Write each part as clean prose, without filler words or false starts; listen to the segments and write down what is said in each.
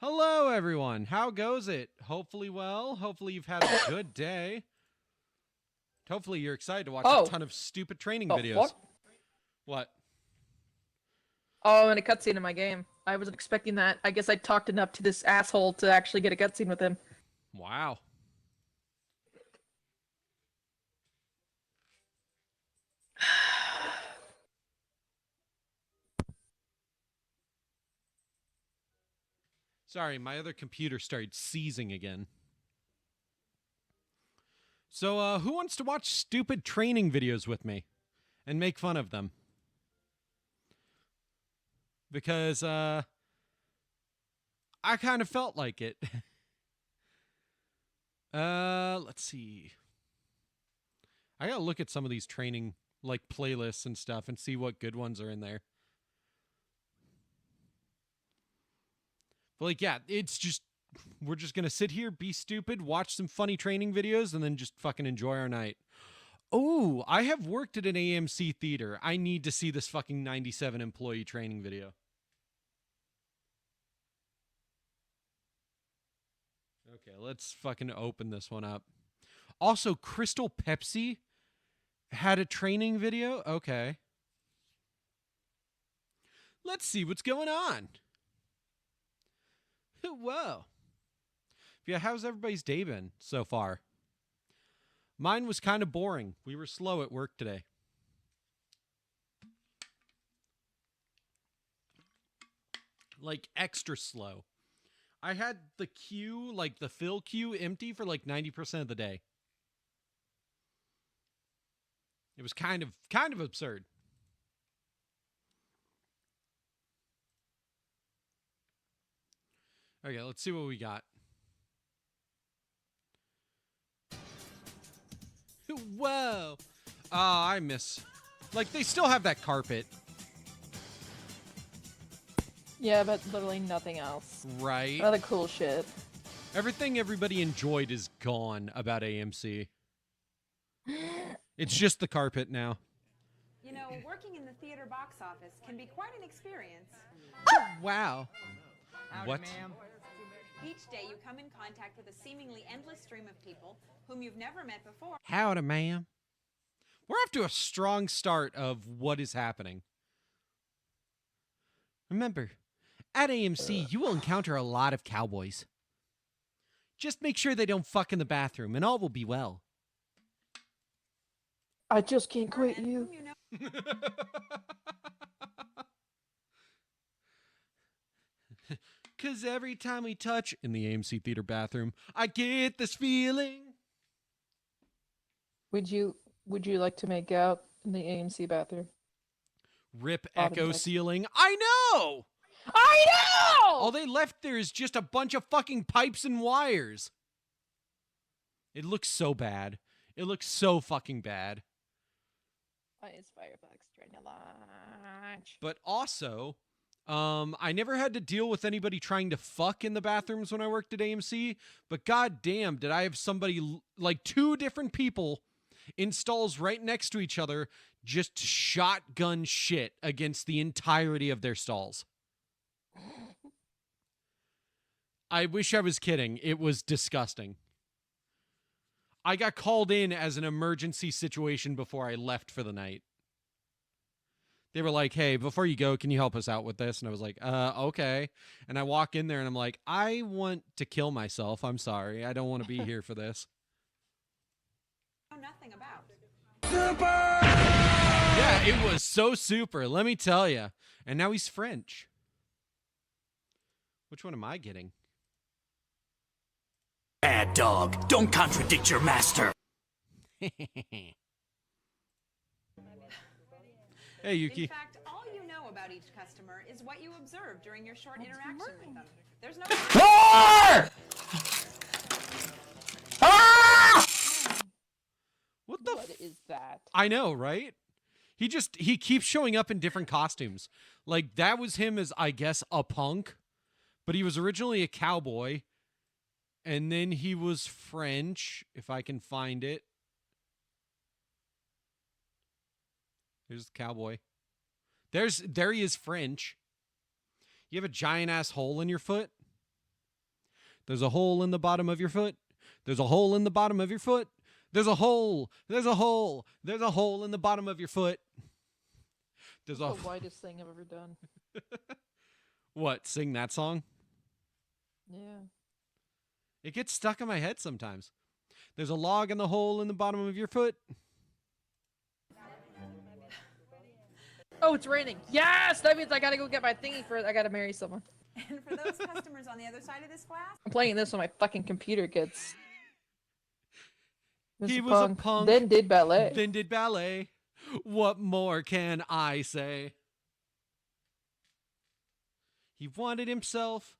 Hello, everyone. How goes it? Hopefully well. Hopefully you've had a good day. Hopefully you're excited to watch a Oh, ton of stupid training the videos. fuck? What? Oh, I'm in a cutscene in my game. I wasn't expecting that. I guess I talked enough to this asshole to actually get a cutscene with him. Wow. Sorry, my other computer started seizing again. So, who wants to watch stupid training videos with me and make fun of them? Because, I kind of felt like it. Let's see. I gotta look at some of these training, like, playlists and stuff and see what good ones are in there. But, like, yeah, it's just, we're just gonna sit here, be stupid, watch some funny training videos, and then just fucking enjoy our night. Oh, I have worked at an AMC theater. I need to see this fucking 97 employee training video. Okay, let's fucking open this one up. Also, Crystal Pepsi had a training video. Okay. Let's see what's going on. Whoa. Yeah, how's everybody's day been so far? Mine was kind of boring. We were slow at work today. Like, extra slow. I had the queue, like the fill queue, empty for like 90% of the day. It was kind of absurd. Okay, let's see what we got. Whoa. Oh, I miss. Like, they still have that carpet. Yeah, but literally nothing else. Right. Other cool shit. Everything everybody enjoyed is gone about AMC. It's just the carpet now. You know, working in the theater box office can be quite an experience. Wow. Howdy, What? ma'am. Each day you come in contact with a seemingly endless stream of people whom you've never met before. Howdy, ma'am. We're off to a strong start of what is happening. Remember, at AMC, you will encounter a lot of cowboys. Just make sure they don't fuck in the bathroom, and all will be well. I just can't quit And you. whom you know Cause every time we touch in the AMC theater bathroom, I get this feeling. Would you like to make out in the AMC bathroom? Rip Bob and echo Jack. ceiling. I know! I know! All they left there is just a bunch of fucking pipes and wires. It looks so bad. It looks so fucking bad. It's Firefox trying to launch. But also, I never had to deal with anybody trying to fuck in the bathrooms when I worked at AMC, but goddamn, did I have somebody, like two different people in stalls right next to each other just shotgun shit against the entirety of their stalls. I wish I was kidding. It was disgusting. I got called in as an emergency situation before I left for the night. They were like, hey, before you go, can you help us out with this? And I was like, okay. And I walk in there and I'm like, I want to kill myself. I'm sorry. I don't want to be here for this. nothing about. Yeah, it was so super, let me tell you. And now he's French. Which one am I getting? Bad dog, don't contradict your master. Hey, Yuki. In fact, all you know about each customer is what you observe during your short interaction with them. There's no What the What is that? I know, right? He keeps showing up in different costumes. Like, that was him as, I guess, a punk. But he was originally a cowboy. And then he was French, if I can find it. There's the cowboy. There he is, French. You have a giant ass hole in your foot? There's a hole in the bottom of your foot. There's a hole in the bottom of your foot. There's a hole. There's a hole. There's a hole in the bottom of your foot. There's a The whitest thing I've ever done. What? Sing that song? Yeah. It gets stuck in my head sometimes. There's a log in the hole in the bottom of your foot. Oh, it's raining. Yes, that means I gotta go get my thingy for. I gotta marry someone. And for those customers on the other side of this glass, I'm playing this on my fucking computer, kids. He Mr. was a punk, Then did ballet. Then did ballet. What more can I say? He wanted himself.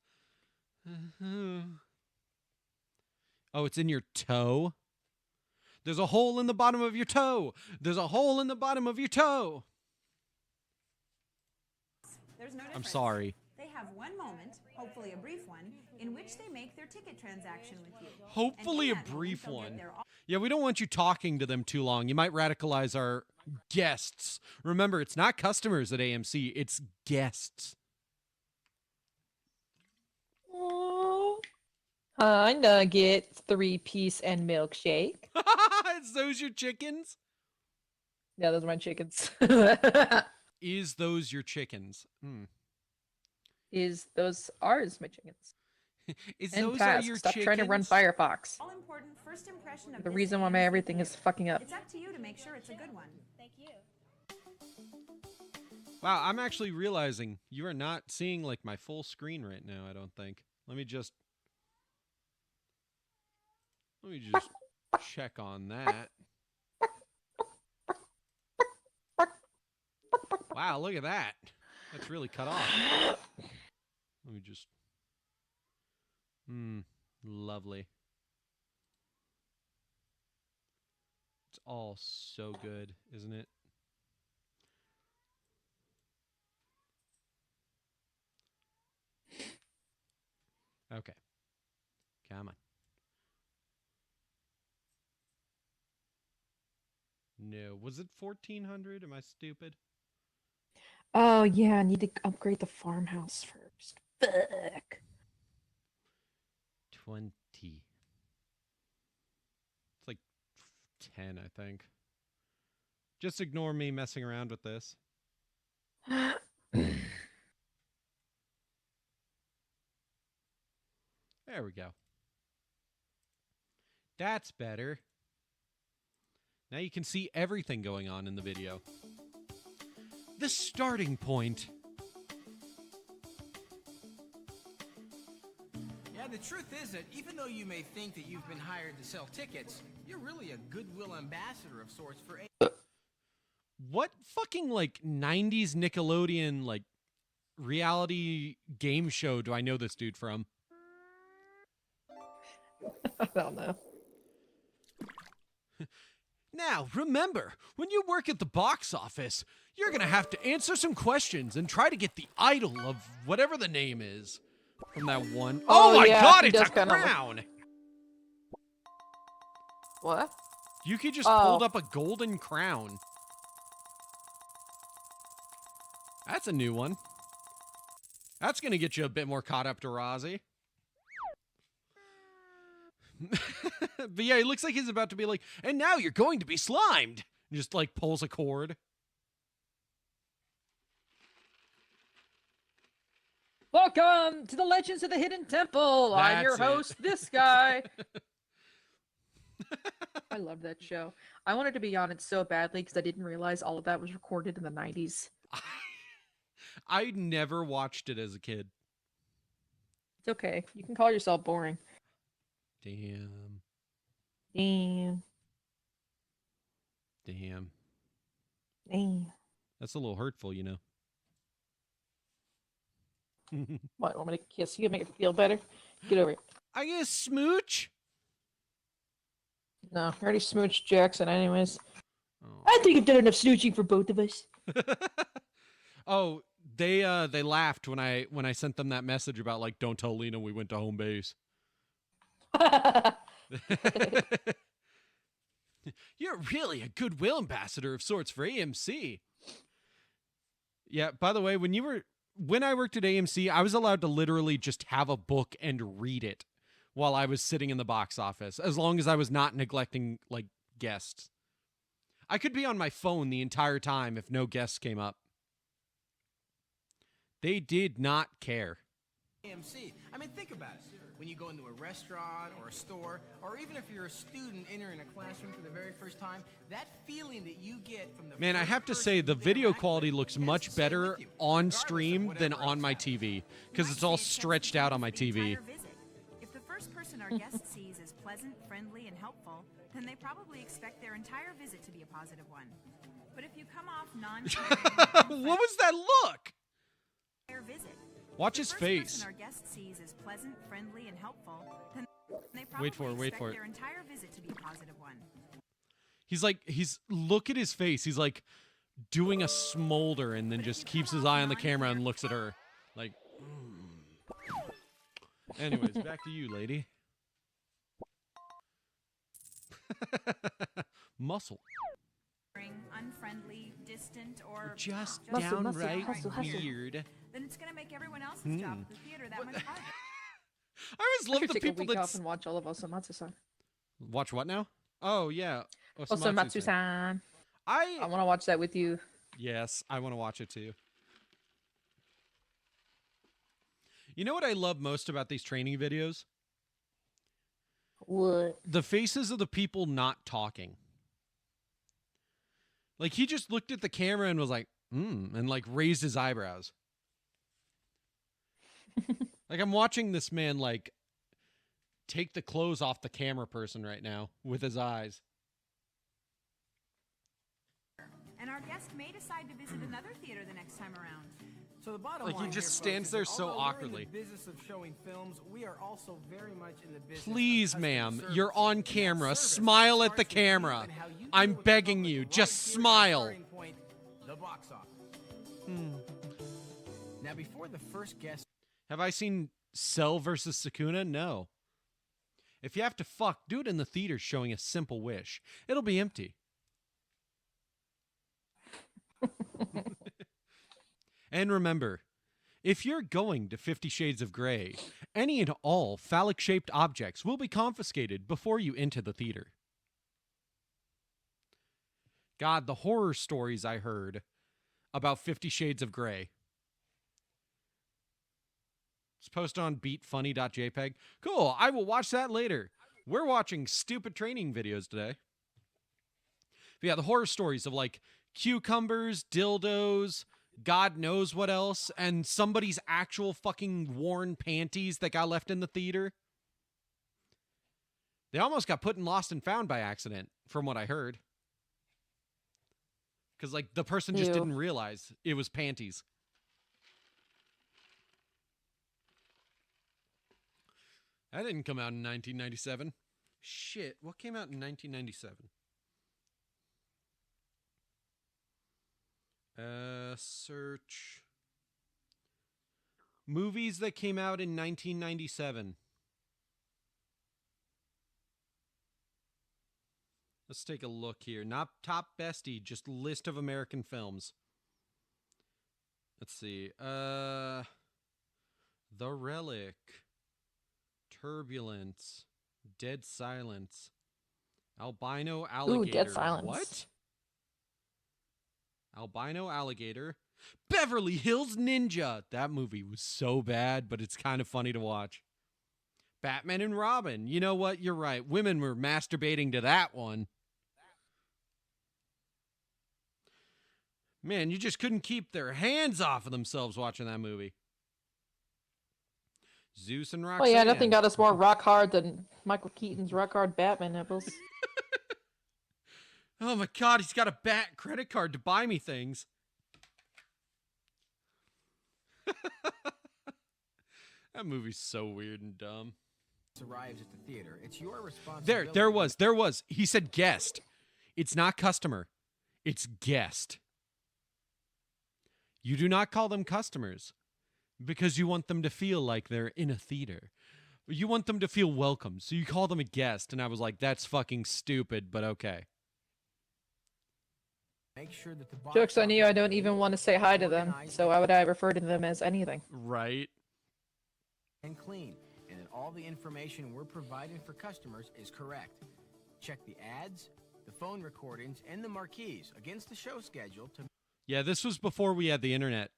Oh, it's in your toe? There's a hole in the bottom of your toe. There's a hole in the bottom of your toe. there's no I'm difference. sorry. They have one moment, hopefully a brief one, in which they make their ticket transaction with you. Hopefully a And in that moment, brief they'll get one. their Yeah, we don't want you talking to them too long. You might radicalize our guests. Remember, it's not customers at AMC, it's guests. Aww. Hi, Nugget. 3-piece and milkshake. Is those your chickens? Yeah, those are my chickens. Is those your chickens? Hmm. Those are my chickens. Is And those pass. are your Stop chickens? trying to run Firefox. all-important first impression of The this reason why AMC my everything is film. fucking up. It's up to you to make sure it's a good one. Wow, I'm actually realizing you are not seeing like my full screen right now, I don't think. Let me just check on that. Wow, look at that. That's really cut off. Let me just lovely. It's all so good, isn't it? Okay. Come on. No. Was it 1400? Am I stupid? Oh, yeah, I need to upgrade the farmhouse first. Fuck. 20. It's like 10, I think. Just ignore me messing around with this. There we go. That's better. Now you can see everything going on in the video. The starting point. Yeah, the truth is that even though you may think that you've been hired to sell tickets, you're really a goodwill ambassador of sorts for What fucking like 90s Nickelodeon like reality game show do I know this dude from? I don't know. Now, remember, when you work at the box office, you're going to have to answer some questions and try to get the idol of whatever the name is from that one. Oh, Oh my yeah, god, he it's a does kinda look- crown! What? Yuki just Oh. pulled up a golden crown. That's a new one. That's going to get you a bit more caught up to Rozzy. But yeah, it looks like he's about to be like, and now you're going to be slimed. Just like pulls a cord. Welcome to the Legends of the Hidden Temple. I'm your That's it. host, this guy. I love that show. I wanted to be on it so badly because I didn't realize all of that was recorded in the 90s. I never watched it as a kid. It's okay. You can call yourself boring. Damn. Damn. Damn. Damn. That's a little hurtful, you know. What, want me to kiss you? Make it feel better? Get over here. I get a smooch. No, I already smooched Jackson anyways. Oh. I think I've done enough smooching for both of us. Oh, they laughed when I sent them that message about like, don't tell Lena we went to home base. You're really a goodwill ambassador of sorts for AMC. Yeah, by the way, when I worked at AMC, I was allowed to literally just have a book and read it while I was sitting in the box office, as long as I was not neglecting like guests. I could be on my phone the entire time if no guests came up. They did not care. AMC. I mean, think about it. When you go into a restaurant or a store, or even if you're a student entering a classroom for the very first time, that feeling that you get from the Man, I first have to person say the you video interact quality with looks has much to stay better with you, on regardless of stream than whatever on my else happens. TV because it's all stretched out on my TV. If the first person our guest sees is pleasant, friendly, and helpful, then they probably expect their entire visit to be a positive one. But if you come off What was that look? visit, Watch the his first face. person our guest sees is pleasant, friendly, and helpful, then they Wait probably for it, wait expect for it. their entire visit to be a positive one. Look at his face. He's like doing a smolder and then just keeps his eye on the camera and looks at her. Like, Anyways, back to you, lady. Muscle. Unfriendly, distant, or Just Muscle, downright muscle, hustle. weird. then it's going to make everyone else's job at the theater that much harder. I always I love should the take a people week that off and watch all of Osamatsu-san. watch what now? Oh yeah, Osamatsu-san. I I want to watch that with you. yes, I want to watch it too. You know what I love most about these training videos? What? The faces of the people not talking. Like he just looked at the camera and was like, and like raised his eyebrows. Like I'm watching this man like take the clothes off the camera person right now with his eyes. And our guest may decide to visit another theater the next time around. So the bottom Like, he line just here, folks, stands is there that so although awkwardly. We're in the business of showing films, we are also very much in the business of Please, customer ma'am, service. you're on And that camera. service Smile at the starts with you camera. and how you deal I'm with the begging public you, right just here at the smile. starting point, the box office. Now, before the first guest Have I seen Cell versus Sakuna? No. If you have to fuck, do it in the theater showing a simple wish. It'll be empty. And remember, if you're going to 50 Shades of Grey, any and all phallic-shaped objects will be confiscated before you enter the theater. God, the horror stories I heard about 50 Shades of Grey. It's posted on beatfunny.jpg. Cool, I will watch that later. We're watching stupid training videos today. But yeah, the horror stories of like cucumbers, dildos, God knows what else, and somebody's actual fucking worn panties that got left in the theater. They almost got put in Lost and Found by accident, from what I heard. Because like the person just Ew. didn't realize it was panties. That didn't come out in 1997. Shit, what came out in 1997? Search. Movies that came out in 1997. Let's take a look here. Not top bestie, just list of American films. Let's see. The Relic. Turbulence, Dead Silence, Albino Alligator. Dead Silence. What? Albino Alligator. Beverly Hills Ninja. That movie was so bad, but it's kind of funny to watch. Batman and Robin. You know what? You're right. Women were masturbating to that one. Man, you just couldn't keep their hands off of themselves watching that movie. Zeus and Roxanne. Oh yeah, nothing got us more rock hard than Michael Keaton's rock hard Batman nipples. Oh my god, he's got a bat credit card to buy me things. That movie's so weird and dumb. arrives at the theater, it's your responsibility. There was. He said guest. It's not customer. It's guest. You do not call them customers because you want them to feel like they're in a theater. You want them to feel welcome, so you call them a guest. And I was like, that's fucking stupid, but okay. Make sure that the box Jokes on you, I don't office even want to say hi to them, organized so why would I refer to them as anything? Right. and clean. And it all the information we're providing for customers is correct. Check the ads, the phone recordings, and the marquees against the show schedule to Yeah, this was before we had the internet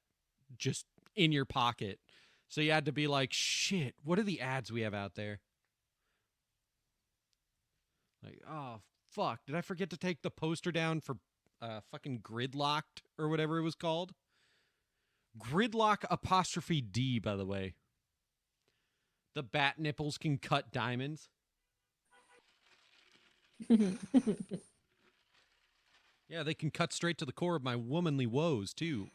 just in your pocket. So you had to be like, shit, what are the ads we have out there? Like, oh, fuck. Did I forget to take the poster down for fucking Gridlocked or whatever it was called? Gridlock apostrophe D, by the way. The bat nipples can cut diamonds. Yeah, they can cut straight to the core of my womanly woes, too.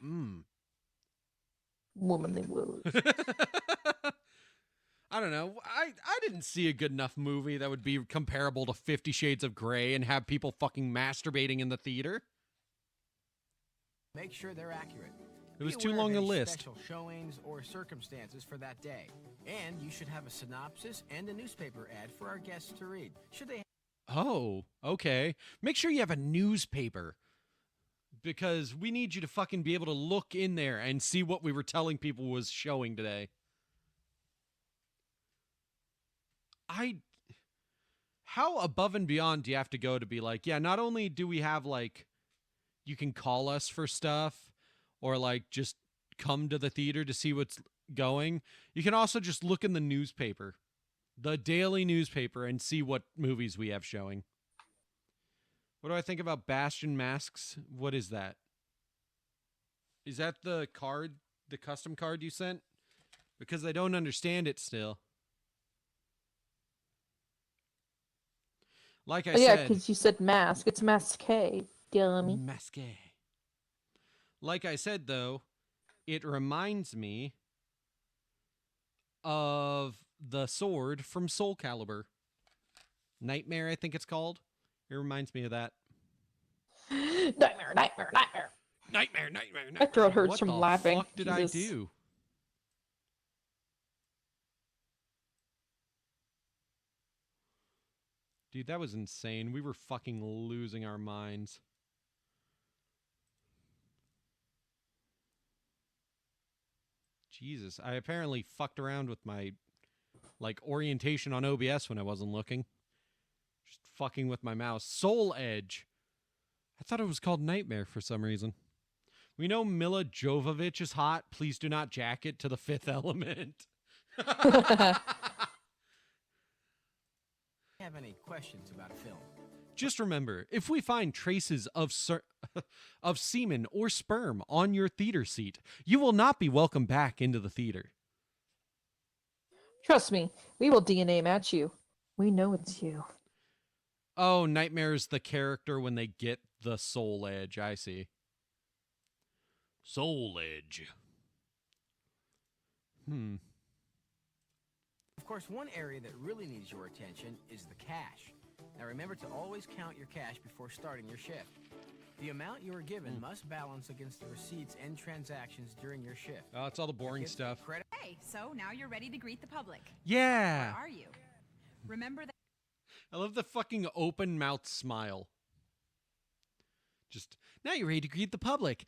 Womanly woes. I don't know. I didn't see a good enough movie that would be comparable to 50 Shades of Grey and have people fucking masturbating in the theater. make sure they're accurate. It was Be too aware of long a any list. Special showings or circumstances for that day. And you should have a synopsis and a newspaper ad for our guests to read. Should they Oh, okay. Make sure you have a newspaper. Because we need you to fucking be able to look in there and see what we were telling people was showing today. How above and beyond do you have to go to be like, yeah, not only do we have like, you can call us for stuff or like just come to the theater to see what's going. You can also just look in the newspaper, the daily newspaper, and see what movies we have showing. What do I think about Bastion Masks? What is that? Is that the card, the custom card you sent? Because I don't understand it still. Like I Oh, yeah, said, because you said mask. It's masque, dummy. Masque. Like I said, though, it reminds me of the sword from Soul Calibur. Nightmare, I think it's called. It reminds me of that. Nightmare, nightmare, nightmare. Nightmare, nightmare, nightmare. My throat hurts What from the laughing. fuck did Jesus. I do? Dude, that was insane. We were fucking losing our minds. Jesus, I apparently fucked around with my like orientation on OBS when I wasn't looking. Just fucking with my mouse. Soul Edge. I thought it was called Nightmare for some reason. We know Mila Jovovich is hot. Please do not jack it to the Fifth Element. have any questions about a film? Just remember, if we find traces of of semen or sperm on your theater seat, you will not be welcome back into the theater. Trust me, we will DNA match you. We know it's you. Oh, Nightmare's the character when they get the Soul Edge. I see. Soul Edge. Of course, one area that really needs your attention is the cash. Now remember to always count your cash before starting your shift. The amount you are given must balance against the receipts and transactions during your shift. Oh, it's all the boring Get stuff. credit- Hey, so now you're ready to greet the public. Yeah. Or are you? Remember that I love the fucking open mouth smile. Just, now you're ready to greet the public.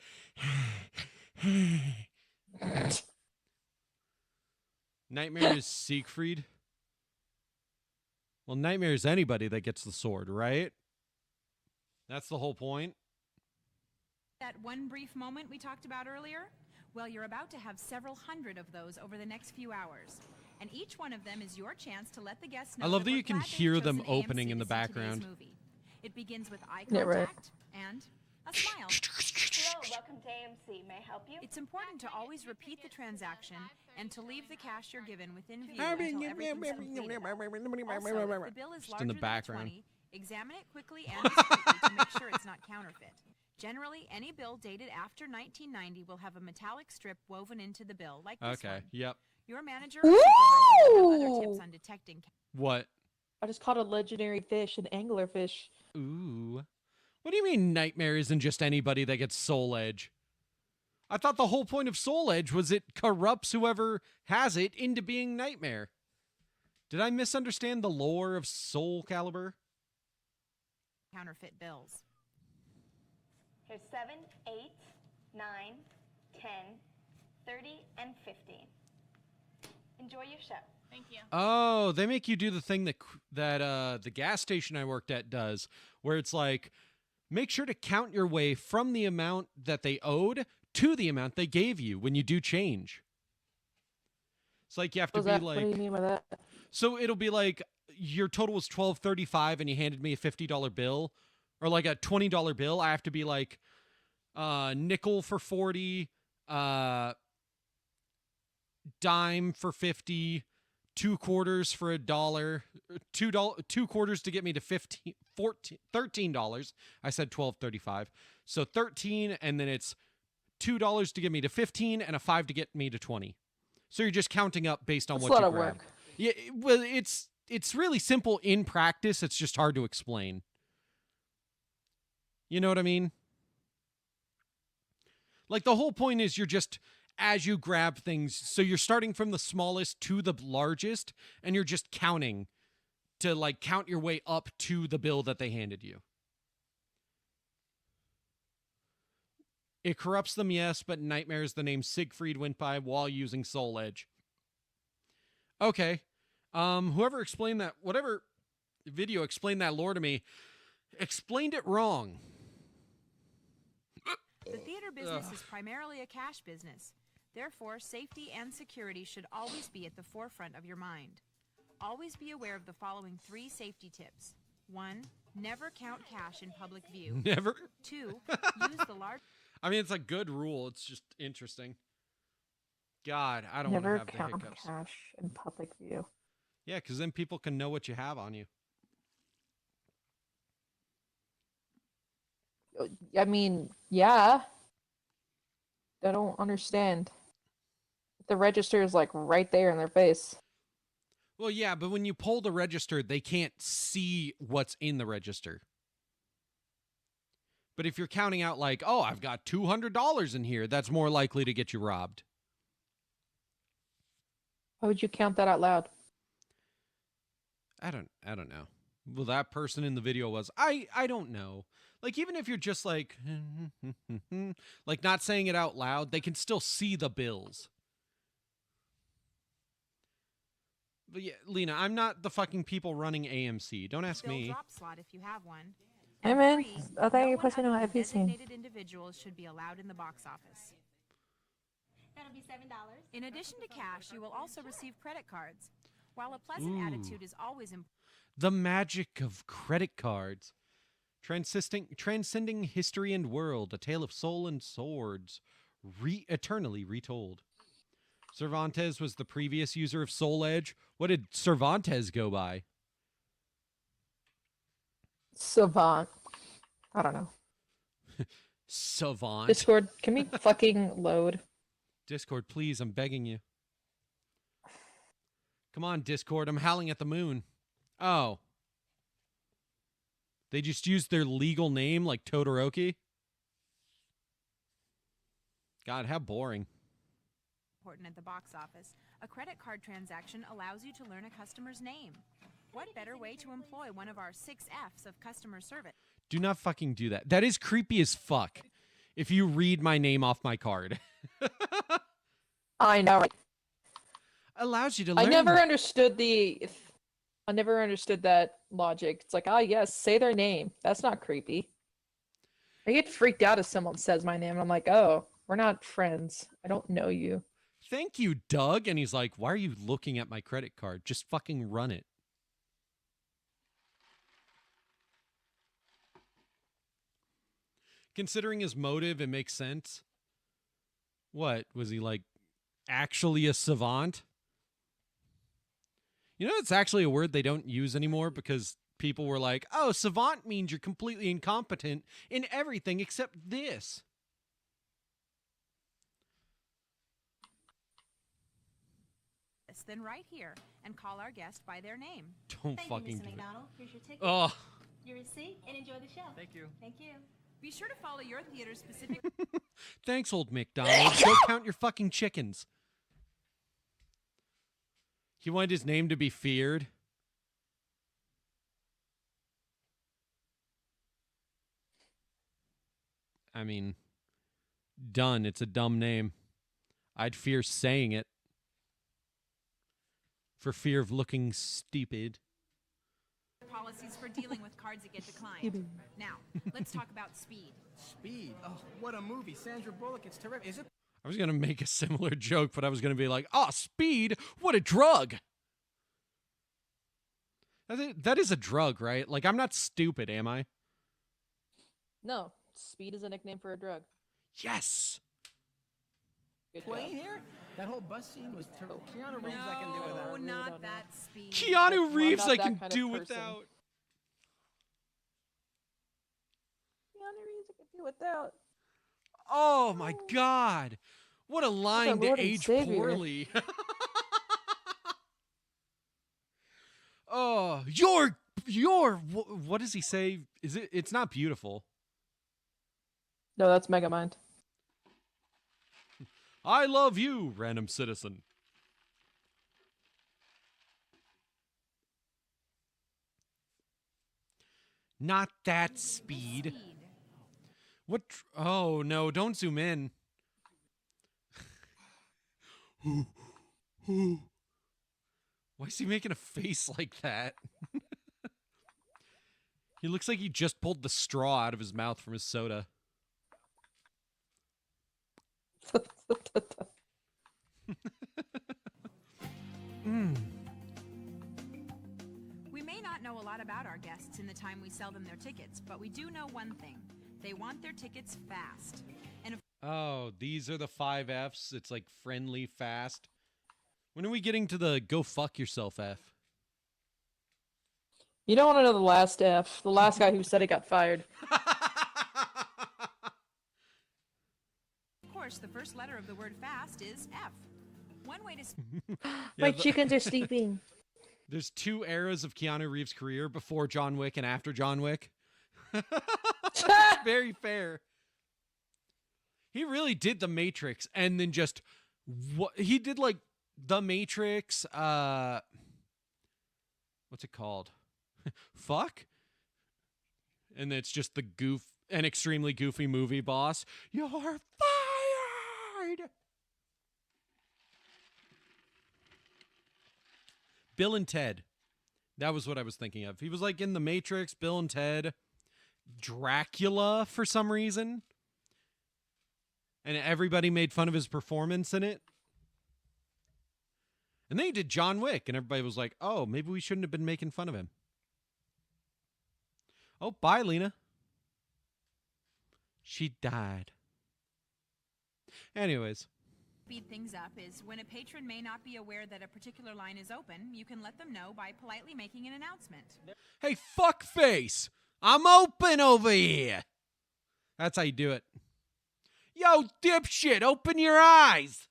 Nightmare is Siegfried. Well, Nightmare is anybody that gets the sword, right? That's the whole point. one brief moment we talked about earlier? Well, you're about to have several hundred of those over the next few hours. And each one of them is your chance to let the guests know I love that we're you can glad they've hear them chosen opening AMC in the to see today's background. movie. It begins with eye Yeah, right. contact and a smile. Hello, welcome to AMC. May I help you? It's important to always repeat the transaction and to leave the cash you're given within view until everything's completed. Also, if the bill is Just in the larger background. than 20, examine it quickly and discreetly to make sure it's not counterfeit. Generally, any bill dated after 1990 will have a metallic strip woven into the bill, like this Okay, one. yep. Your manager or supervisor will have other tips Ooh. on detecting. What? I just caught a legendary fish, an anglerfish. Ooh. What do you mean Nightmare isn't just anybody that gets Soul Edge? I thought the whole point of Soul Edge was it corrupts whoever has it into being Nightmare. Did I misunderstand the lore of Soul Calibur? Counterfeit bills. Here's 7, 8, 9, 10, 30, and 15. Enjoy your show. Thank you. Oh, they make you do the thing that the gas station I worked at does, where it's like, make sure to count your way from the amount that they owed to the amount they gave you when you do change. It's like you have to be What like, do you mean by that? so it'll be like your total was $12.35 and you handed me a $50 bill or like a $20 bill. I have to be like nickel for 40, dime for 50, 2 quarters for $1, two quarters to get me to $13. I said $12.35. So 13, and then it's $2 to get me to 15 and a 5 to get me to 20. So you're just counting up based on That's what a lot you of grab. work. Yeah, well, it's really simple in practice. It's just hard to explain. You know what I mean? Like the whole point is you're just as you grab things, so you're starting from the smallest to the largest, and you're just counting to like count your way up to the bill that they handed you. It corrupts them, yes, but nightmares the name Siegfried went by while using Soul Edge. Okay. Whoever explained that, whatever video explained that lore to me, explained it wrong. The theater business is primarily a cash business. Therefore, safety and security should always be at the forefront of your mind. Always be aware of the following 3 safety tips. 1. Never count cash in public view. Never. 2. Use the large... I mean, it's a good rule. It's just interesting. God, I don't want to Never have the count hiccups. cash in public view. Yeah, because then people can know what you have on you. I mean, yeah. I don't understand. The register is like right there in their face. Well, yeah, but when you pull the register, they can't see what's in the register. But if you're counting out like, oh, I've got $200 in here, that's more likely to get you robbed. Why would you count that out loud? I don't know. Well, that person in the video was, I don't know. Like, even if you're just like, like not saying it out loud, they can still see the bills. But yeah, Lena, I'm not the fucking people running AMC. Don't ask bill me. drop slot if you have one. Hey, And man. 3, I thought no you were one posting other on than IPC. designated individuals should be allowed in the box office. That'll be $7. In addition to cash, you will also receive credit cards. While a pleasant attitude is always important, The magic of credit cards. Transcending history and world, a tale of soul and swords, eternally retold. Cervantes was the previous user of Soul Edge. What did Cervantes go by? Savant. I don't know. Savant. Discord, can we fucking load? Discord, please, I'm begging you. Come on, Discord, I'm howling at the moon. Oh. They just used their legal name like Todoroki? God, how boring. at the box office. A credit card transaction allows you to learn a customer's name. What better way to employ one of our 6 F's of customer service? Do not fucking do that. That is creepy as fuck. If you read my name off my card. I know. Right? Allows you to learn. I never understood that logic. It's like, oh yes, say their name. That's not creepy. I get freaked out if someone says my name. And I'm like, oh, we're not friends. I don't know you. Thank you, Doug. And he's like, why are you looking at my credit card? Just fucking run it. Considering his motive, it makes sense. What? Was he like actually a savant? You know, it's actually a word they don't use anymore because people were like, oh, savant means you're completely incompetent in everything except this. Then right here and call our guest by their name. Don't Thank fucking you, Mr. do it. McDonald. Here's your ticket, Oh, your receipt, and enjoy the show. Thank you. Thank you. Be sure to follow your theater's specific thanks, old McDonald. Go count your fucking chickens. He wanted his name to be feared. I mean, done. It's a dumb name. I'd fear saying it. for fear of looking stupid. Policies for dealing with cards that get declined. Now, let's talk about speed. Speed. Oh, what a movie. Sandra Bullock. It's terrific. Is it? I was going to make a similar joke, but I was going to be like, oh, speed? What a drug. That is a drug, right? Like, I'm not stupid, am I? No, speed is a nickname for a drug. Yes. Good Plane job. here? That whole bus scene was terrible. Keanu Reeves, I can do No, without. really not don't know. that speed. Keanu Reeves not I that can kind of do person. without. Keanu Reeves, I could do without. Oh, my God. What a line to Lord and age Savior. poorly. Oh, what does he say? It's not beautiful. No, that's Megamind. I love you, random citizen. Not that speed. What? Oh, no, don't zoom in. Why is he making a face like that? He looks like he just pulled the straw out of his mouth from his soda. We may not know a lot about our guests in the time we sell them their tickets, but we do know one thing. They want their tickets fast. And if Oh, these are the 5 Fs. It's like friendly, fast. When are we getting to the go fuck yourself F? You don't want to know the last F. The last guy who said he got fired. of course, the first letter of the word fast is F. One way to My the- chickens are sleeping. There's 2 eras of Keanu Reeves' career, before John Wick and after John Wick. Very fair. He really did The Matrix and then just what he did, like The Matrix, what's it called? Fuck? And it's just an extremely goofy movie boss. You're fired. Bill and Ted. That was what I was thinking of. He was like in The Matrix, Bill and Ted, Dracula for some reason. And everybody made fun of his performance in it. And then he did John Wick, and everybody was like, oh, maybe we shouldn't have been making fun of him. Oh, bye, Lena. She died. Anyways. speed things up is when a patron may not be aware that a particular line is open, you can let them know by politely making an announcement. Hey, fuckface! I'm open over here! That's how you do it. Yo, dipshit, open your eyes!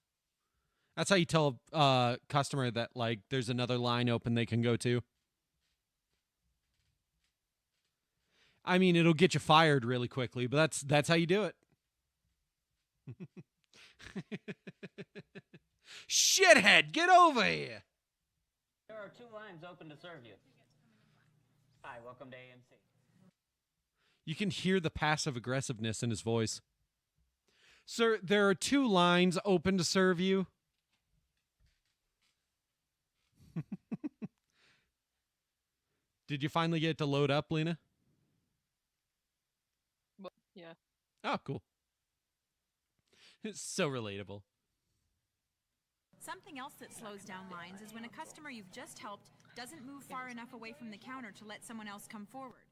That's how you tell a customer that, like, there's another line open they can go to. I mean, it'll get you fired really quickly, but that's how you do it. Shithead, get over here! There are 2 lines open to serve you. Hi, welcome to AMC. You can hear the passive aggressiveness in his voice. Sir, there are 2 lines open to serve you. Did you finally get it to load up, Lena? Yeah. Oh, cool. It's so relatable. Something else that slows down lines is when a customer you've just helped doesn't move far enough away from the counter to let someone else come forward.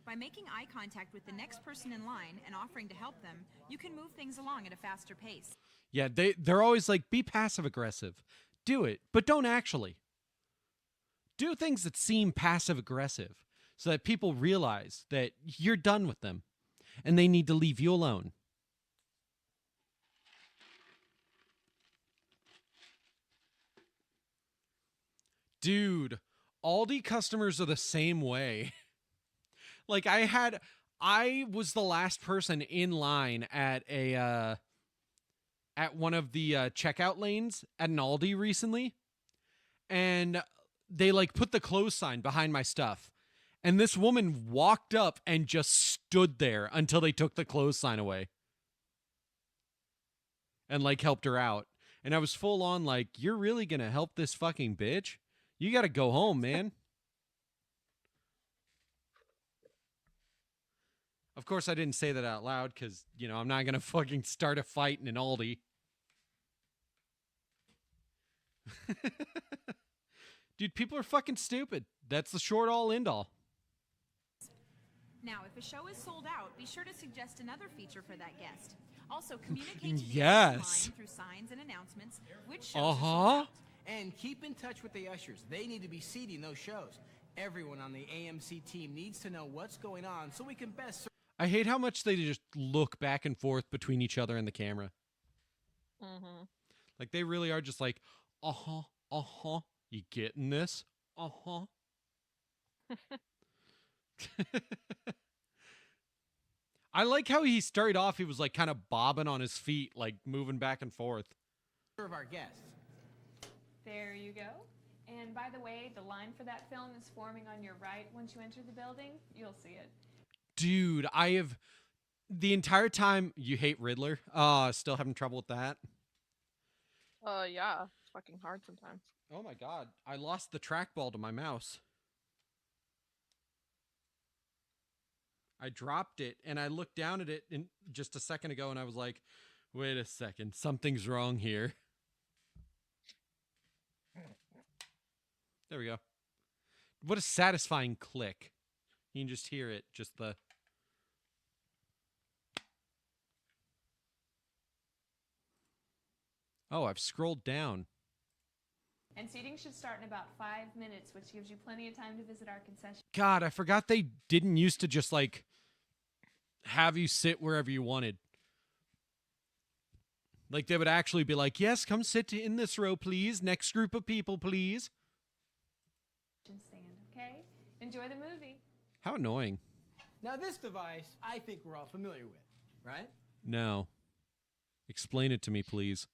By making eye contact with the next person in line and offering to help them, you can move things along at a faster pace. Yeah, they're always like, be passive aggressive. Do it, but don't actually. Do things that seem passive aggressive so that people realize that you're done with them and they need to leave you alone. Dude, Aldi customers are the same way. Like I was the last person in line at one of the checkout lanes at an Aldi recently, and they like put the close sign behind my stuff, and this woman walked up and just stood there until they took the close sign away and like helped her out. And I was full on like, you're really gonna help this fucking bitch? You got to go home, man. Of course, I didn't say that out loud because, you know, I'm not going to fucking start a fight in an Aldi. Dude, people are fucking stupid. That's the short all end all. Now, if a show is sold out, be sure to suggest another feature for that guest. Also, communicate to the Yes. guests online through signs and announcements which shows are sold out. And keep in touch with the ushers. They need to be seating those shows. Everyone on the AMC team needs to know what's going on so we can best serve. I hate how much they just look back and forth between each other and the camera. Mm-hmm. Like, they really are just like, uh-huh, uh-huh. You getting this? Uh-huh. I like how he started off, he was like kind of bobbing on his feet, like moving back and forth. Serve our guests. There you go. And by the way, the line for that film is forming on your right. Once you enter the building, you'll see it. Dude, I have the entire time you hate Riddler. Still having trouble with that. Yeah. It's fucking hard sometimes. Oh my god, I lost the trackball to my mouse. I dropped it and I looked down at it just a second ago and I was like, wait a second, something's wrong here. There we go. What a satisfying click. You can just hear it, just the... Oh, I've scrolled down. And seating should start in about 5 minutes, which gives you plenty of time to visit our concession. God, I forgot they didn't used to just like have you sit wherever you wanted. Like they would actually be like, yes, come sit in this row, please. Next group of people, please. Stand, okay? Enjoy the movie. How annoying. Now this device, I think we're all familiar with, right? No. Explain it to me, please.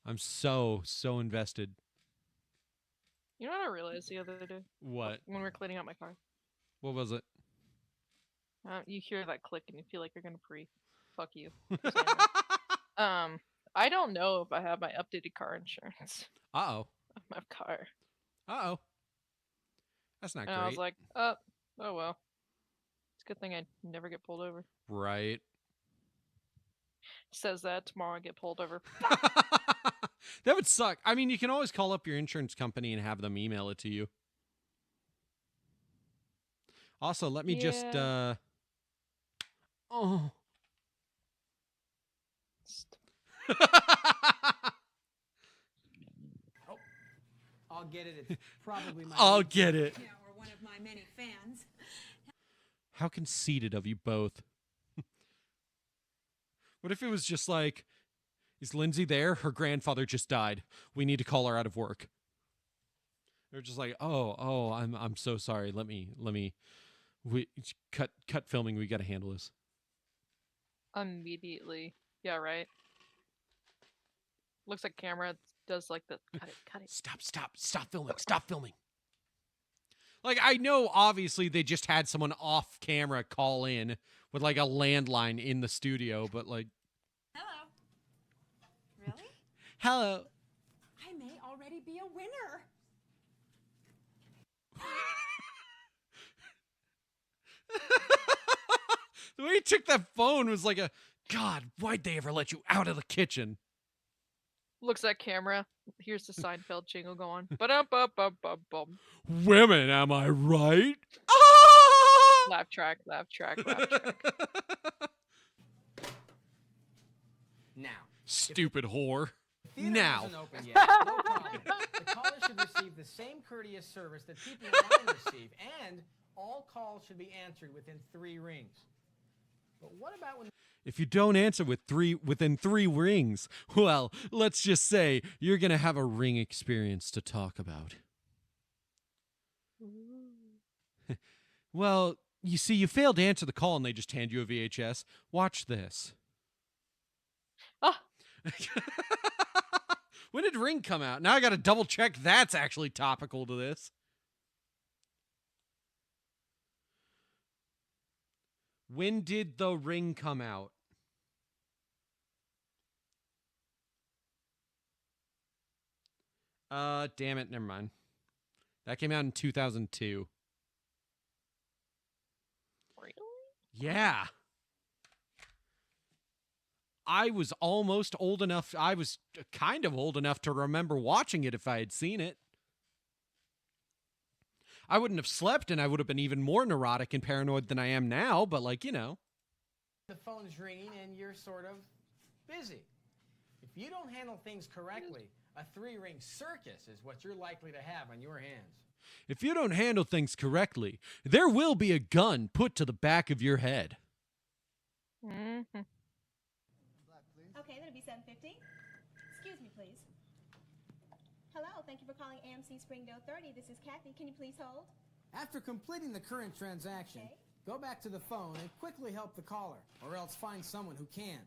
I'm so invested. You know what I realized the other day? What? When we were cleaning out my car. What was it? You hear that click and you feel like you're gonna pre. Fuck you. I don't know if I have my updated car insurance Uh-oh. on my car. Uh-oh. That's not And I was great. like, oh well. It's a good thing I never get pulled over. Right. Says that tomorrow I get pulled over. That would suck. I mean, you can always call up your insurance company and have them email it to you. Also, let me just oh. I'll get it. It's probably my. I'll get it. Yeah, or one of my many fans. How conceited of you both. What if it was just like, is Lindsay there? Her grandfather just died. We need to call her out of work. They're just like, oh, I'm so sorry. Let me we cut filming. We got to handle this. Immediately. Yeah, right. Looks like camera does like the cut it. Stop filming. Like, I know obviously they just had someone off camera call in with like a landline in the studio, but like, Hello. Really? hello. I may already be a winner. The way he took that phone was like a, God, why'd they ever let you out of the kitchen? Looks at camera. Here's the Seinfeld jingle going. Ba-dum-bum-bum-bum-bum. Women, am I right? Ah! Laugh track. Now. Stupid whore. Theater Now. isn't open yet. No problem. The caller should receive the same courteous service that people online receive, and all calls should be answered within 3 rings. But what about when If you don't answer within 3 rings, well, let's just say you're going to have a ring experience to talk about. Well, you see, you failed to answer the call and they just hand you a VHS. Watch this. Ah. When did Ring come out? Now I got to double check that's actually topical to this. When did The Ring come out? Damn it, never mind. That came out in 2002. Really? Yeah. I was almost old enough. I was kind of old enough to remember watching it if I had seen it. I wouldn't have slept, and I would have been even more neurotic and paranoid than I am now, but, like, you know. The phone's ringing and you're sort of busy. If you don't handle things correctly, a 3-ring circus is what you're likely to have on your hands. If you don't handle things correctly, there will be a gun put to the back of your head. Mm-hmm. Okay, that'll be $7.50. Excuse me, please. Hello, thank you for calling AMC Springdale 30. This is Kathy. Can you please hold? After completing the current transaction, Okay. go back to the phone and quickly help the caller, or else find someone who can.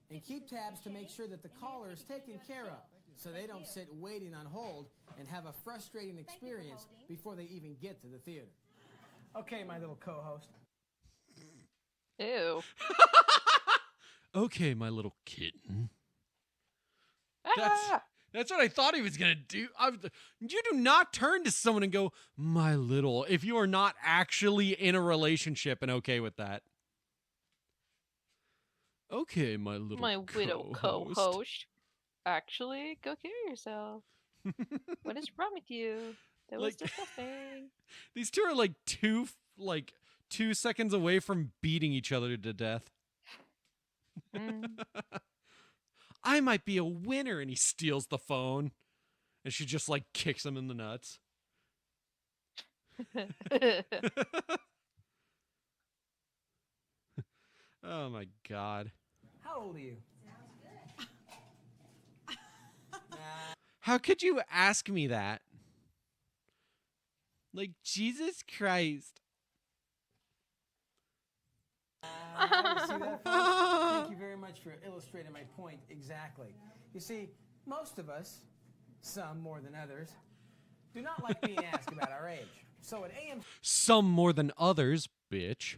And keep tabs to make sure that the caller is taken care of, so they don't sit waiting on hold and have a frustrating experience before they even get to the theater. Okay, my little co-host. Ew. Okay, my little kitten. Ah! That's what I thought he was going to do. You do not turn to someone and go, my little, if you are not actually in a relationship and okay with that. Okay, my little My widow co-host. co-host. Actually, go kill yourself. What is wrong with you? That was Like- disgusting. These two are like 2 seconds away from beating each other to death. Mm. I might be a winner, and he steals the phone. And she just like kicks him in the nuts. Oh my god. How old are you? How could you ask me that? Like, Jesus Christ. See that, folks? Thank you very much for illustrating my point exactly. You see, most of us, some more than others, do not like being asked about our age. So at AM Some more than others, bitch.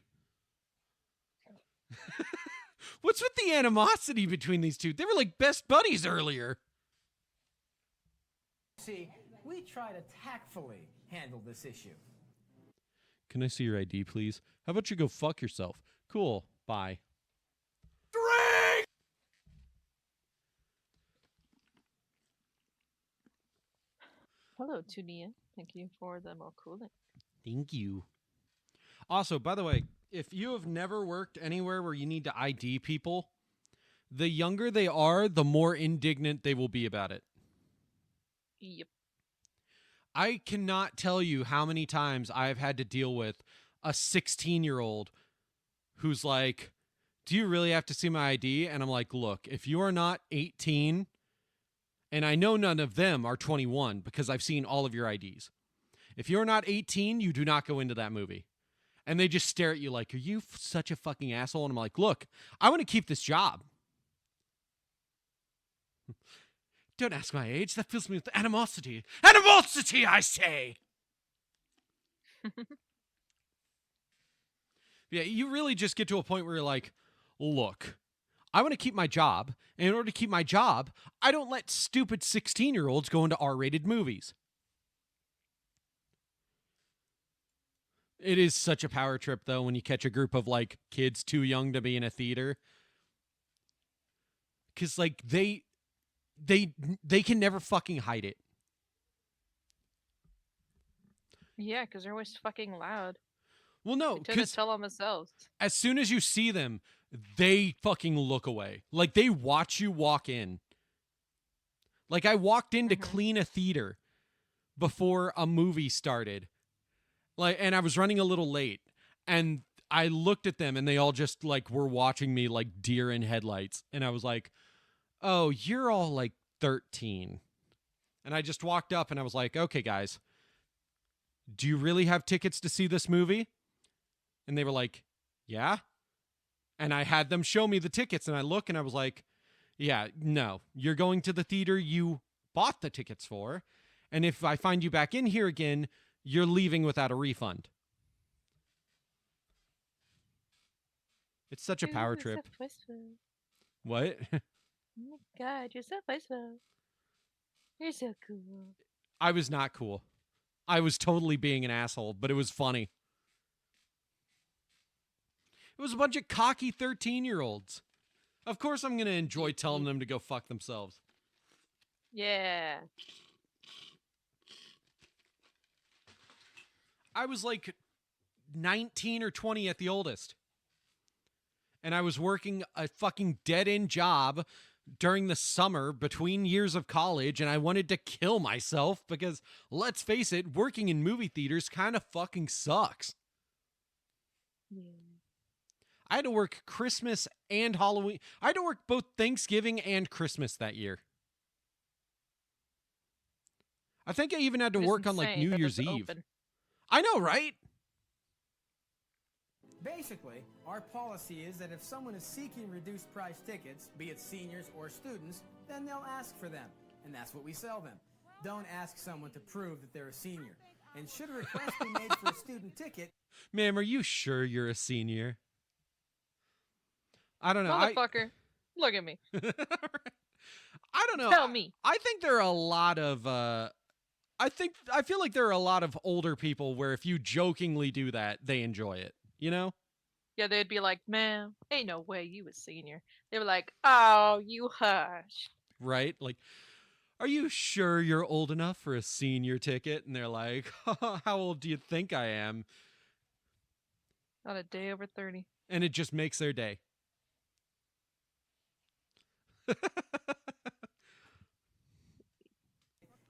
What's with the animosity between these two? They were like best buddies earlier. we try to tactfully handle this issue. Can I see your ID, please? How about you go fuck yourself? Cool. Bye. Hello, Tunia. Thank you for the more cooling. Thank you. Also, by the way, if you have never worked anywhere where you need to ID people, the younger they are, the more indignant they will be about it. Yep. I cannot tell you how many times I've had to deal with a 16-year-old who's like, do you really have to see my ID? And I'm like, look, if you are not 18, and I know none of them are 21 because I've seen all of your IDs. If you're not 18, you do not go into that movie. And they just stare at you like, are you such a fucking asshole? And I'm like, look, I want to keep this job. Don't ask my age. That fills me with animosity. Animosity, I say! Yeah, you really just get to a point where you're like, look, I want to keep my job. And in order to keep my job, I don't let stupid 16-year-olds go into R-rated movies. It is such a power trip, though, when you catch a group of, like, kids too young to be in a theater. Because, like, they can never fucking hide it. Yeah, because they're always fucking loud. Well, no, They tend to because tell on themselves. as soon as you see them, they fucking look away. Like, they watch you walk in. Like, I walked in to clean a theater before a movie started. Like, and I was running a little late. And I looked at them, and they all just, like, were watching me like deer in headlights. And I was like, oh, you're all, like, 13. And I just walked up, and I was like, okay, guys, do you really have tickets to see this movie? And they were like, yeah. And I had them show me the tickets, and I look, and I was like, yeah, no, you're going to the theater you bought the tickets for. And if I find you back in here again, you're leaving without a refund. It's such a power Ooh, trip. So wasteful. What? Oh my god, you're so wasteful. You're so cool. I was not cool. I was totally being an asshole, but it was funny. It was a bunch of cocky 13-year-olds. Of course I'm going to enjoy telling them to go fuck themselves. Yeah. I was like 19 or 20 at the oldest. And I was working a fucking dead-end job during the summer between years of college, and I wanted to kill myself because, let's face it, working in movie theaters kind of fucking sucks. I had to work Christmas and Halloween. I had to work both Thanksgiving and Christmas that year. I think I even had to work on like New Year's Eve. I know, right? Basically, our policy is that if someone is seeking reduced price tickets, be it seniors or students, then they'll ask for them, and that's what we sell them. Don't ask someone to prove that they're a senior. And should a request be made for a student ticket... Ma'am, are you sure you're a senior? I don't know. Motherfucker, look at me. I don't know. Tell me. I think there are a lot of I feel like there are a lot of older people where if you jokingly do that, they enjoy it, you know? Yeah, they'd be like, man, ain't no way you a senior. They were like, oh, you hush. Right? Like, are you sure you're old enough for a senior ticket? And they're like, how old do you think I am? Not a day over 30. And it just makes their day.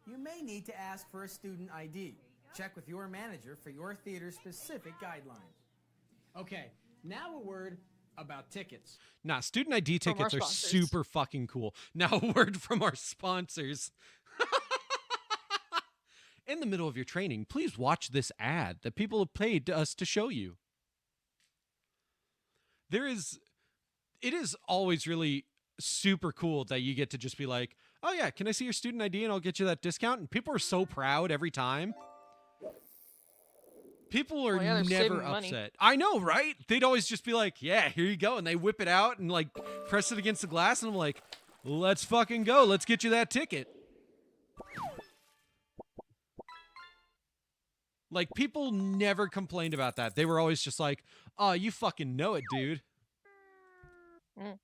You may need to ask for a student ID. Check with your manager for your theater's specific guidelines. Okay, now a word about tickets. Nah, student ID From our tickets are sponsors. super fucking cool. Now a word from our sponsors. In the middle of your training, please watch this ad that people have paid us to show you. It is always really super cool that you get to just be like, oh yeah, can I see your student ID and I'll get you that discount? And people are so proud every time. People are Oh, yeah, they're never saving money. upset. I know, right? They'd always just be like, yeah, here you go. And they whip it out and like press it against the glass. And I'm like, let's fucking go. Let's get you that ticket. Like, people never complained about that. They were always just like, oh, you fucking know it, dude. Mm.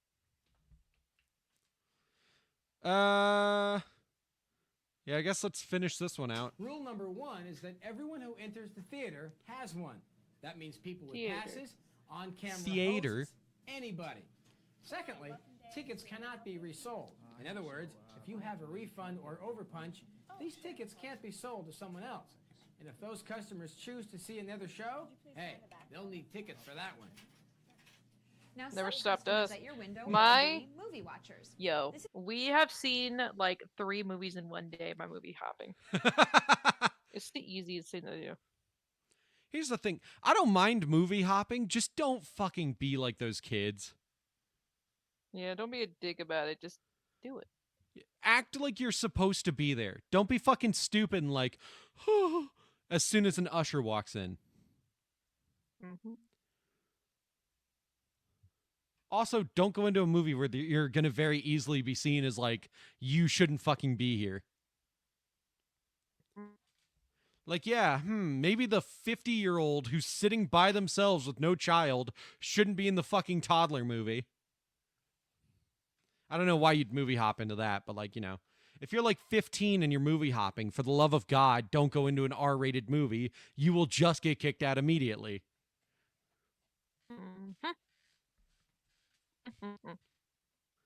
Yeah, I guess let's finish this one out. Rule number 1 is that everyone who enters the theater has one. That means people with Theater. passes, on-camera Theater. hosts, anybody. Secondly, tickets cannot be resold. In other words, if you have a refund or overpunch, these tickets can't be sold to someone else. And if those customers choose to see another show, hey, they'll need tickets for that one. Now, Never some stopped customers us. at your window My- will be movie watchers. Yo, This is- we have seen like 3 movies in one day by movie hopping. It's the easiest thing to do. Here's the thing. I don't mind movie hopping. Just don't fucking be like those kids. Yeah, don't be a dick about it. Just do it. Act like you're supposed to be there. Don't be fucking stupid and like, as soon as an usher walks in. Mm-hmm. Also, don't go into a movie where you're going to very easily be seen as like, you shouldn't fucking be here. Like, yeah, maybe the 50-year-old who's sitting by themselves with no child shouldn't be in the fucking toddler movie. I don't know why you'd movie hop into that, but like, you know, if you're like 15 and you're movie hopping, for the love of God, don't go into an R-rated movie. You will just get kicked out immediately.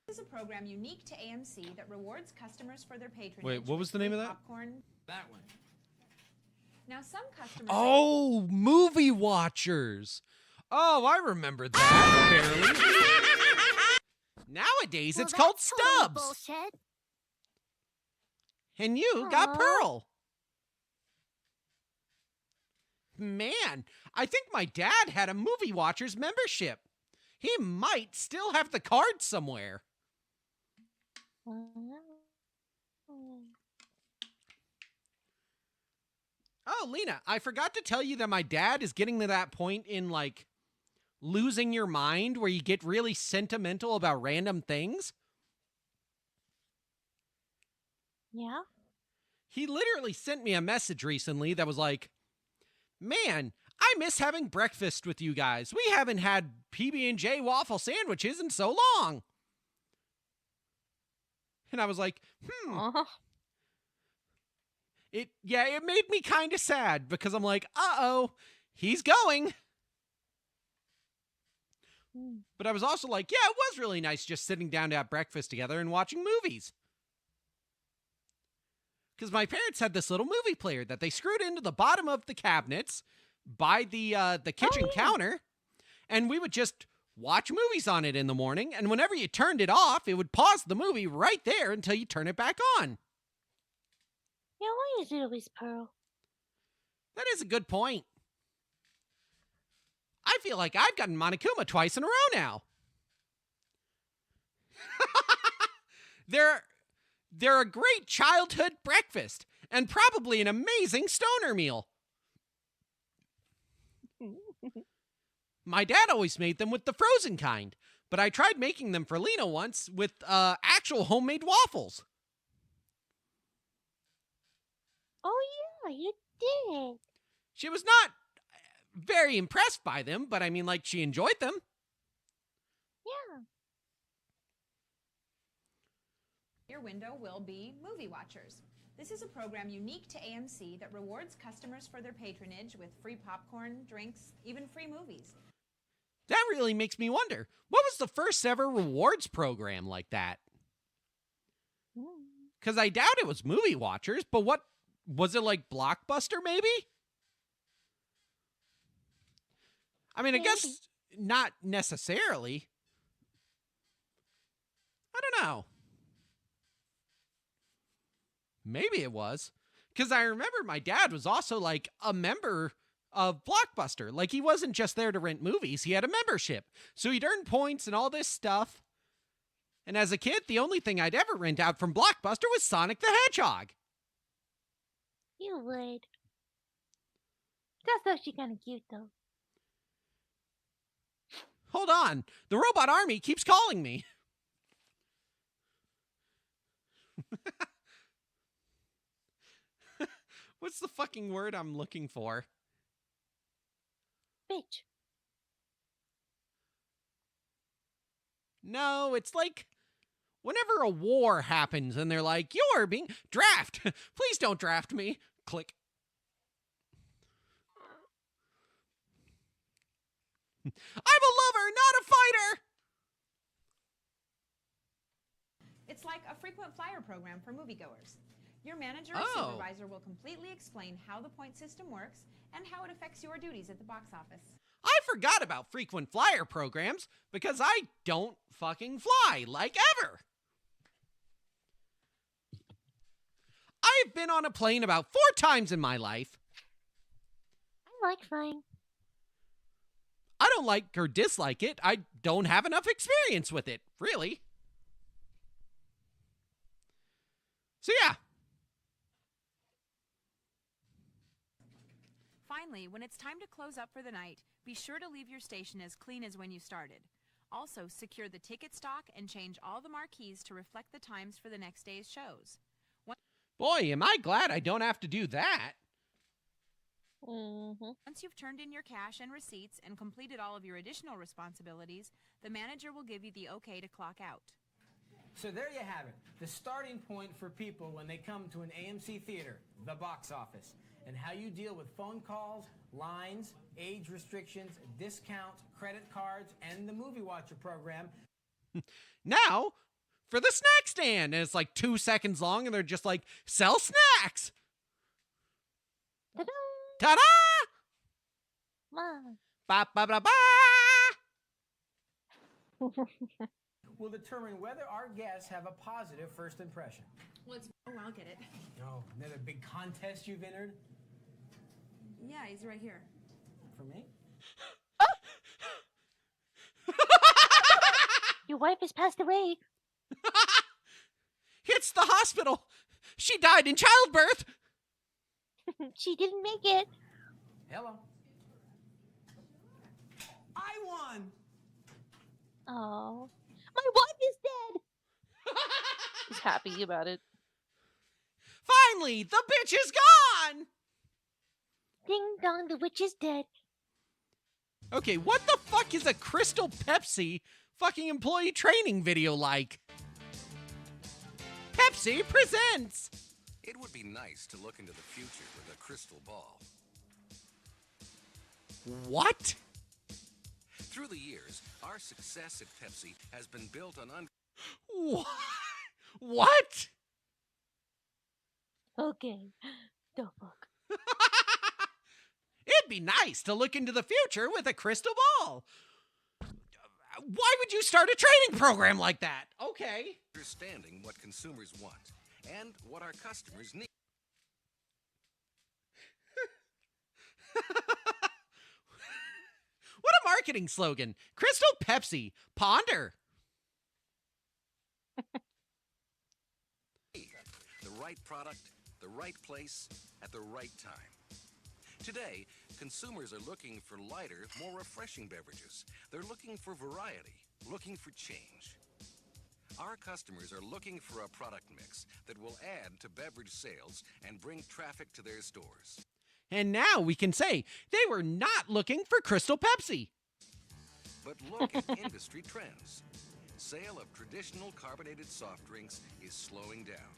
This is a program unique to AMC that rewards customers for their patronage. Wait, what was with the name free of that? Popcorn. That one. Now, some customers. Oh, movie watchers. Oh, I remember that, barely. Nowadays, it's called Stubbs. And you got Pearl. Man, I think my dad had a movie watchers membership. He might still have the card somewhere. Oh, Lena, I forgot to tell you that my dad is getting to that point in, like, losing your mind where you get really sentimental about random things. Yeah? He literally sent me a message recently that was like, man, I miss having breakfast with you guys. We haven't had PB&J waffle sandwiches in so long. And I was like, It made me kind of sad because I'm like, uh-oh, he's going. But I was also like, yeah, it was really nice just sitting down to have breakfast together and watching movies. Because my parents had this little movie player that they screwed into the bottom of the cabinets by the kitchen counter, and we would just watch movies on it in the morning, and whenever you turned it off, it would pause the movie right there until you turn it back on. Yeah, why is it always Pearl? That is a good point. I feel like I've gotten Monokuma twice in a row now. They're a great childhood breakfast and probably an amazing stoner meal. My dad always made them with the frozen kind, but I tried making them for Lena once with actual homemade waffles. Oh yeah, you did. She was not very impressed by them, but I mean, like, she enjoyed them. Yeah. Your window will be Movie Watchers. This is a program unique to AMC that rewards customers for their patronage with free popcorn, drinks, even free movies. That really makes me wonder, what was the first ever rewards program like that? Because I doubt it was Movie Watchers, but what, was it like Blockbuster maybe? I mean, I guess not necessarily. I don't know. Maybe it was. Because I remember my dad was also like a member of Blockbuster. Like, he wasn't just there to rent movies, he had a membership. So he'd earn points and all this stuff. And as a kid, the only thing I'd ever rent out from Blockbuster was Sonic the Hedgehog. You would. That's actually kind of cute, though. Hold on. The robot army keeps calling me. What's the fucking word I'm looking for? Bitch. No, it's like whenever a war happens and they're like, you're being draft. Please don't draft me. Click. I'm a lover, not a fighter. It's like a frequent flyer program for moviegoers. Your manager or Oh. supervisor will completely explain how the point system works and how it affects your duties at the box office. I forgot about frequent flyer programs because I don't fucking fly, like ever. I've been on a plane about 4 times in my life. I like flying. I don't like or dislike it. I don't have enough experience with it, really. So yeah. Finally, when it's time to close up for the night, be sure to leave your station as clean as when you started. Also, secure the ticket stock and change all the marquees to reflect the times for the next day's shows. Boy, am I glad I don't have to do that. Once you've turned in your cash and receipts and completed all of your additional responsibilities, the manager will give you the okay to clock out. So there you have it, the starting point for people when they come to an AMC theater, the box office, and how you deal with phone calls, lines, age restrictions, discounts, credit cards, and the Movie Watcher program. Now, for the snack stand. And it's like 2 seconds long, and they're just like, sell snacks. Ta-da! Ta-da! Mom. Ba ba ba ba. Will determine whether our guests have a positive first impression. I'll get it. Oh, another big contest you've entered? Yeah, he's right here. For me? Your wife has passed away. It's the hospital. She died in childbirth. She didn't make it. Hello. I won! Oh. My wife is dead. He's happy about it. Finally, the bitch is gone! Ding dong, the witch is dead. Okay, what the fuck is a Crystal Pepsi fucking employee training video like? Pepsi presents! It would be nice to look into the future with a crystal ball. What? Through the years, our success at Pepsi has been built on What? Okay. The fuck. It'd be nice to look into the future with a crystal ball. Why would you start a training program like that? Okay. understanding what consumers want and what our customers need. What a marketing slogan. Crystal Pepsi. Ponder. The right product, the right place, at the right time. Today, consumers are looking for lighter, more refreshing beverages. They're looking for variety, looking for change. Our customers are looking for a product mix that will add to beverage sales and bring traffic to their stores. And now we can say they were not looking for Crystal Pepsi. But look at industry trends. Sale of traditional carbonated soft drinks is slowing down.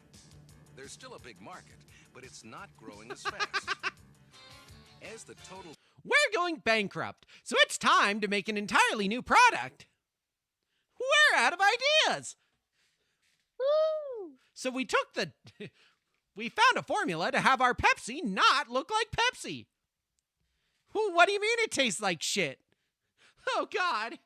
There's still a big market, but it's not growing as fast. As the total... We're going bankrupt, so it's time to make an entirely new product. We're out of ideas. Woo! So we took the... We found a formula to have our Pepsi not look like Pepsi. What do you mean it tastes like shit? Oh, God.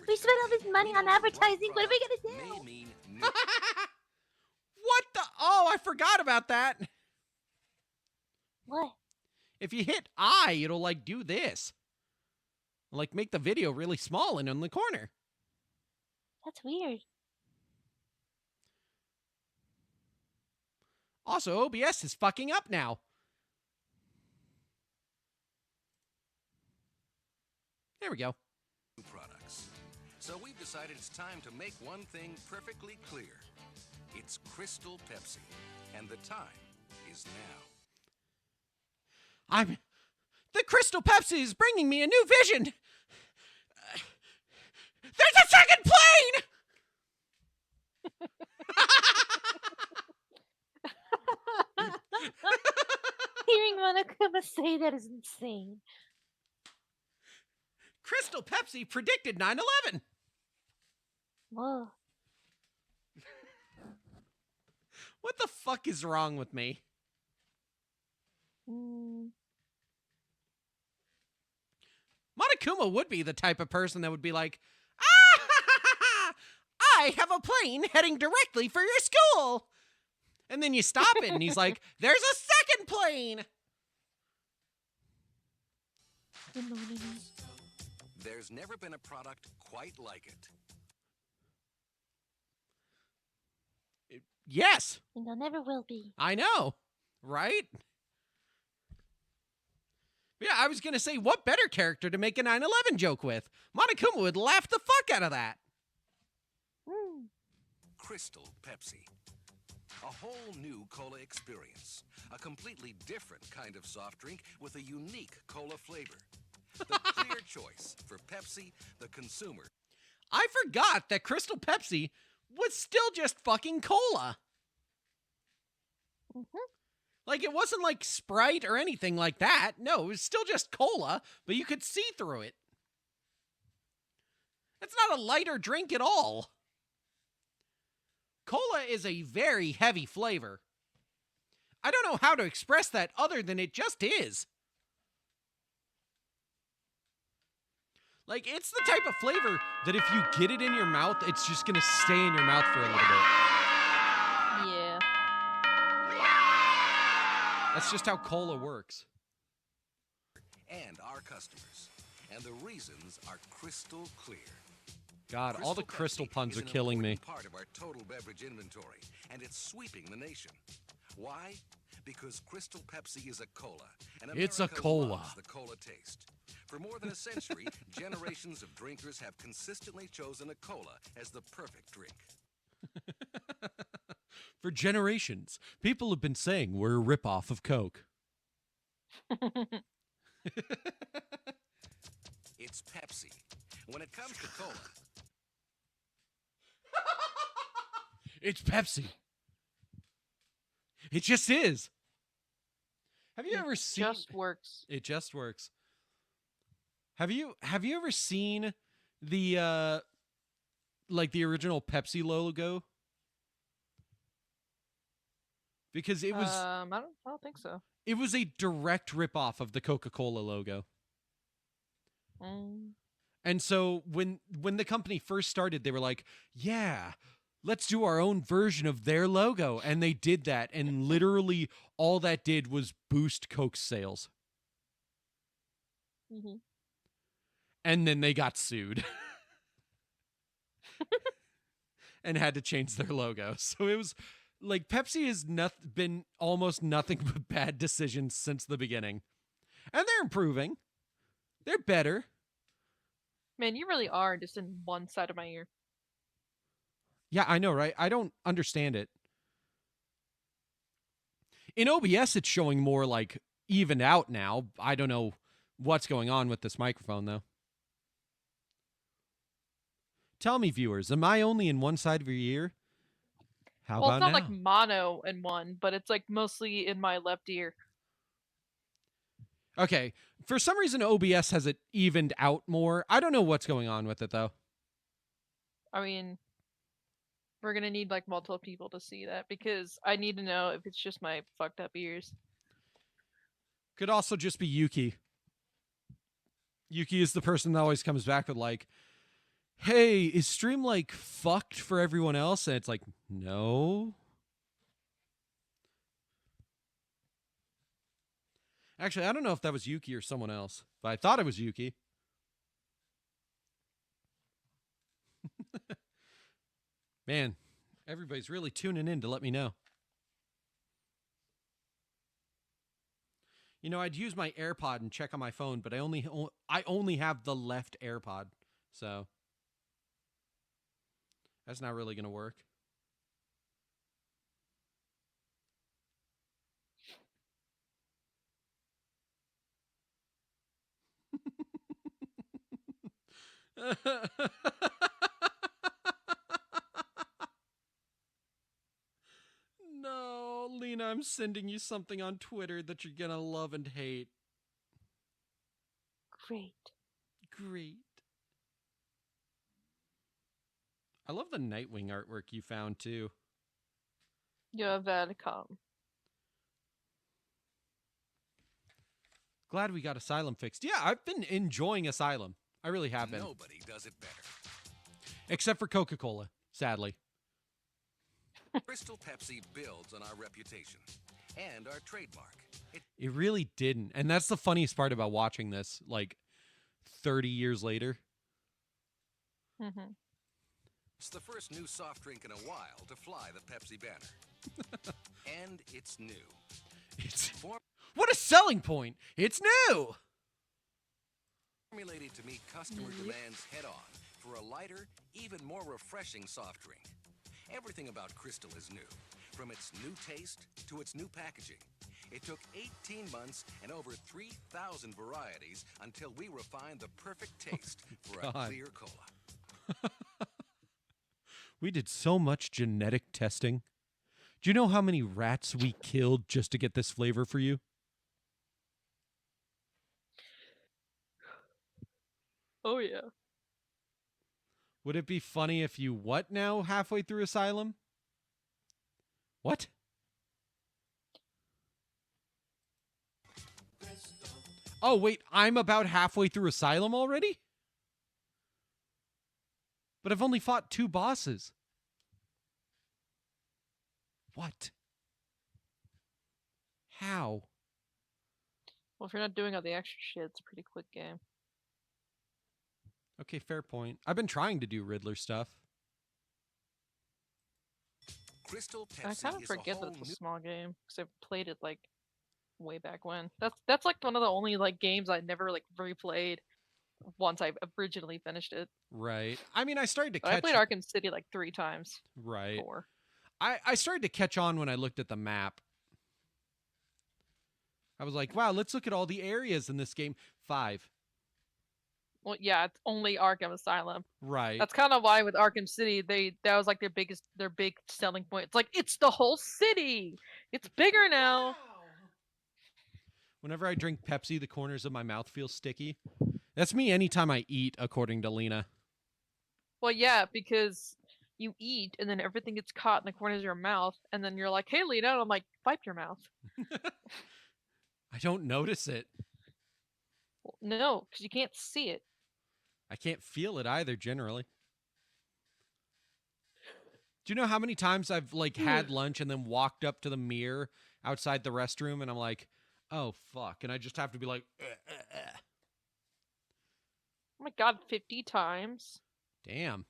We spent all this money on advertising. What are we gonna do? What the? Oh, I forgot about that. What? If you hit I, it'll like do this. Like make the video really small and in the corner. That's weird. Also, OBS is fucking up now. There we go. Products. So we've decided it's time to make one thing perfectly clear. It's Crystal Pepsi, and the time is now. The Crystal Pepsi is bringing me a new vision. There's a second plane! Hearing Monokuma say that is insane. Crystal Pepsi predicted 9/11. Whoa. What the fuck is wrong with me? Monokuma would be the type of person that would be like, I have a plane heading directly for your school. And then you stop it and he's like, there's a second plane. There's never been a product quite like it. Yes. And there never will be. I know, right? Yeah, I was going to say, what better character to make a 9/11 joke with? Monokuma would laugh the fuck out of that. Crystal Pepsi. A whole new cola experience. A completely different kind of soft drink with a unique cola flavor. The clear choice for Pepsi, the consumer. I forgot that Crystal Pepsi was still just fucking cola. Like, it wasn't like Sprite or anything like that. No, it was still just cola, but you could see through it. It's not a lighter drink at all. Cola is a very heavy flavor. I don't know how to express that other than it just is. Like, it's the type of flavor that if you get it in your mouth, it's just gonna stay in your mouth for a little bit. Yeah. That's just how cola works. And our customers. And the reasons are crystal clear. God, all the crystal puns are killing me. Part of our total beverage inventory, and it's sweeping the nation. Why? Because Crystal Pepsi is a cola, and It's a America cola. loves the cola taste. For more than a century, generations of drinkers have consistently chosen a cola as the perfect drink. For generations, people have been saying we're a ripoff of Coke. It's Pepsi. When it comes to cola, It's Pepsi. It just is. Have you ever seen? Just works. It just works. Have you ever seen the like the original Pepsi logo? Because it was I don't think so. it was a direct ripoff of the Coca-Cola logo. Mm. And so when the company first started, they were like, "Yeah, let's do our own version of their logo." And they did that, and literally all that did was boost Coke's sales. Mhm. And then they got sued. And had to change their logo. So it was like Pepsi has been almost nothing but bad decisions since the beginning. And they're improving. They're better. Man, you really are just in one side of my ear. Yeah, I know, right? I don't understand it. In OBS, it's showing more like even out now. I don't know what's going on with this microphone, though. Tell me, viewers, am I only in one side of your ear? How Well, about it's not now? like mono in one, but it's like mostly in my left ear. Okay, for some reason, OBS has it evened out more. I don't know what's going on with it, though. I mean, we're gonna need like multiple people to see that because I need to know if it's just my fucked up ears. Could also just be Yuki. Yuki is the person that always comes back with like, "Hey, is stream like fucked for everyone else?" And it's like, no. Actually, I don't know if that was Yuki or someone else, but I thought it was Yuki. Man, everybody's really tuning in to let me know. You know, I'd use my AirPod and check on my phone, but I only have the left AirPod, so that's not really gonna work. No, Lena, I'm sending you something on Twitter that you're gonna love and hate. Great. Great. I love the Nightwing artwork you found, too. You're welcome. Glad we got Asylum fixed. Yeah, I've been enjoying Asylum. I really have been. nobody does it better. Except for Coca-Cola, sadly. Crystal Pepsi builds on our reputation and our trademark. It really didn't. And that's the funniest part about watching this, like, 30 years later. Mm-hmm. It's the first new soft drink in a while to fly the Pepsi banner. And it's new. What a selling point! It's new! Formulated to meet customer demands head on for a lighter, even more refreshing soft drink. Everything about Crystal is new, from its new taste to its new packaging. It took 18 months and over 3,000 varieties until we refined the perfect taste for a God. clear cola. We did so much genetic testing. Do you know how many rats we killed just to get this flavor for you? Oh, yeah. Would it be funny if you what now halfway through Asylum? What? Oh, wait, I'm about halfway through Asylum already? But I've only fought 2 bosses. What? How? Well, if you're not doing all the extra shit, it's a pretty quick game. Okay, fair point. I've been trying to do Riddler stuff. Crystal I Pepsi kind of is forget a that whole it's a new small game because I've played it like way back when. That's like one of the only like games I never like replayed once I originally finished it. Right. I mean, I started to But I catch... played Arkham City like 3 times. Right. 4. I started to catch on when I looked at the map. I was like, wow, let's look at all the areas in this game. 5. Well, yeah, it's only Arkham Asylum. Right. That's kind of why with Arkham City, that was like their big selling point. It's like it's the whole city. It's bigger now. Whenever I drink Pepsi, the corners of my mouth feel sticky. That's me anytime I eat, according to Lena. Well, yeah, because you eat and then everything gets caught in the corners of your mouth, and then you're like, "Hey, Lena," and I'm like, "Wipe your mouth." I don't notice it. Well, no, because you can't see it. I can't feel it either, generally. Do you know how many times I've like had lunch and then walked up to the mirror outside the restroom and I'm like, oh fuck, and I just have to be like, Oh my god, 50 times. Damn.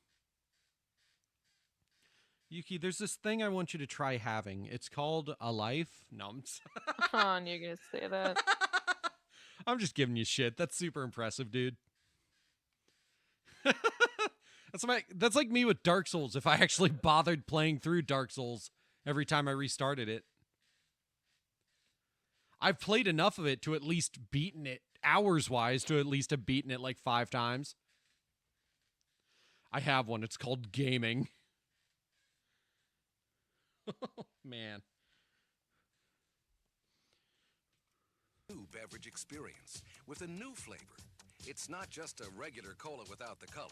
Yuki, there's this thing I want you to try having. It's called a life. No, On, you're gonna say that. I'm just giving you shit. That's super impressive, dude. That's like me with Dark Souls. If I actually bothered playing through Dark Souls every time I restarted it. I've played enough of it to at least beaten it, hours-wise, to at least have beaten it like 5 times. I have one. It's called gaming. Man. New beverage experience with a new flavor. It's not just a regular cola without the color.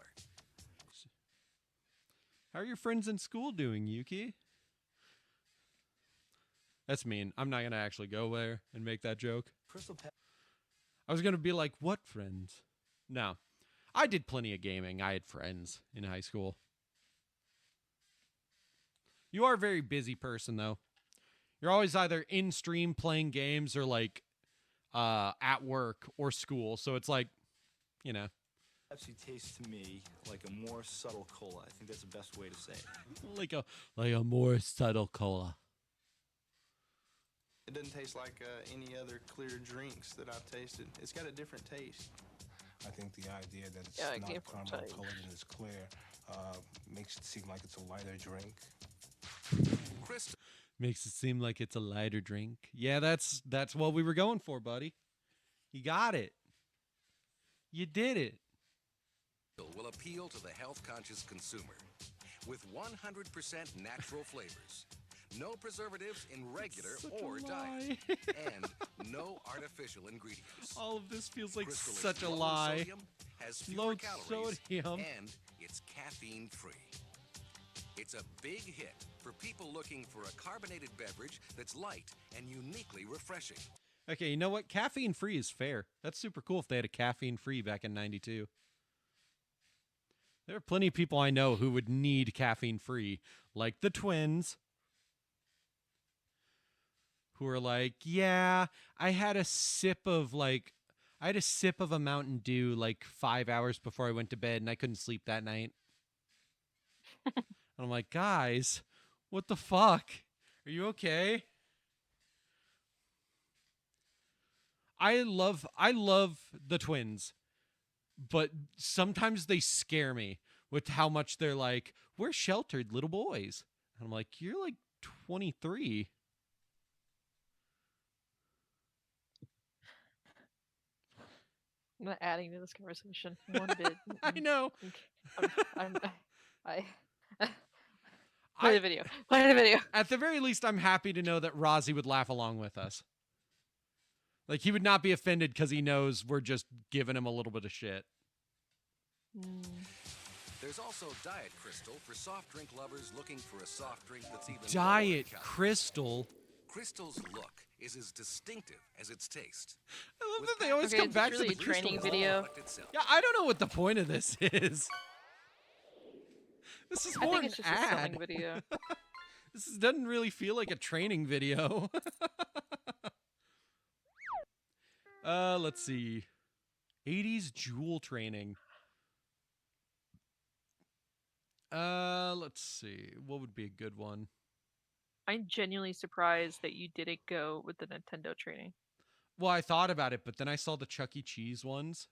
How are your friends in school doing, Yuki? That's mean. I'm not going to actually go there and make that joke. I was going to be like, what friends? No. I did plenty of gaming. I had friends in high school. You are a very busy person, though. You're always either in stream playing games or like at work or school. So it's like, you know. Pepsi tastes to me like a more subtle cola. I think that's the best way to say it. like a more subtle cola. It doesn't taste like any other clear drinks that I've tasted. It's got a different taste. I think the idea that it's Yeah, it not came from caramel Tyke. colored and it's clear makes it seem like it's a lighter drink. Crystal. Makes it seem like it's a lighter drink. Yeah, that's what we were going for, buddy. You got it. You did it. Will appeal to the health-conscious consumer with 100% natural flavors. No preservatives in regular or diet. And no artificial ingredients. All of this feels like Crystal is such a low in lie. sodium, has fewer Low calories, sodium. and it's caffeine-free. It's a big hit for people looking for a carbonated beverage that's light and uniquely refreshing. Okay, you know what? Caffeine-free is fair. That's super cool if they had a caffeine-free back in 92. There are plenty of people I know who would need caffeine-free, like the twins, who are like, yeah, I had a sip of a Mountain Dew like 5 hours before I went to bed and I couldn't sleep that night. And I'm like, guys, what the fuck? Are you okay? I love the twins, but sometimes they scare me with how much they're like, we're sheltered little boys. And I'm like, you're like 23. I'm not adding to this conversation one bit. I know. Play the video. Play the video. At the very least, I'm happy to know that Rozzy would laugh along with us. Like, he would not be offended because he knows we're just giving him a little bit of shit. There's also Diet Crystal for soft drink lovers looking for a soft drink that's even Diet lower in calories. Crystal. Crystal's look is as distinctive as its taste. I love that they always Okay, come is back this to really the a training Crystal. video? Yeah, I don't know what the point of this is. This is I more think an it's just a ad. selling video. Doesn't really feel like a training video. Let's see. 80s jewel training. Let's see. What would be a good one? I'm genuinely surprised that you didn't go with the Nintendo training. Well, I thought about it, but then I saw the Chuck E. Cheese ones.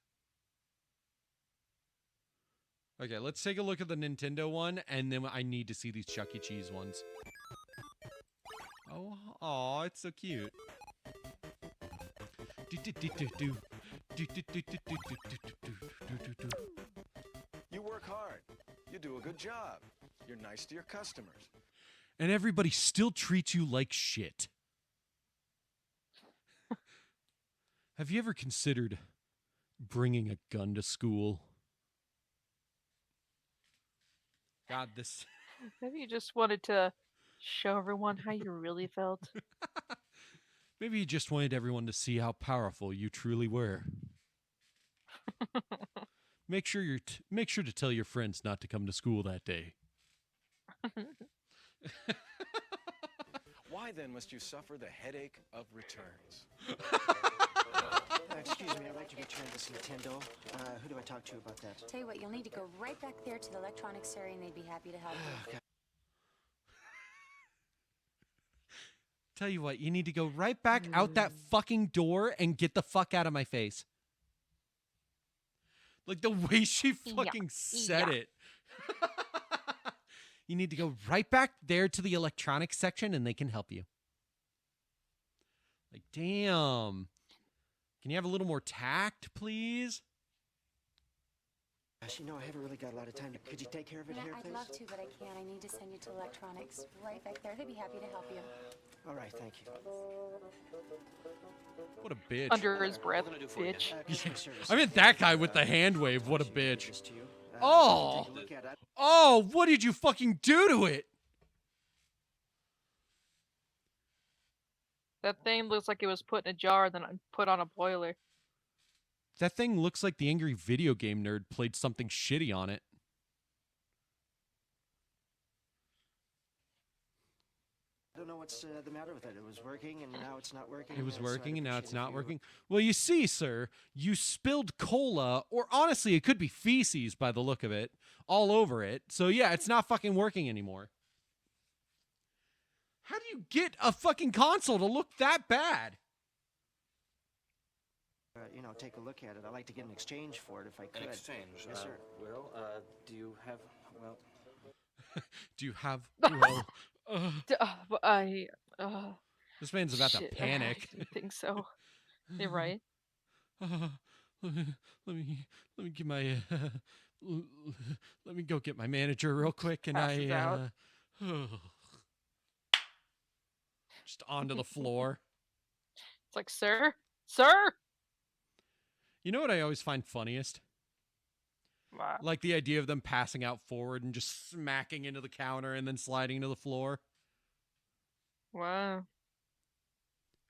Okay, let's take a look at the Nintendo one, and then I need to see these Chuck E. Cheese ones. Oh, aw, it's so cute. You work hard. You do a good job. You're nice to your customers. And everybody still treats you like shit. Have you ever considered bringing a gun to school? God, this... Maybe you just wanted to show everyone how you really felt. Maybe you just wanted everyone to see how powerful you truly were. Make sure to tell your friends not to come to school that day. Why then must you suffer the headache of returns? Excuse me, I'd like to return this Nintendo. Who do I talk to about that? Tell you what, you'll need to go right back there to the electronics area and they'd be happy to help you. Tell you what, you need to go right back out that fucking door and get the fuck out of my face. Like the way she fucking said it. You need to go right back there to the electronics section and they can help you. Like, damn. Can you have a little more tact, please? Gosh, you know, I haven't really got a lot of time. Could you take care of it Yeah, here, I'd please? love to, but I can't. I need to send you to electronics right back there. They'd be happy to help you. All right, thank you. What a bitch. Under his breath, bitch. I mean, that guy with the hand wave, what a bitch. Oh! Oh, what did you fucking do to it? That thing looks like it was put in a jar, then put on a boiler. That thing looks like the angry video game nerd played something shitty on it. I don't know what's the matter with it. It was working, and now it's not working. It was so I'd working, and now it's appreciate if not you- working. Well, you see, sir, you spilled cola, or honestly, it could be feces by the look of it, all over it. So yeah, it's not fucking working anymore. How do you get a fucking console to look that bad? You know, take a look at it. I'd like to get an exchange for it if I could. An exchange? Yes, sir. Well, do you have, well... Do you have... Well, this man's about to shit, panic. I think so. You're right. Let me get my let me go get my manager real quick, and Passes out. just onto the floor. It's like, sir? Sir? You know what I always find funniest? Wow. Like the idea of them passing out forward and just smacking into the counter and then sliding to the floor. Wow.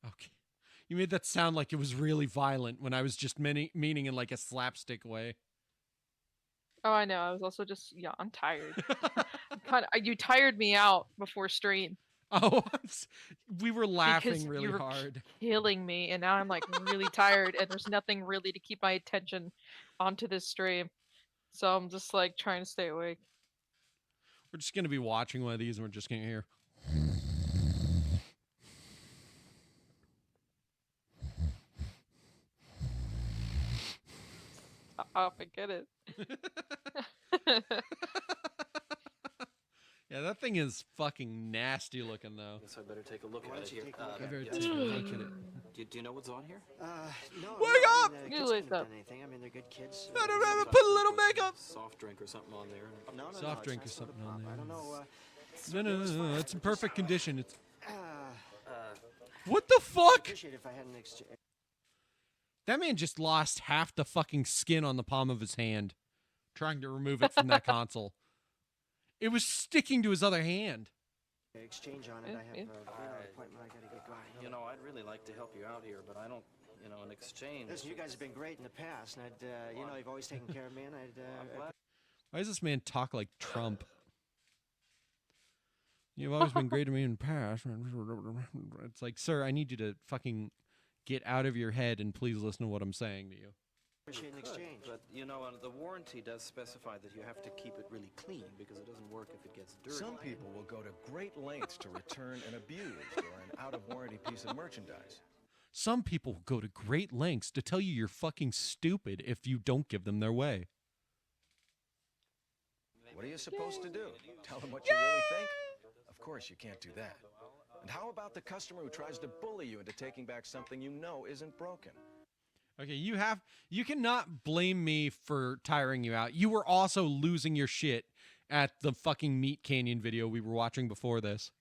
Okay. You made that sound like it was really violent when I was just meaning in like a slapstick way. Oh, I know. I was also just, yeah, I'm tired. You tired me out before stream. Oh, we were laughing Because really you were hard. killing me, and now I'm like really tired, and there's nothing really to keep my attention onto this stream. So I'm just like trying to stay awake. We're just going to be watching one of these and we're just going to hear. I'll forget it. Yeah, that thing is fucking nasty looking, though. Guess I better take a look at it here. I better take a look at it. Do you know what's on here? No. Wake up! The You kids wake couldn't have up. done anything. I mean, they're good kids. Put a little makeup. Soft drink or something on there. No, Soft it's drink not or soda something on pop. there. I don't know. No, it's in perfect condition. It's Uh, what the fuck? appreciate it if I had an exchange. That man just lost half the fucking skin on the palm of his hand, trying to remove it from that console. It was sticking to his other hand. Exchange on it. I have a funeral appointment. I gotta get going. You know, I'd really like to help you out here, but I don't, you know, an exchange. Listen, you guys have been great in the past, and I'd, you know, you've always taken care of me, and I'd. Why does this man talk like Trump? You've always been great to me in the past. It's like, sir, I need you to fucking get out of your head and please listen to what I'm saying to you. Appreciate an exchange. But, you know, the warranty does specify that you have to keep it really clean because it doesn't work if it gets dirty. Some people will go to great lengths to return an abused or an out-of-warranty piece of merchandise. Some people go to great lengths to tell you you're fucking stupid if you don't give them their way. What are you supposed to do? Tell them what you really think? Of course, you can't do that. And how about the customer who tries to bully you into taking back something you know isn't broken? Okay, you cannot blame me for tiring you out. You were also losing your shit at the fucking Meat Canyon video we were watching before this.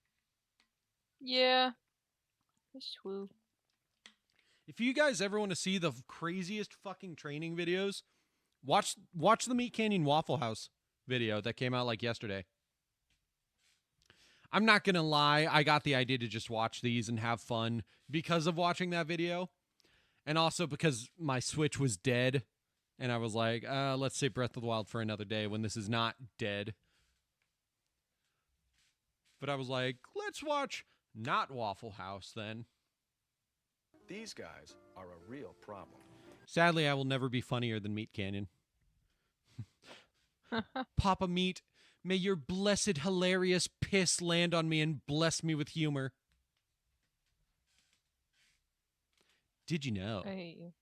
Yeah. It's true. If you guys ever want to see the craziest fucking training videos, watch the Meat Canyon Waffle House video that came out like yesterday. I'm not gonna lie, I got the idea to just watch these and have fun because of watching that video. And also because my Switch was dead. And I was like, let's save Breath of the Wild for another day when this is not dead. But I was like, let's watch not Waffle House then. These guys are a real problem. Sadly, I will never be funnier than Meat Canyon. Papa Meat, may your blessed hilarious piss land on me and bless me with humor. Did you know? Hey.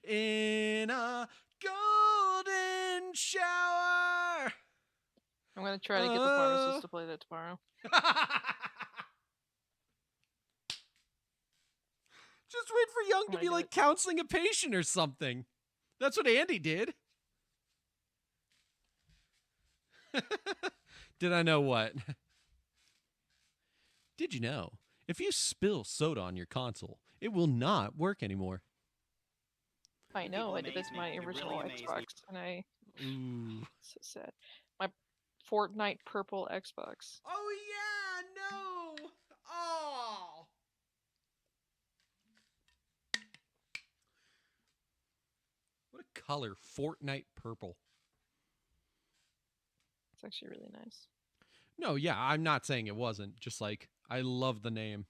In a golden shower. I'm gonna try to get the pharmacist to play that tomorrow. Just wait for Young to be like counseling a patient or something. That's what Andy did. Did I know what? Did you know? If you spill soda on your console, it will not work anymore. I know, I did this to my original Xbox, and I... Ooh. So sad. My Fortnite purple Xbox. Oh yeah, no! Oh! What a color, Fortnite purple. It's actually really nice. No, yeah, I'm not saying it wasn't. Just like, I love the name.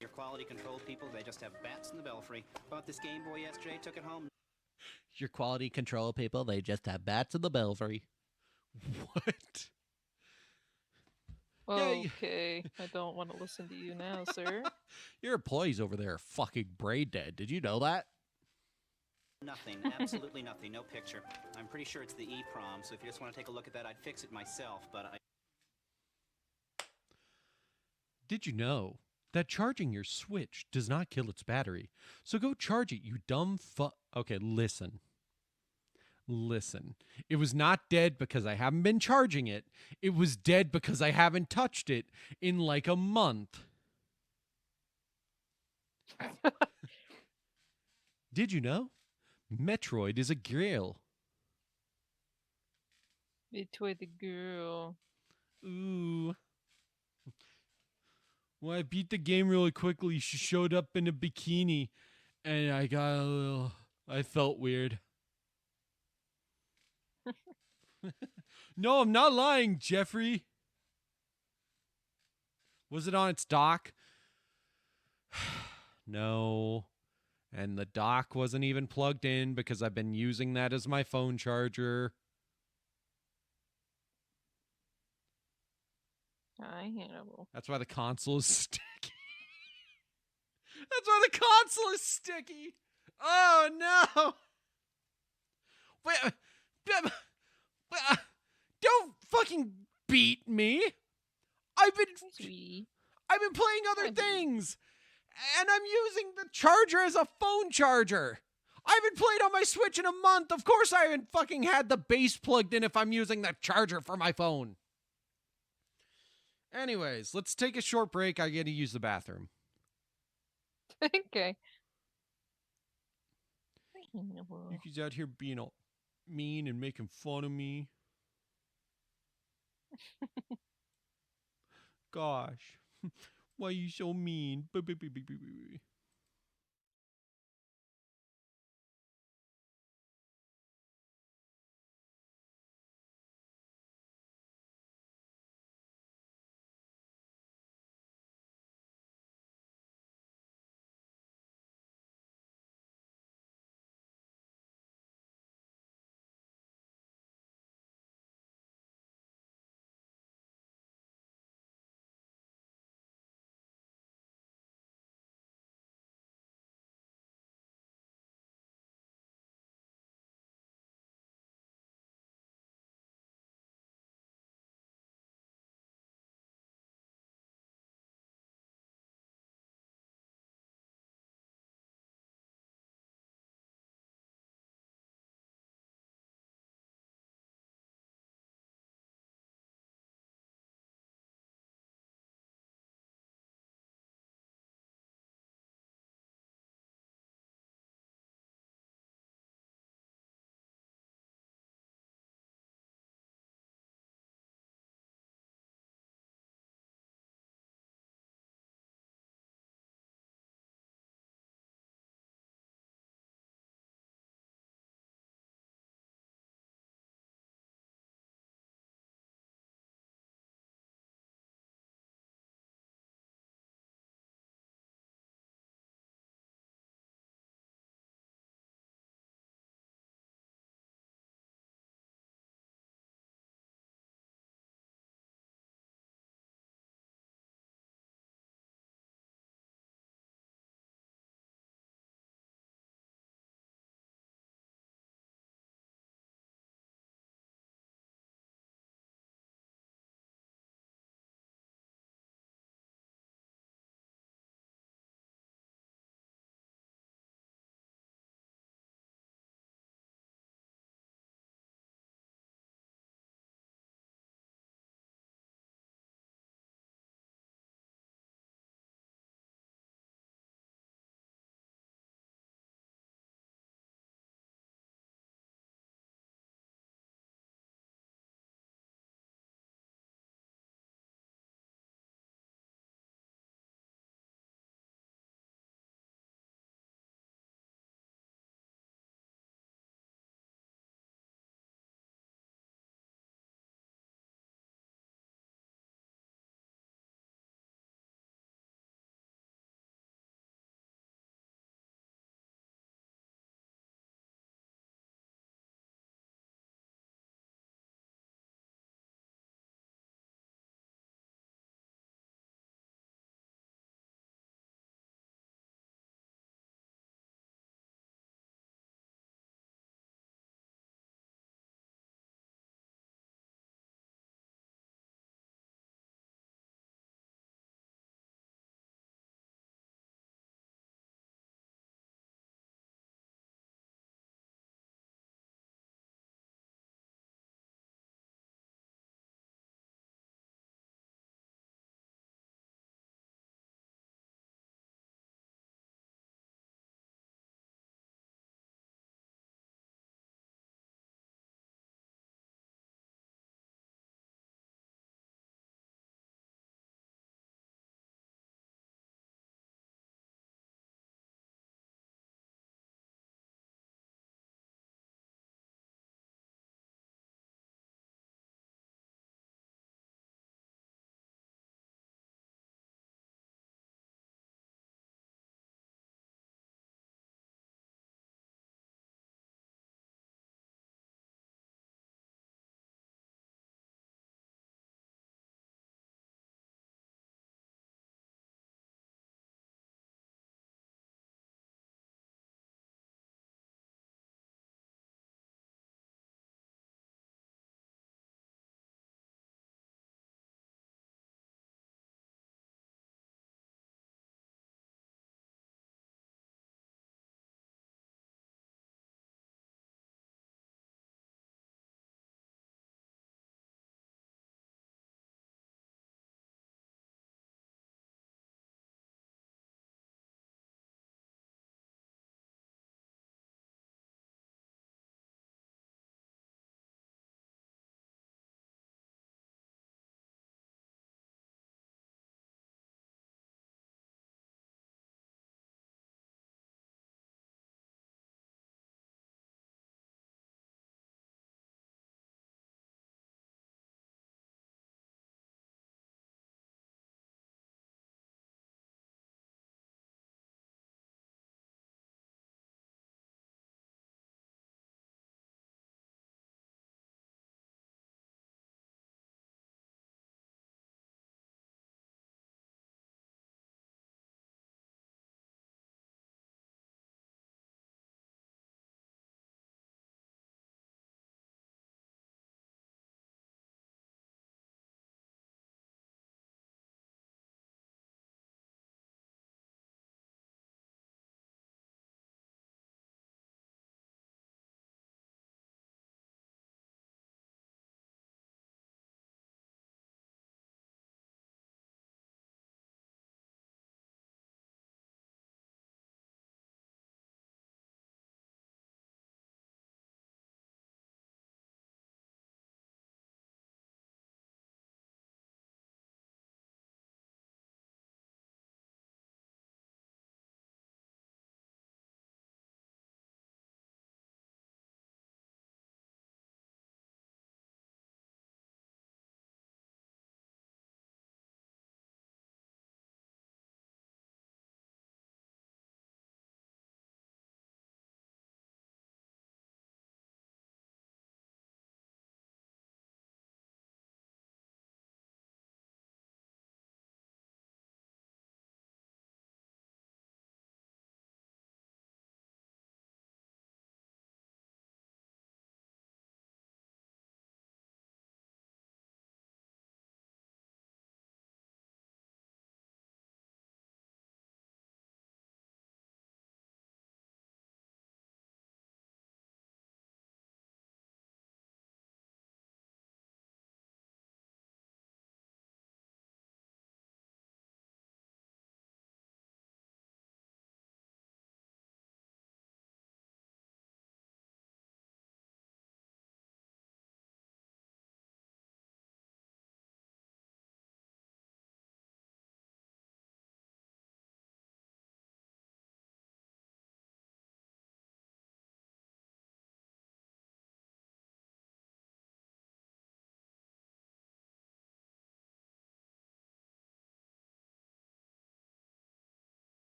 Your quality control people, they just have bats in the belfry. Bought this Game Boy yesterday, took it home. Your quality control people, they just have bats in the belfry. What? Okay, I don't want to listen to you now, sir. Your employees over there are fucking brain dead. Did you know that? Nothing, absolutely nothing, no picture. I'm pretty sure it's the EEPROM, so if you just want to take a look at that, I'd fix it myself, but I... Did you know that charging your Switch does not kill its battery? So go charge it, you dumb Okay, listen. Listen. It was not dead because I haven't been charging it. It was dead because I haven't touched it in like a month. Did you know? Metroid is a girl. Metroid the girl. Ooh. Well, I beat the game really quickly. She showed up in a bikini, and I got a little... I felt weird. No, I'm not lying, Jeffrey. Was it on its dock? No. And the dock wasn't even plugged in because I've been using that as my phone charger. I know. That's why the console is sticky. That's why the console is sticky. Oh, no. Don't fucking beat me. I've been playing other things. And I'm using the charger as a phone charger. I haven't played on my Switch in a month. Of course I haven't fucking had the base plugged in if I'm using the charger for my phone. Anyways, let's take a short break. I get to use the bathroom. Okay. Yuki's out here being all mean and making fun of me. Gosh. Why are you so mean?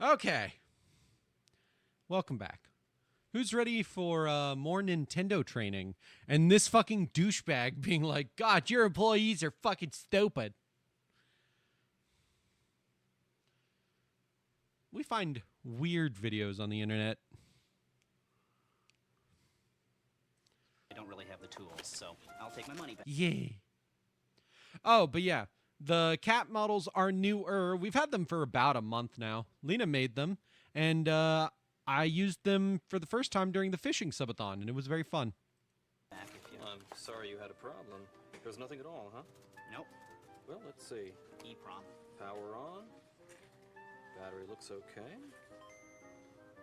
Okay. Welcome back. Who's ready for more Nintendo training? And this fucking douchebag being like, God, your employees are fucking stupid. We find weird videos on the internet. I don't really have the tools, so I'll take my money back. Yeah. Oh, but yeah. The cat models are newer. We've had them for about a month now. Lena made them, and I used them for the first time during the fishing subathon, and it was very fun. I'm sorry you had a problem. There's nothing at all, huh? Nope. Well, let's see. EEPROM. Power on. Battery looks okay.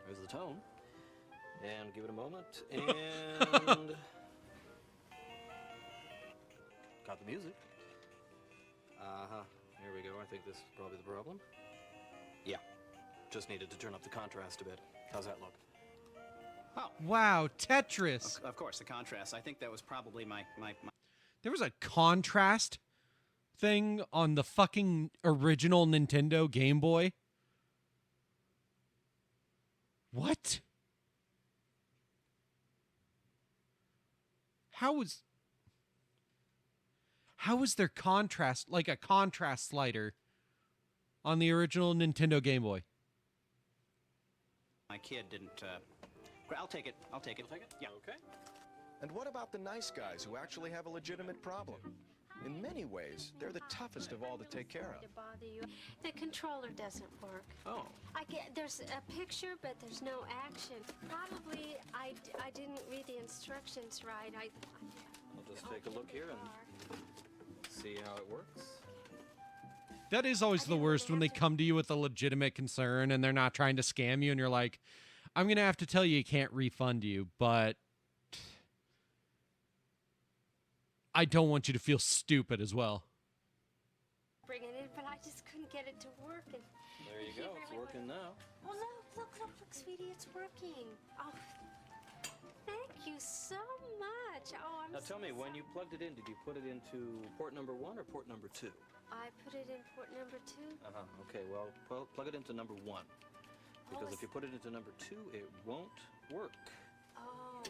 There's the tone. And give it a moment. And... got the music. Uh-huh. Here we go. I think this is probably the problem. Yeah. Just needed to turn up the contrast a bit. How's that look? Oh. Wow, Tetris. Of course, the contrast. I think that was probably my... There was a contrast thing on the fucking original Nintendo Game Boy. What? How was there contrast, like a contrast slider on the original Nintendo Game Boy? My kid didn't... I'll take it. I'll take it. You'll take it? Yeah. Okay. And what about the nice guys who actually have a legitimate problem? In many ways, they're the toughest of all to take care of. To bother you. The controller doesn't work. Oh. There's a picture, but there's no action. Probably I didn't read the instructions right. I'll just take a look here and see how it works. That is always the worst when they come to you with a legitimate concern and they're not trying to scam you and you're like, I'm going to have to tell you can't refund you, but I don't want you to feel stupid as well. Bring it in, but I just couldn't get it to work. And There you go. It's working now. oh, look, sweetie, it's working. Oh, thank you so much. Oh, I'm Now so tell me, when sorry. you plugged it in, did you put it into port number 1 or port number 2? I put it in port number 2. Uh-huh. Okay, well, plug it into number 1. Because if you put it into number 2, it won't work. Oh,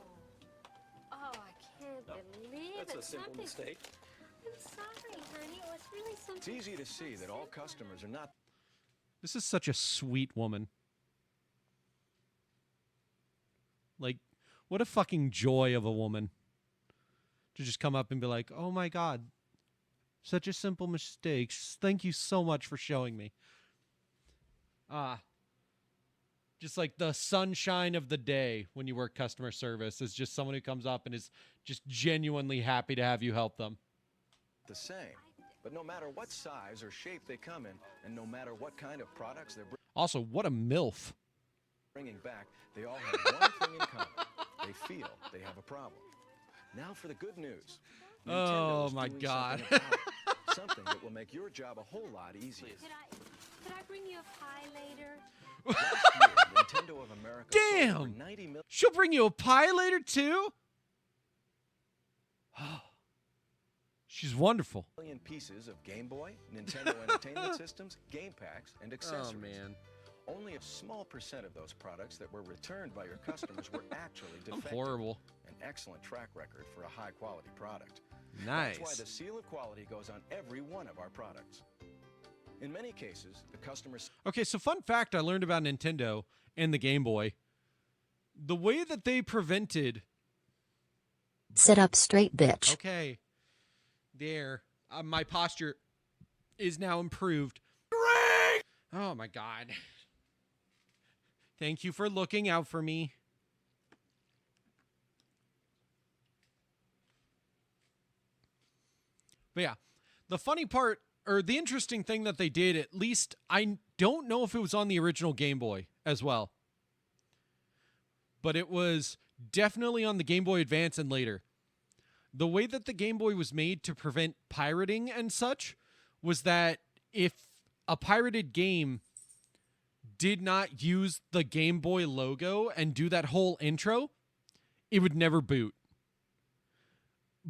I can't No, believe that's it. a simple Something- mistake. I'm sorry, honey. It was really something. It's easy to see that all customers are not... This is such a sweet woman. Like, what a fucking joy of a woman. To just come up and be like, oh my God, such a simple mistake. Thank you so much for showing me. Just like the sunshine of the day when you work customer service is just someone who comes up and is just genuinely happy to have you help them. the same. But no matter what size or shape they come in, and no matter what kind of products they're Also, what a MILF. bringing back, they all have one thing in common. They feel they have a problem. Now for the good news. Oh, Nintendo is my doing God. Something, about it. Something that will make your job a whole lot easier. Could I bring you a pie later? Last year, Nintendo of America sold over Damn! 90 million She'll bring you a pie later, too? She's wonderful. pieces of Game Boy, Nintendo Entertainment Systems, game packs, and accessories. Oh, man. Only a small percent of those products that were returned by your customers were actually I'm defective. horrible. An excellent track record for a high-quality product. Nice. That's why the seal of quality goes on every one of our products. In many cases, the customers... Okay, so fun fact I learned about Nintendo and the Game Boy. The way that they prevented... Sit up straight, bitch. Okay. There. My posture is now improved. Oh, my God. Thank you for looking out for me. But yeah, the funny part, or the interesting thing that they did, at least I don't know if it was on the original Game Boy as well. But it was definitely on the Game Boy Advance and later. The way that the Game Boy was made to prevent pirating and such was that if a pirated game did not use the Game Boy logo and do that whole intro, it would never boot.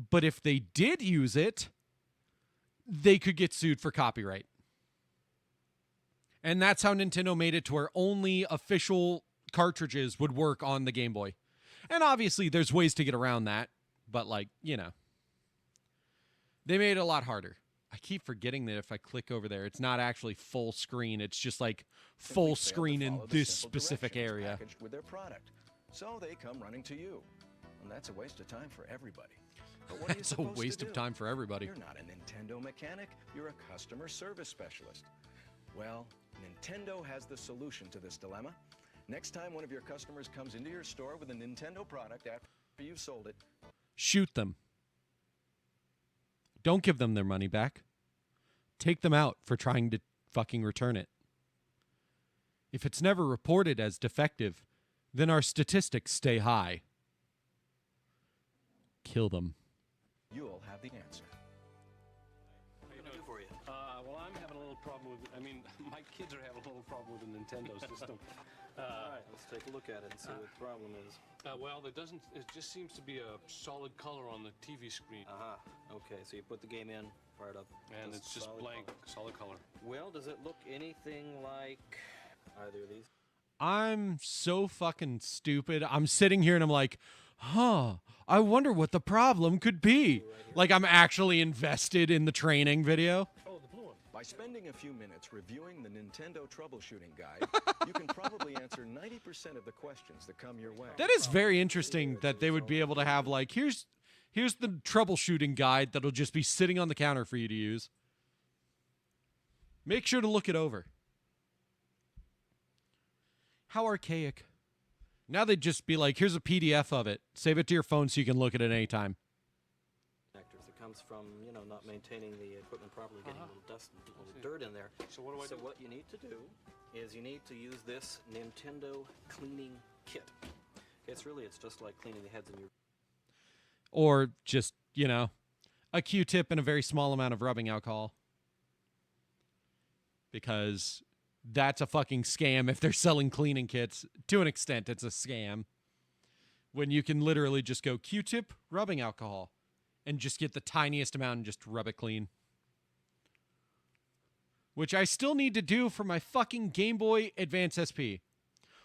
But if they did use it, they could get sued for copyright. And that's how Nintendo made it to where only official cartridges would work on the Game Boy. And obviously there's ways to get around that, but like, you know, they made it a lot harder. I keep forgetting that if I click over there, it's not actually full screen. It's just like full screen in this specific area. With their product. So they come running to you. And that's a waste of time for everybody. But what are you It's a supposed to waste of do? time for everybody. You're not a Nintendo mechanic. You're a customer service specialist. Well, Nintendo has the solution to this dilemma. Next time one of your customers comes into your store with a Nintendo product after you've sold it, Shoot them. Don't give them their money back. Take them out for trying to fucking return it. If it's never reported as defective, then our statistics stay high. Kill them. you'll have the answer. What can I do for you? Well, I'm having a little problem with, my kids are having a little problem with the Nintendo system. All right, let's take a look at it and see what the problem is. Well, it just seems to be a solid color on the TV screen. Okay, so you put the game in, fire it up. And it's just blank, solid color. Well, does it look anything like either of these? I'm so fucking stupid. I'm sitting here and I'm like, I wonder what the problem could be. Like I'm actually invested in the training video. By spending a few minutes reviewing the Nintendo troubleshooting guide, you can probably answer 90% of the questions that come your way. That is very interesting that they would be able to have like, here's the troubleshooting guide that'll just be sitting on the counter for you to use. Make sure to look it over. How archaic. Now they'd just be like, here's a PDF of it. Save it to your phone so you can look at it anytime. Connectors. It comes from, not maintaining the equipment properly, getting a little dust and a little dirt in there. So what do I do? So what you need to do is you need to use this Nintendo cleaning kit. It's just like cleaning the heads in your... Or just, a Q-tip and a very small amount of rubbing alcohol. Because that's a fucking scam if they're selling cleaning kits. To an extent, it's a scam. When you can literally just go Q-tip, rubbing alcohol, and just get the tiniest amount and just rub it clean. Which I still need to do for my fucking Game Boy Advance SP.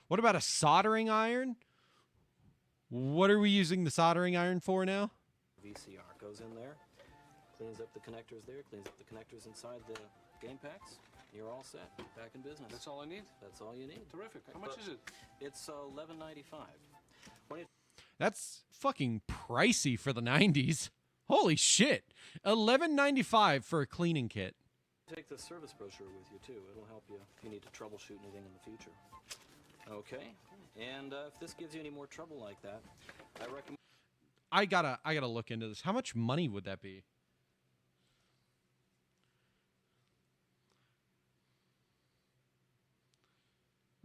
What about a soldering iron? What are we using the soldering iron for now? VCR goes in there, cleans up the connectors there, cleans up the connectors inside the game packs. You're all set. Back in business. That's all I need? That's all you need. Terrific. How much is it? It's $11.95. That's fucking pricey for the 90s. Holy shit. $11.95 for a cleaning kit. Take the service brochure with you too. It'll help you if you need to troubleshoot anything in the future. Okay. And if this gives you any more trouble like that, I recommend... I gotta look into this. How much money would that be?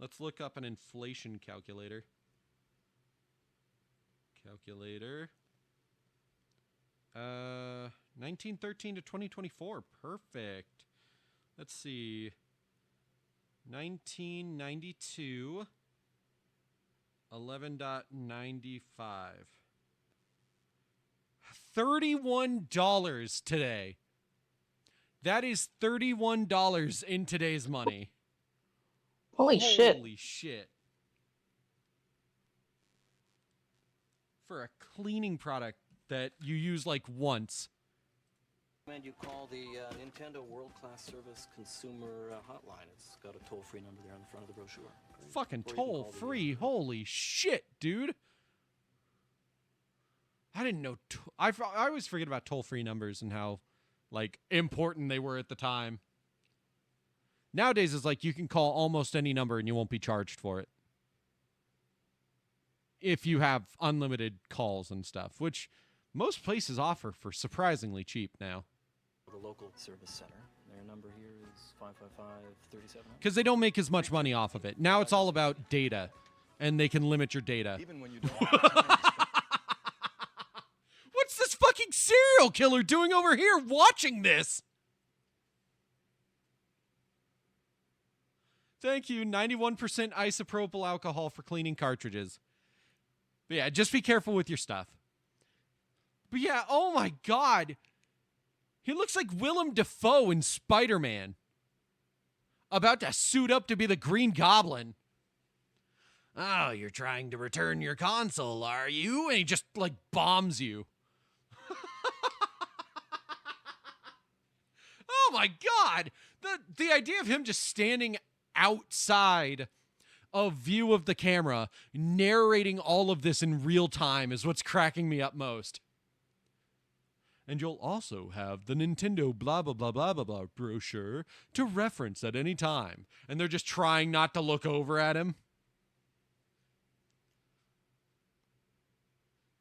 Let's look up an inflation calculator. 1913 to 2024. Perfect. Let's see. 1992. 11.95. $31 today. That is $31 in today's money. Holy shit. Holy shit. For a cleaning product that you use like once. I recommend you call the Nintendo World Class Service Consumer Hotline. It's got a toll-free number there on the front of the brochure. Fucking toll free. Holy shit, dude. I didn't know. I always forget about toll free numbers and how like important they were at the time. Nowadays, it's like you can call almost any number and you won't be charged for it. If you have unlimited calls and stuff, which most places offer for surprisingly cheap now. The local service center. Their number here is 555-3700. Because they don't make as much money off of it. Now it's all about data, and they can limit your data. Even when you don't have time to spend... What's this fucking serial killer doing over here watching this? Thank you. 91% isopropyl alcohol for cleaning cartridges. But yeah, just be careful with your stuff. But yeah, oh my God. He looks like Willem Dafoe in Spider-Man. about to suit up to be the Green Goblin. Oh, you're trying to return your console, are you? And he just, like, bombs you. Oh, my God. The idea of him just standing outside of view of the camera, narrating all of this in real time is what's cracking me up most. And you'll also have the Nintendo blah, blah, blah, blah, blah, blah brochure to reference at any time. And they're just trying not to look over at him.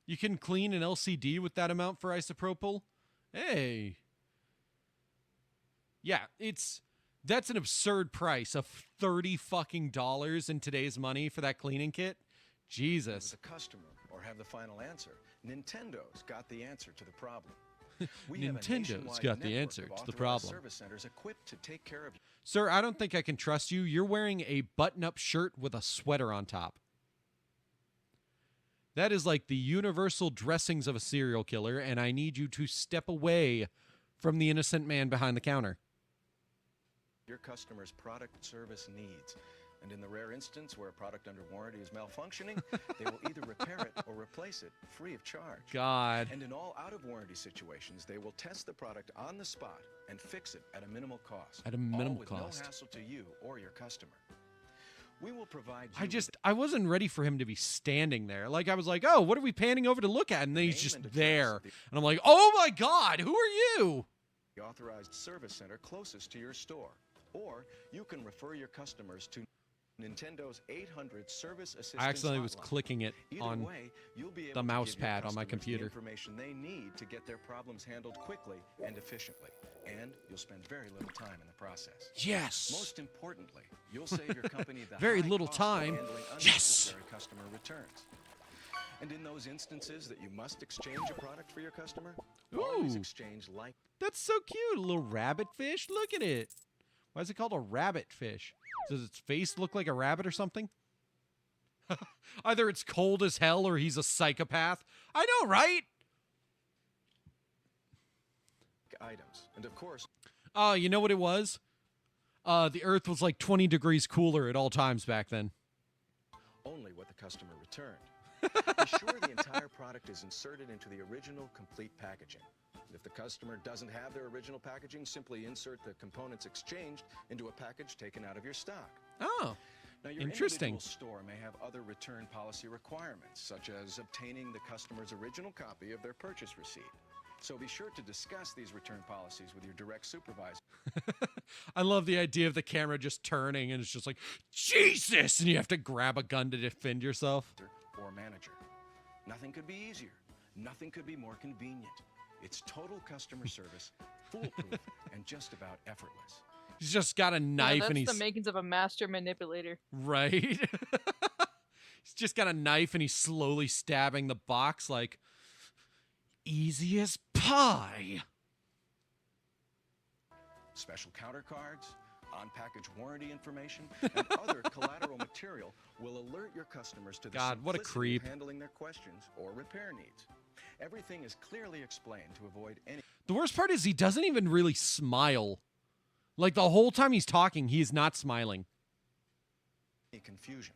You can clean an LCD with that amount for isopropyl? Hey. Yeah, that's an absurd price of $30 fucking in today's money for that cleaning kit. Jesus. The customer or have the final answer. Nintendo's got the answer to the problem. Nintendo's got the answer to the problem. Service centers equipped to take care of you. Sir, I don't think I can trust you. You're wearing a button-up shirt with a sweater on top. That is like the universal dressings of a serial killer, and I need you to step away from the innocent man behind the counter. Your customer's product service needs. And in the rare instance where a product under warranty is malfunctioning, they will either repair it or replace it free of charge. God. And in all out-of-warranty situations, they will test the product on the spot and fix it at a minimal cost. At a minimal all with cost. No hassle to you or your customer. We will provide you I wasn't ready for him to be standing there. Like, I was like, oh, what are we panning over to look at? And then he's just there. And I'm like, oh my God, who are you? The authorized service center closest to your store. Or you can refer your customers to Nintendo's 800 service assistance I accidentally was hotline. clicking it Either on way, you'll be able the to mouse give your pad on my customers computer. The information they need to get their problems handled quickly and efficiently. And you'll spend very little time in the process. Yes. Most importantly, you'll save your company the Very high little cost of time. handling Yes. unnecessary customer returns. And in those instances that you must exchange a product for your customer, always Ooh. exchange like. That's so cute. A little rabbit fish. Look at it. Why is it called a rabbit fish? Does its face look like a rabbit or something? Either it's cold as hell or he's a psychopath. I know, right? Items. And of course, You know what it was? The Earth was like 20 degrees cooler at all times back then. only what the customer returned. Be sure the entire product is inserted into the original complete packaging. If the customer doesn't have their original packaging, simply insert the components exchanged into a package taken out of your stock. Oh, Now, your interesting. individual store may have other return policy requirements, such as obtaining the customer's original copy of their purchase receipt. So be sure to discuss these return policies with your direct supervisor. I love the idea of the camera just turning and it's just like, Jesus! And you have to grab a gun to defend yourself. Or manager. Nothing could be easier. Nothing could be more convenient. It's total customer service, foolproof, and just about effortless. He's just got a knife that's and he's... the makings of a master manipulator. Right? He's just got a knife and he's slowly stabbing the box like, easy as pie. Special counter cards, on-package warranty information, and other collateral material will alert your customers to the God, what a simplicity creep. of handling their questions or repair needs. Everything is clearly explained to avoid any The worst part is he doesn't even really smile. Like the whole time he's talking, he is not smiling. confusion.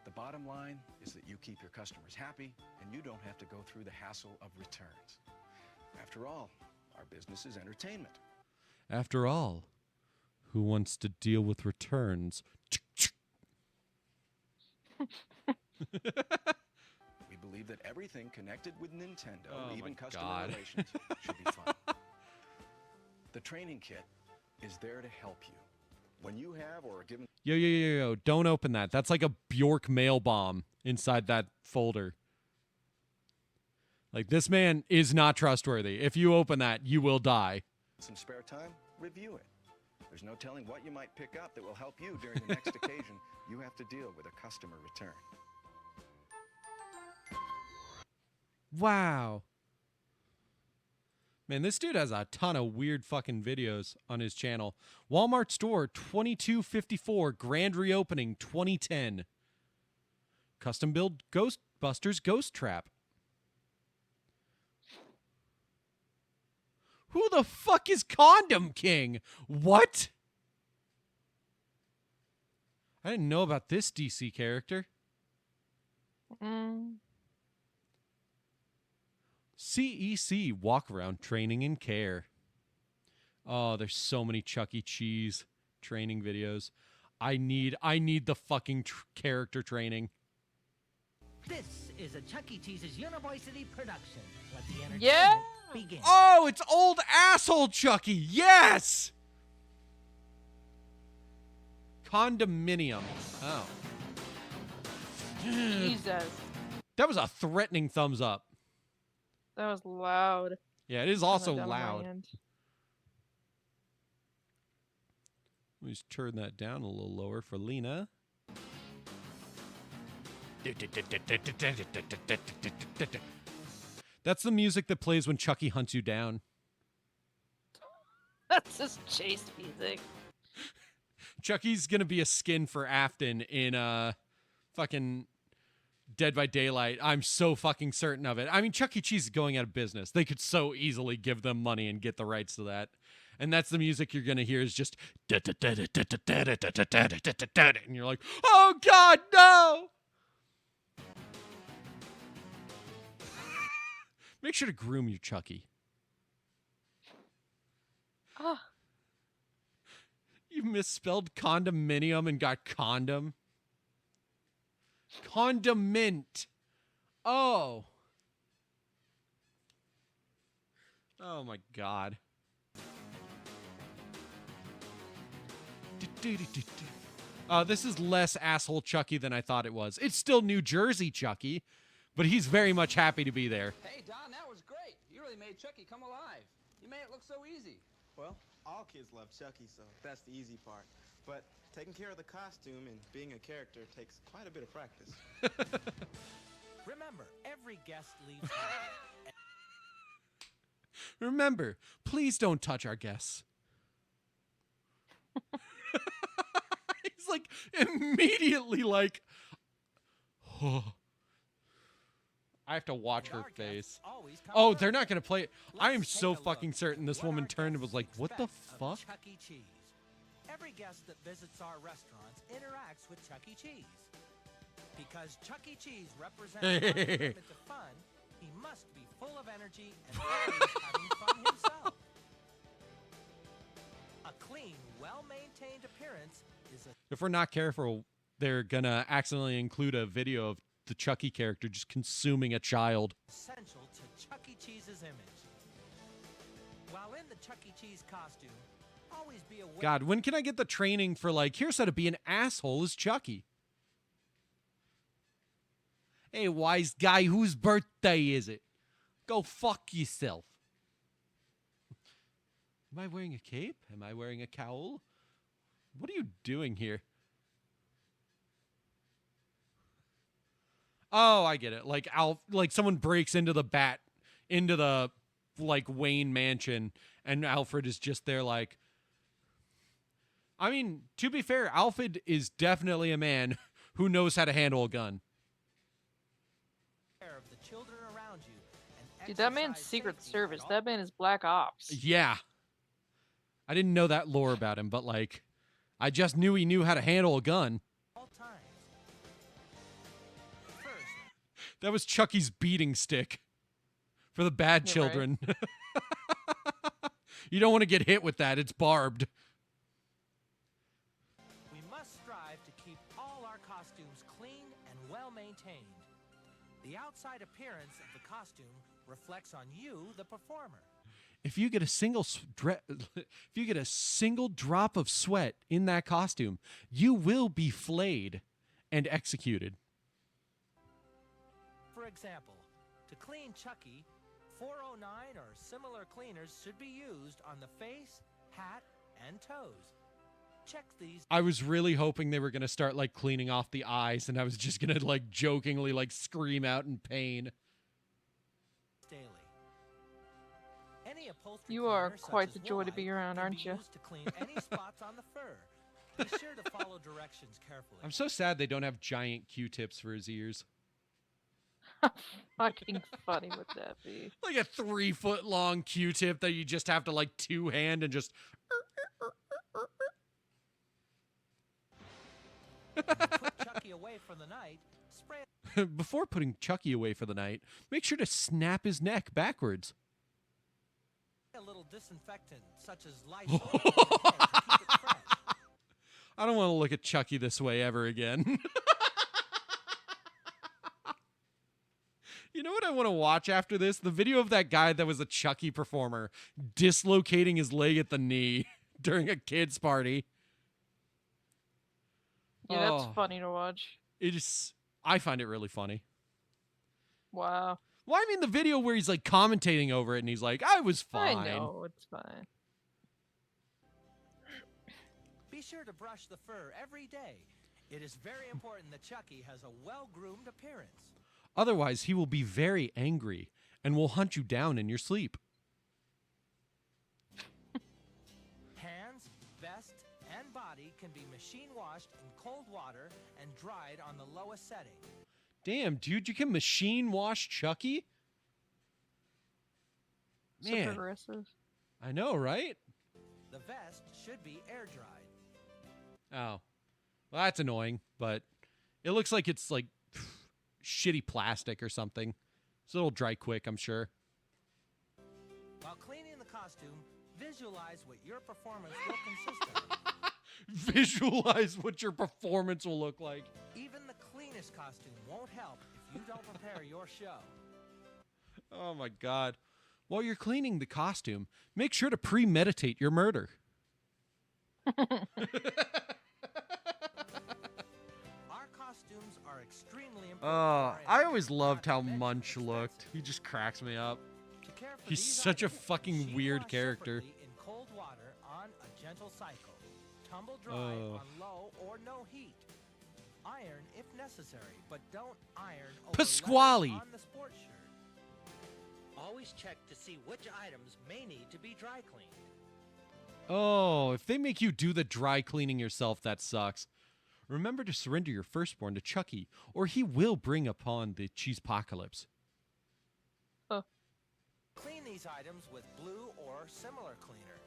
The bottom line is that you keep your customers happy and you don't have to go through the hassle of returns. After all, our business is entertainment. After all, who wants to deal with returns? We believe that everything connected with Nintendo, Oh even my customer God. relations, should be fun. The training kit is there to help you. When you have or are given... Yo, don't open that. That's like a Bjork mail bomb inside that folder. Like, this man is not trustworthy. If you open that, you will die. some spare time, review it. There's no telling what you might pick up that will help you during the next occasion you have to deal with a customer return. Wow. Man, this dude has a ton of weird fucking videos on his channel. Walmart store 2254, grand reopening 2010. Custom build Ghostbusters Ghost Trap. Who the fuck is Condom King? What? I didn't know about this DC character. CEC walk around training and care. Oh, there's so many Chuck E. Cheese training videos. I need the fucking character training. This is a Chuck E. Cheese's University production. Let the entertainment Yeah. begin. Oh, it's old asshole Chucky. Yes. Condominium. Oh. Jesus. That was a threatening thumbs up. That was loud. Yeah, it is also Down my loud. end. Let me just turn that down a little lower for Lena. That's the music that plays when Chucky hunts you down. That's just chase music. Chucky's gonna be a skin for Afton in fucking Dead by Daylight. I'm so fucking certain of it. I mean, Chuck E. Cheese is going out of business. They could so easily give them money and get the rights to that. And that's the music you're gonna hear is just and you're like, oh God, no! Make sure to groom your Chucky. Oh. You misspelled condominium and got condom. Condiment. Oh. Oh my God. This is less asshole Chucky than I thought it was. It's still New Jersey Chucky, but he's very much happy to be there. Hey, Don, that was great. You really made Chucky come alive. You made it look so easy. Well, all kids love Chucky, so that's the easy part. But taking care of the costume and being a character takes quite a bit of practice. Remember, every guest leaves. Remember, please don't touch our guests. He's like immediately like, oh. I have to watch her face. Oh, they're not going to play it. I am so fucking certain this woman turned and was like, what the fuck? Chuck E. Cheese. Every guest that visits our restaurants interacts with Chuck E. Cheese. Because Chuck E. Cheese represents our commitment to fun, he must be full of energy and always having fun himself. A clean, well-maintained appearance is a... If we're not careful, they're going to accidentally include a video of the Chucky character just consuming a child. essential to Chuck E. Cheese's image. While in the Chuck E. Cheese costume, always be aware... God, when can I get the training for, like, here's how to be an asshole as Chucky? Hey, wise guy, whose birthday is it? Go fuck yourself. Am I wearing a cape? Am I wearing a cowl? What are you doing here? Oh, I get it. Like someone breaks into the like Wayne mansion, and Alfred is just there like. I mean, to be fair, Alfred is definitely a man who knows how to handle a gun. of the children around you and Dude, that man's Secret Service. That man is Black Ops. Yeah. I didn't know that lore about him, but like, I just knew he knew how to handle a gun. all times. That was Chucky's beating stick for the bad You're right. children. You don't want to get hit with that. It's barbed. We must strive to keep all our costumes clean and well maintained. The outside appearance of the costume reflects on you, the performer. If you get a single drop of sweat in that costume, you will be flayed and executed. For example, to clean Chucky, 409 or similar cleaners should be used on the face, hat, and toes. Check these I was really hoping they were going to start like cleaning off the eyes, and I was just going to like jokingly like scream out in pain. daily. Any upholstery You are cleaner, such quite as the joy to Woolite, be around, can aren't be you? used to clean any spots on the fur. Be sure to follow directions carefully. I'm so sad they don't have giant Q-tips for his ears. Fucking funny would that be? Like a 3-foot long Q-tip that you just have to like two-hand and just... Put Chucky away for the night. Spray Before putting Chucky away for the night, make sure to snap his neck backwards. a little disinfectant, such as Lysol, on your hair to keep it fresh. I don't want to look at Chucky this way ever again. You know what I want to watch after this? The video of that guy that was a Chucky performer dislocating his leg at the knee during a kid's party. Yeah, that's funny to watch. I find it really funny. Wow. Well, I mean the video where he's like commentating over it and he's like, I was fine. I know, it's fine. Be sure to brush the fur every day. It is very important that Chucky has a well-groomed appearance. Otherwise, he will be very angry and will hunt you down in your sleep. Hands, vest, and body can be machine washed in cold water and dried on the lowest setting. Damn, dude, you can machine wash Chucky? So Man, progressive. I know, right? The vest should be air dried. Oh, well, that's annoying, but it looks like it's like shitty plastic or something. So it'll dry quick, I'm sure. While cleaning the costume, visualize what your performance will consist of. Visualize what your performance will look like. Even the cleanest costume won't help if you don't prepare your show. Oh my God. While you're cleaning the costume, make sure to premeditate your murder. Our costumes are extremely important. Oh, I always loved how Munch looked. He just cracks me up. He's such a fucking weird character. In cold water on a gentle cycle. Tumble dry Oh. on low or no heat. Iron if necessary, but don't iron over Pasquale. letters on the sports shirt. Always check to see which items may need to be dry cleaned. Oh, if they make you do the dry cleaning yourself, that sucks. Remember to surrender your firstborn to Chucky, or he will bring upon the cheesepocalypse. Clean these items with blue or similar cleaner.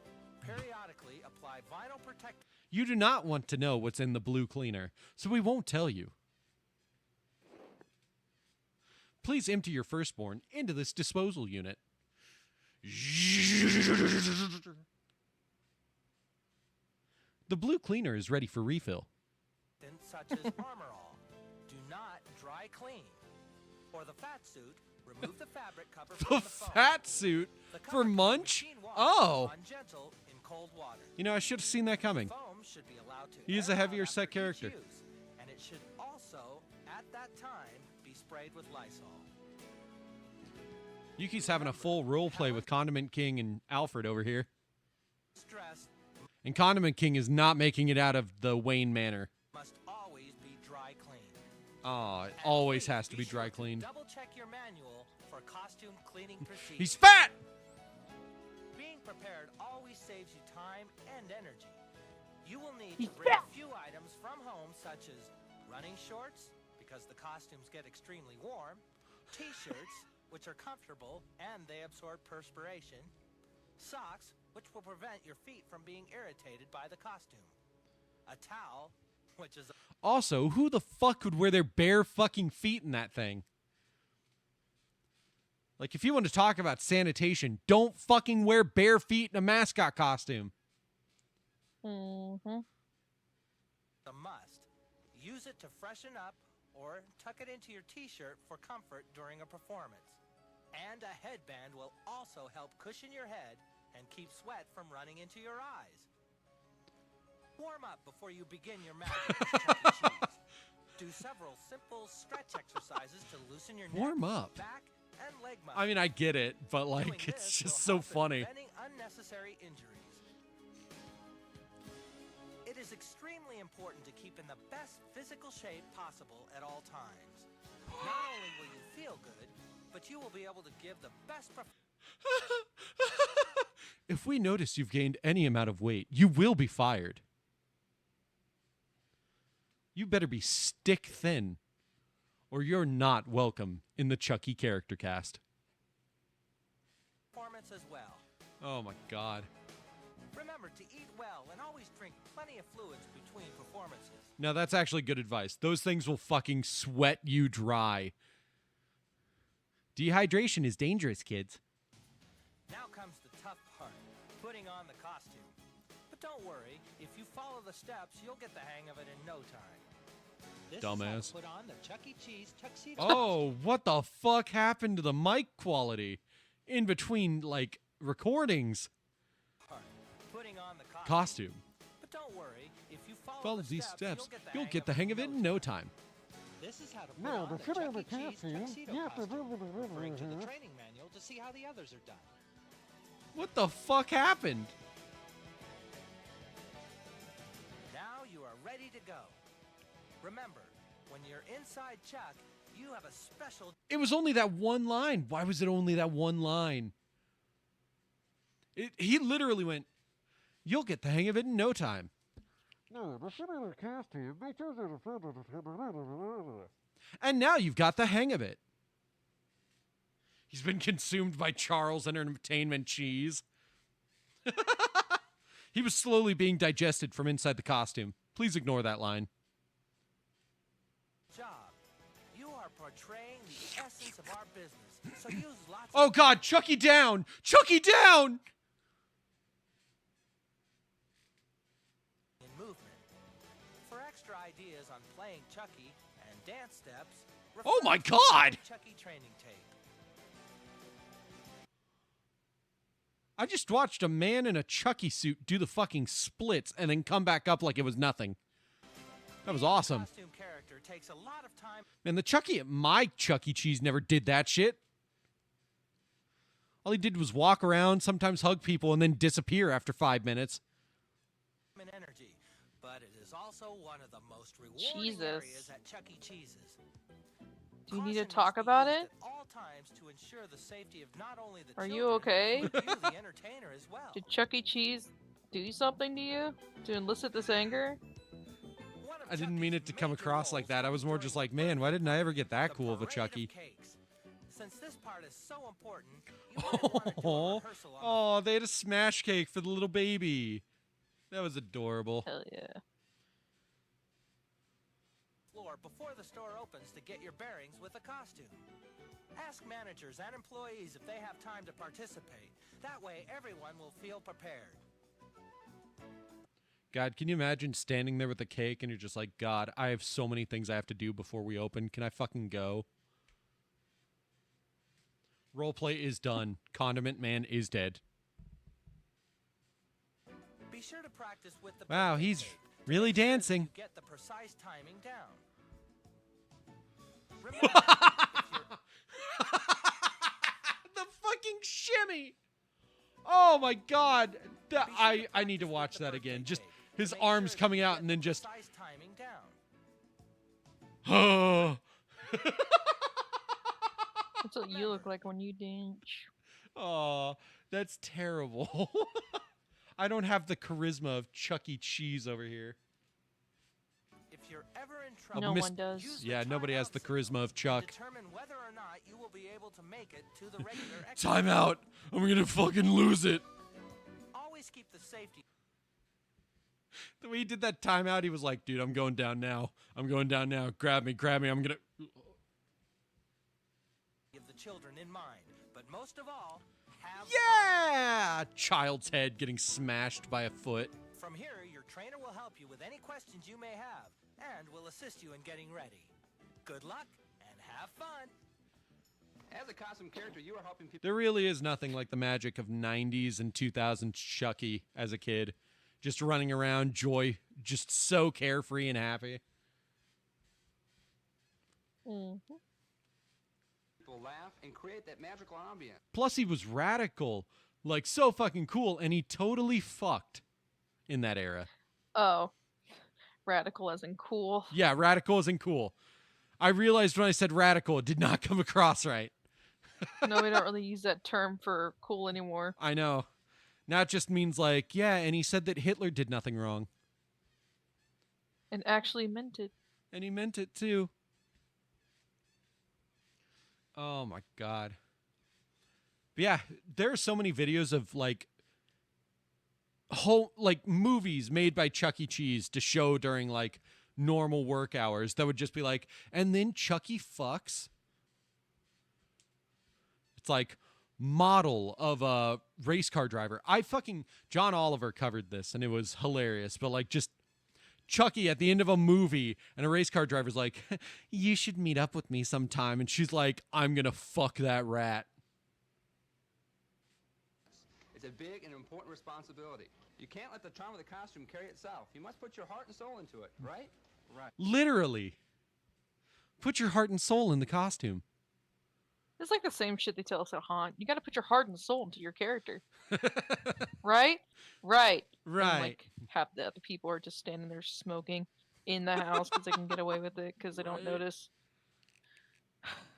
Periodically apply vinyl protectant. You do not want to know what's in the blue cleaner, so we won't tell you. Please empty your firstborn into this disposal unit. The blue cleaner is ready for refill. Such as Armor All. Do not dry clean. For the fat suit, remove the fabric cover The from the foam. fat suit The for cover can be Munch? machine washed Oh. on gentle in cold water. You know, I should have seen that coming. Foam should be allowed to He is air a out heavier after set each character. use, and it should also, at that time, be sprayed with Lysol. Yuki's having a full role play with Condiment King and Alfred over here. Stress And Condiment King is not making it out of the Wayne Manor. must always be dry cleaned. Oh, it always has to be dry cleaned. Double check your manual for costume cleaning procedures. He's fat! Being prepared always saves you time and energy. You will need to bring a few items from home, such as running shorts, because the costumes get extremely warm, t-shirts, which are comfortable and they absorb perspiration, socks, which will prevent your feet from being irritated by the costume, a towel, which is Also, who the fuck would wear their bare fucking feet in that thing? Like, if you want to talk about sanitation, don't fucking wear bare feet in a mascot costume. Mm-hmm. a must. Use it to freshen up or tuck it into your t-shirt for comfort during a performance. And a headband will also help cushion your head and keep sweat from running into your eyes. Warm up before you begin your magic as Chuck E. Cheese. Do several simple stretch exercises to loosen your Warm neck, up. back, and leg muscles. I mean, I get it, but Doing like, it's this just will so help in funny. preventing unnecessary injuries. It is extremely important to keep in the best physical shape possible at all times. Not only will you feel good, but you will be able to give the best If we notice you've gained any amount of weight, you will be fired. You better be stick thin, or you're not welcome in the Chucky character cast. performance as well. Oh my God. Remember to eat well and always drink plenty of fluids between performances. No, that's actually good advice. Those things will fucking sweat you dry. Dehydration is dangerous, kids. Now comes the tough part, putting on the costume. But don't worry, if you follow the steps, you'll get the hang of it in no time. This Dumbass. is how to put on the Chuck E. Cheese tuxedo. Oh, what the fuck happened to the mic quality in between, like, recordings? Putting on the Costume. But don't worry, if you Follow these steps, you'll get the hang of it in no time. This is how to put on the Chuck E. Cheese tuxedo costume. Referring to the training manual to see how the others are done. What the fuck happened? Now you are ready to go. Remember, when you're inside Chuck, you have a special... It was only that one line. Why was it only that one line? He literally went, "You'll get the hang of it in no time." And now you've got the hang of it. He's been consumed by Charles Entertainment cheese. He was slowly being digested from inside the costume. Please ignore that line. job. You are portraying the essence of our business, so use lots Oh God, Chucky down! Chucky down! in movement. For extra ideas on playing Chucky and dance steps, Oh my refer to God! Chucky training tape. I just watched a man in a Chucky suit do the fucking splits and then come back up like it was nothing. That was awesome. Costume character takes a lot of time. Man, the Chucky at my Chuck E. Cheese never did that shit. All he did was walk around, sometimes hug people, and then disappear after 5 minutes. And energy, but it is also one of the most rewarding Jesus. areas at Chuck E. Cheese's. Do you need to talk about it? At all times to ensure the safety of not only the Are you children, okay? but you, the entertainer, as well. Did Chuck E. Cheese do something to you to elicit this anger? I didn't mean it to come across like that. I was more just like, man, why didn't I ever get that cool of a Chucky? Since this part is so important, you might want to do a Oh, rehearsal on oh, they had a smash cake for the little baby. That was adorable. Hell yeah. the floor before the store opens to get your bearings with the costume. Ask managers and employees if they have time to participate. That way, everyone will feel prepared. God, can you imagine standing there with the cake and you're just like, God, I have so many things I have to do before we open. Can I fucking go? Roleplay is done. Condiment Man is dead. Be sure to practice with the Wow, birthday he's cake to really make sure that dancing. you get the precise timing down. Remember, The fucking shimmy! Oh my God! I need to watch that again. Just his arms coming out and then just. precise timing down. Oh. That's what you look like when you dance. Oh, that's terrible. I don't have the charisma of Chuck E. Cheese over here. If you're ever in trouble, No one does. use the Yeah, nobody has the charisma of to Chuck. determine whether or not you will be able to make it to the regular exit. Time out. I'm gonna fucking lose it. Always keep the safety The way he did that timeout, he was like, dude, I'm going down now. I'm going down now. Grab me, I'm gonna. of the children in mind, but most of all, have Yeah! Child's head getting smashed by a foot. fun. From here, your trainer will help you with any questions you may have and will assist you in getting ready. Good luck and have fun. As a costume character, you are helping people. There really is nothing like the magic of 90s and 2000s Chucky as a kid. Just running around, joy, just so carefree and happy. Mm-hmm. People laugh and create that magical ambience. Plus, he was radical. Like, so fucking cool. And he totally fucked in that era. Oh. Radical as in cool. Yeah, radical isn't cool. I realized when I said radical, it did not come across right. No, we don't really use that term for cool anymore. I know. Now it just means like, yeah, and he said that Hitler did nothing wrong. And actually meant it. And he meant it too. Oh my God. But yeah, there are so many videos of like whole like movies made by Chuck E. Cheese to show during like normal work hours that would just be like, and then Chucky fucks. It's like model of a race car driver. John Oliver covered this and it was hilarious, but like just Chucky at the end of a movie and a race car driver's like, you should meet up with me sometime. And she's like, I'm going to fuck that rat. It's a big and important responsibility. You can't let the charm of the costume carry itself. You must put your heart and soul into it, right? Right. Literally. Put your heart and soul in the costume. It's like the same shit they tell us at Haunt. You got to put your heart and soul into your character. Right? Right. And, like, half the other people are just standing there smoking in the house because they can get away with it because they don't notice.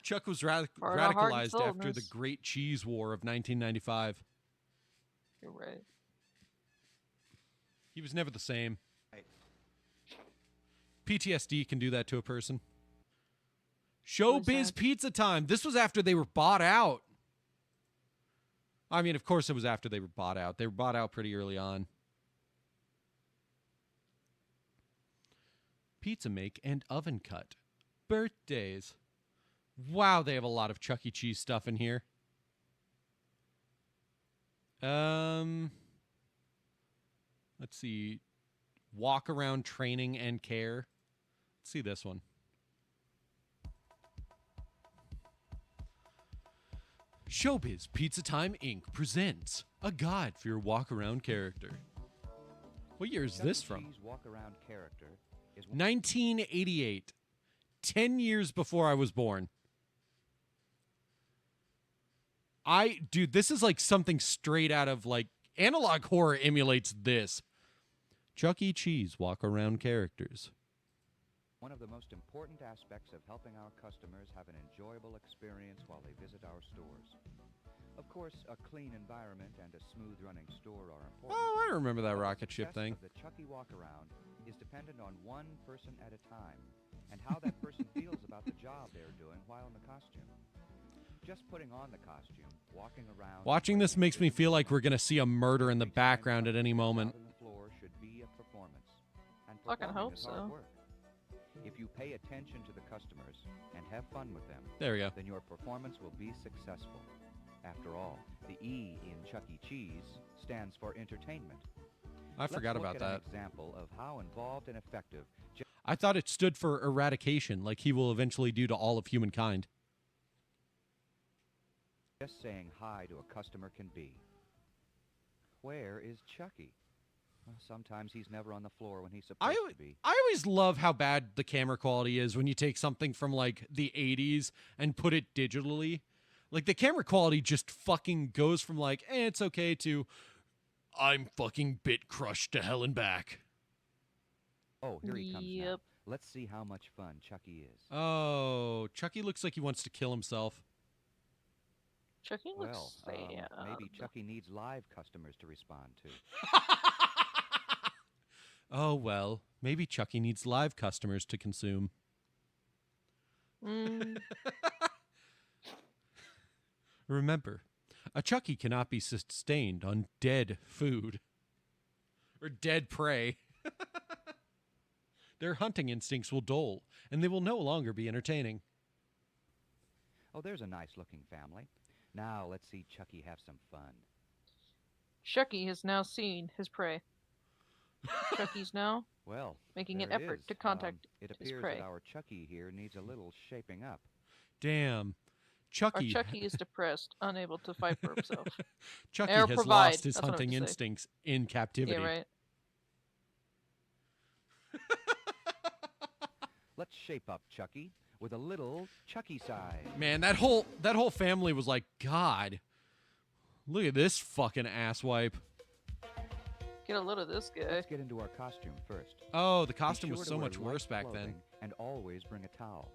Chuck was Heart and radicalized soul in after the this. Great Cheese War of 1995. You're right. He was never the same. PTSD can do that to a person. Showbiz Pizza Time. This was after they were bought out. I mean, of course it was after they were bought out. They were bought out pretty early on. Pizza make and oven cut. Birthdays. Wow, they have a lot of Chuck E. Cheese stuff in here. Let's see. Walk around training and care. Let's see this one. Showbiz Pizza Time Inc. presents a guide for your walk-around character. What year is this from? Walk-around character is 1988. 10 years before I was born. Dude, this is like something straight out of like Analog Horror emulates this. Chuck E. Cheese walk-around characters. one of the most important aspects of helping our customers have an enjoyable experience while they visit our stores. Of course, a clean environment and a smooth-running store are important. Oh, I remember that but rocket ship the thing. success of the Chucky walk-around is dependent on one person at a time, and how that person feels about the job they're doing while in the costume. Just putting on the costume, walking around... Watching this makes me feel like we're going to see a murder in the background at any moment. ...on the floor should be a performance. And Fucking performing hope is hard so. work. If you pay attention to the customers and have fun with them, There we go. then your performance will be successful. After all, the E in Chuck E. Cheese stands for entertainment. I forgot Let's look about at that. an example of how involved and effective I thought it stood for eradication, like he will eventually do to all of humankind. just saying hi to a customer can be. Where is Chucky? Well, sometimes he's never on the floor when he's supposed to be. I always love how bad the camera quality is when you take something from like the 80s and put it digitally. Like the camera quality just fucking goes from like, it's okay to I'm fucking bit crushed to hell and back. Oh, here he comes now. Let's see how much fun Chucky is. Oh, Chucky looks like he wants to kill himself. Chucky looks Well, sad. maybe Chucky needs live customers to respond to. Oh, well, maybe Chucky needs live customers to consume. Remember, a Chucky cannot be sustained on dead food or dead prey. Their hunting instincts will dull, and they will no longer be entertaining. Oh, there's a nice-looking family. Now let's see Chucky have some fun. Chucky has now seen his prey. Chucky's now Well, making an there it effort is. to contact it his appears prey. that our Chucky here needs a little shaping up. Damn. Our Chucky. Chucky is depressed, unable to fight for himself. Chucky Or has provide, lost his that's what I hunting meant to say. instincts in captivity. Yeah, right. Let's shape up Chucky with a little Chucky side. Man, that whole family was like, God, look at this fucking asswipe. Get a load of this guy. Let's get into our costume first. Oh, the Be costume was sure to so wear much light worse back then. clothing And always bring a towel.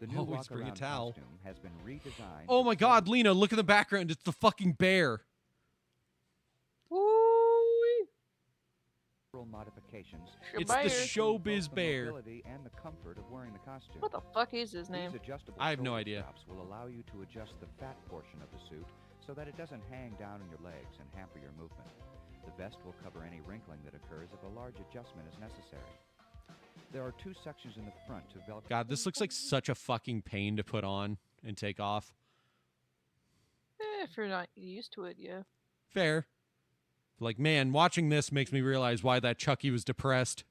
The new Always bring a walk-around towel. costume has been redesigned. Oh with my God, Lena, look at the background. It's the fucking bear. several modifications. It's the Showbiz the bear. mobility and the comfort of wearing the costume. What the fuck is his name? These adjustable I have no shoulder idea. straps will allow you to adjust the fat portion of the suit so that it doesn't hang down in your legs and hamper your movement. The vest will cover any wrinkling that occurs if a large adjustment is necessary. There are 2 sections in the front to Velcro. God, this looks like such a fucking pain to put on and take off. If you're not used to it, yeah. Fair. Like, man, watching this makes me realize why that Chucky was depressed.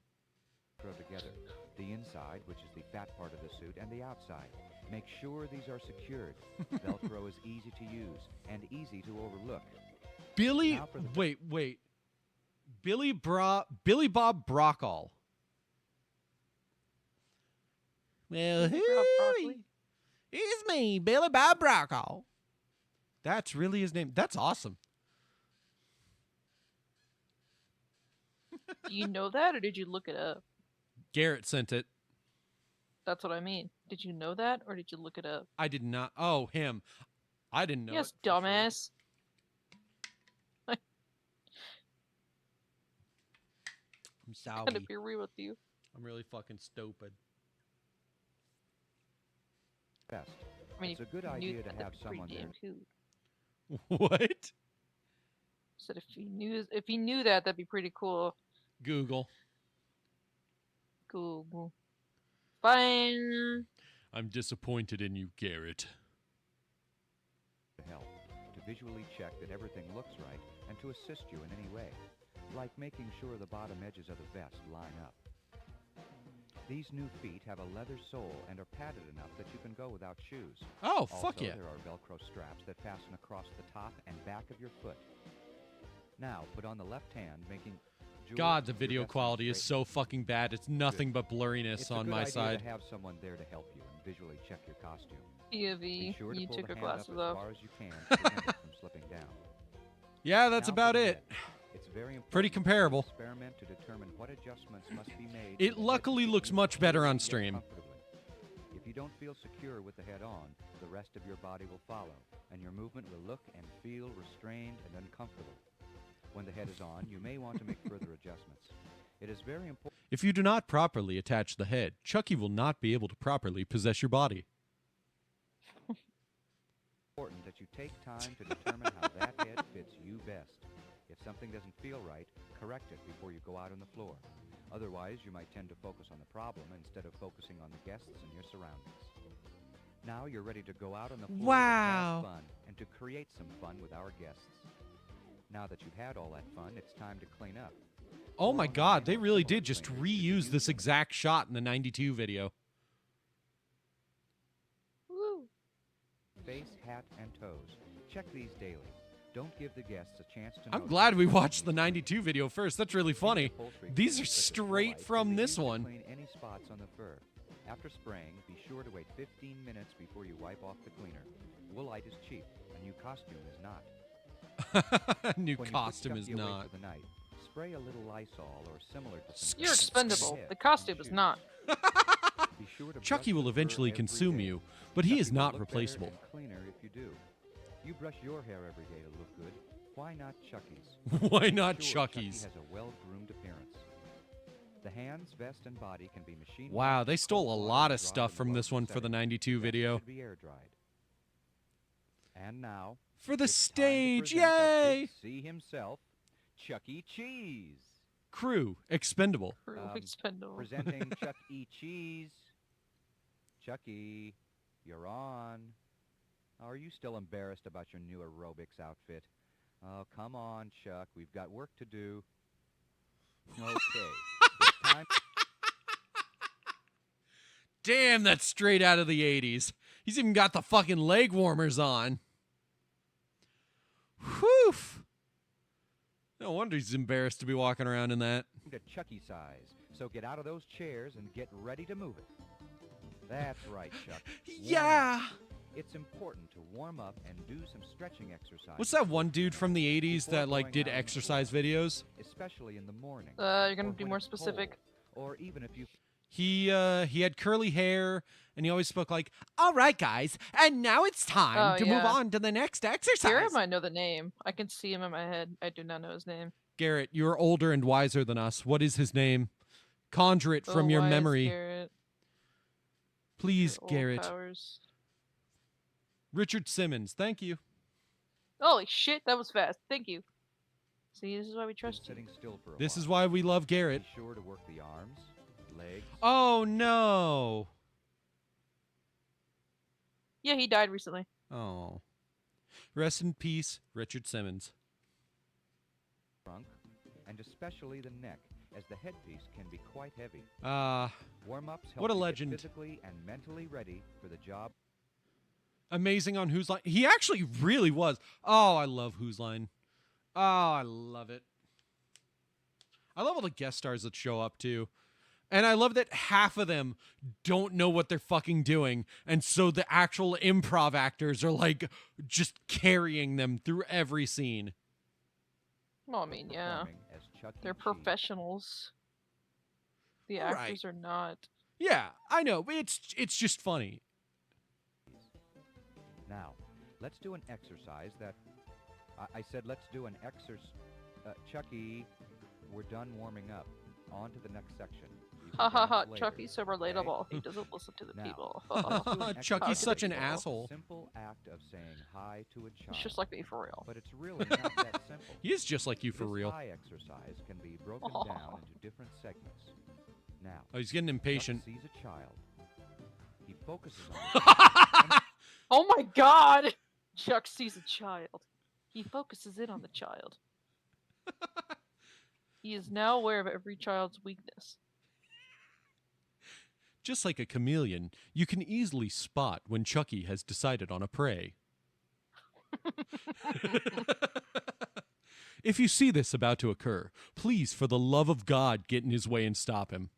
Together. The inside, which is the fat part of the suit, and the outside. Make sure these are secured. Velcro is easy to use and easy to overlook. Billy, wait. Billy Bob Brockall. Well, it's me, Billy Bob Brockall. That's really his name. That's awesome. Do you know that, or did you look it up? Garrett sent it. That's what I mean. Did you know that, or did you look it up? I did not. Oh, him. I didn't know. Yes, dumbass. I'm sorry. I'm gonna be real with you. I'm really fucking stupid. Best. I mean, it's a good idea to have someone there. What? Said if he knew that, that'd be pretty cool. Google. Fine. I'm disappointed in you, Garrett. To help, to visually check that everything looks right, and to assist you in any way, like making sure the bottom edges of the vest line up. These new feet have a leather sole and are padded enough that you can go without shoes. Oh, fuck yeah. There are Velcro straps that fasten across the top and back of your foot. Now, put on the left hand, making... God, the video quality is so fucking bad. It's nothing but blurriness on my side. It's a good idea to have someone there to help you and visually check your costume. POV, sure you pull took the your hand glasses up off. as far as you can to prevent it from slipping down. Yeah, that's Now about for the it. head. It's very Pretty important comparable. to experiment to determine what adjustments must be made. It luckily looks much better on stream. If you don't feel secure with the head on, the rest of your body will follow, and your movement will look and feel restrained and uncomfortable. When the head is on, you may want to make further adjustments. It is very important. If you do not properly attach the head, Chucky will not be able to properly possess your body. Important that you take time to determine how that head fits you best. If something doesn't feel right, correct it before you go out on the floor. Otherwise, you might tend to focus on the problem instead of focusing on the guests and your surroundings. Now you're ready to go out on the floor to have fun and to create some fun with our guests. Now that you've had all that fun, it's time to clean up. Oh my god, they really did just reuse this exact shot in the 92 video. Woo. Face, hat, and toes. Check these daily. Don't give the guests a chance to I'm notice. glad we watched the 92 video first. That's really funny. These are straight from this one. Clean any spots on the fur. After spraying, be sure to wait 15 minutes before you wipe off the cleaner. Woolite is cheap. A new costume is not. New When costume you is put Chucky away not. for the night, spray a little Lysol or similar disinfectant. You're expendable. The costume is not. Be sure to Chucky brush will your fur eventually every consume day. you, but he is Chucky will not look better replaceable. and cleaner if you do. You brush your hair every day to look good. Why not Chucky's? Why not Be sure Chucky's? Chucky has a well-groomed appearance. The hands, vest, and body can be machine. Wow, washed they in stole cold a water lot and of dried stuff in from this local one for the settings. 92 Vest video. should be air dried. And now For the it's time to stage, present the yay! Big C himself, Chuck E. Cheese. Crew, expendable. Expendable. Presenting Chuck E. Cheese. Chucky, you're on. Are you still embarrassed about your new aerobics outfit? Oh, come on, Chuck. We've got work to do. Okay. It's time. Damn, that's straight out of the 80s. He's even got the fucking leg warmers on. Whew. No wonder he's embarrassed to be walking around in that. To Chucky size. So get out of those chairs and get ready to move it. That's right, Chuck. Warm Yeah. up. It's important to warm up and do some stretching exercise. What's that one dude from the 80s that like going did out on the exercise videos? Especially in the morning. You're gonna or be when more it's specific. cold, or even if you He had curly hair and he always spoke like, "All right, guys, and now it's time to move yeah. on to the next exercise." Garrett might know the name. I can see him in my head. I do not know his name. Garrett, you're older and wiser than us. What is his name? Conjure it from your wise memory. Garrett. Please, Your old Garrett. powers. Richard Simmons, thank you. Holy shit, that was fast. Thank you. See, this is why we trust you. Sitting still for a This while. is why we love Garrett. Be sure to work the arms, legs. Oh no. Yeah, he died recently. Oh. Rest in peace, Richard Simmons. Trunk, and especially the neck, as the headpiece can be quite heavy. Warm-ups help what a you get legend. physically and mentally ready for the job. Amazing on Whose Line. He actually really was. Oh, I love Whose Line. Oh, I love it. I love all the guest stars that show up too. And I love that half of them don't know what they're fucking doing. And so the actual improv actors are like just carrying them through every scene. Well, I mean, yeah. Performing as Chuck E. They're Cheese. professionals. The Right. actors are not. Yeah, I know, but it's just funny. Now, let's do an exercise that... I said let's do an exercise... Chucky, we're done warming up. On to the next section. You can Ha ha dance ha, later, Chucky's so relatable. okay? He doesn't listen to the Now, people. let's do an Chucky's exercise such an that involves asshole. a simple act of saying hi to a child. He's just like me for real. But it's really not that simple. He is just like you for This real. hi exercise can be broken Aw. down into different segments. Now, Oh, he's getting impatient. Chuck sees a child. He focuses on the child. Oh my god! Chuck sees a child. He focuses in on the child. He is now aware of every child's weakness. Just like a chameleon, you can easily spot when Chucky has decided on a prey. If you see this about to occur, please, for the love of God, get in his way and stop him.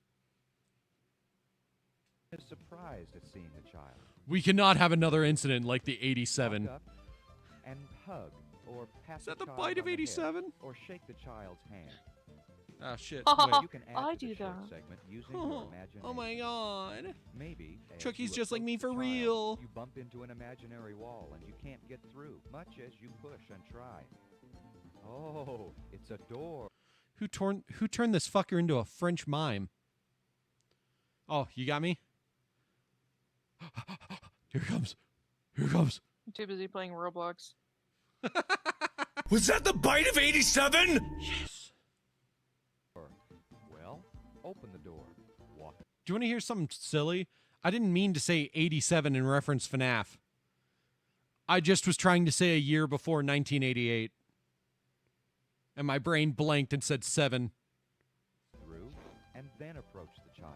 Is surprised at seeing a child. We cannot have another incident like the 87. Walk up and hug or pat Is that the the child bite of on the head, 87? or shake the child's hand. Ah, shit. Wait. You can add I to do the short that. segment using your imagination. Oh my god. Maybe as Chucky's you just like approach me the for child, real. You bump into an imaginary wall and you can't get through, much as you push and try. Oh, it's a door. Who turned this fucker into a French mime? Oh, you got me? Here it comes. Here it comes. I'm too busy playing Roblox. Was that the bite of 87? Yes. Well, open the door. Walk. Do you want to hear something silly? I didn't mean to say 87 in reference FNAF. I just was trying to say a year before 1988. And my brain blanked and said 7. Through and then approach the child.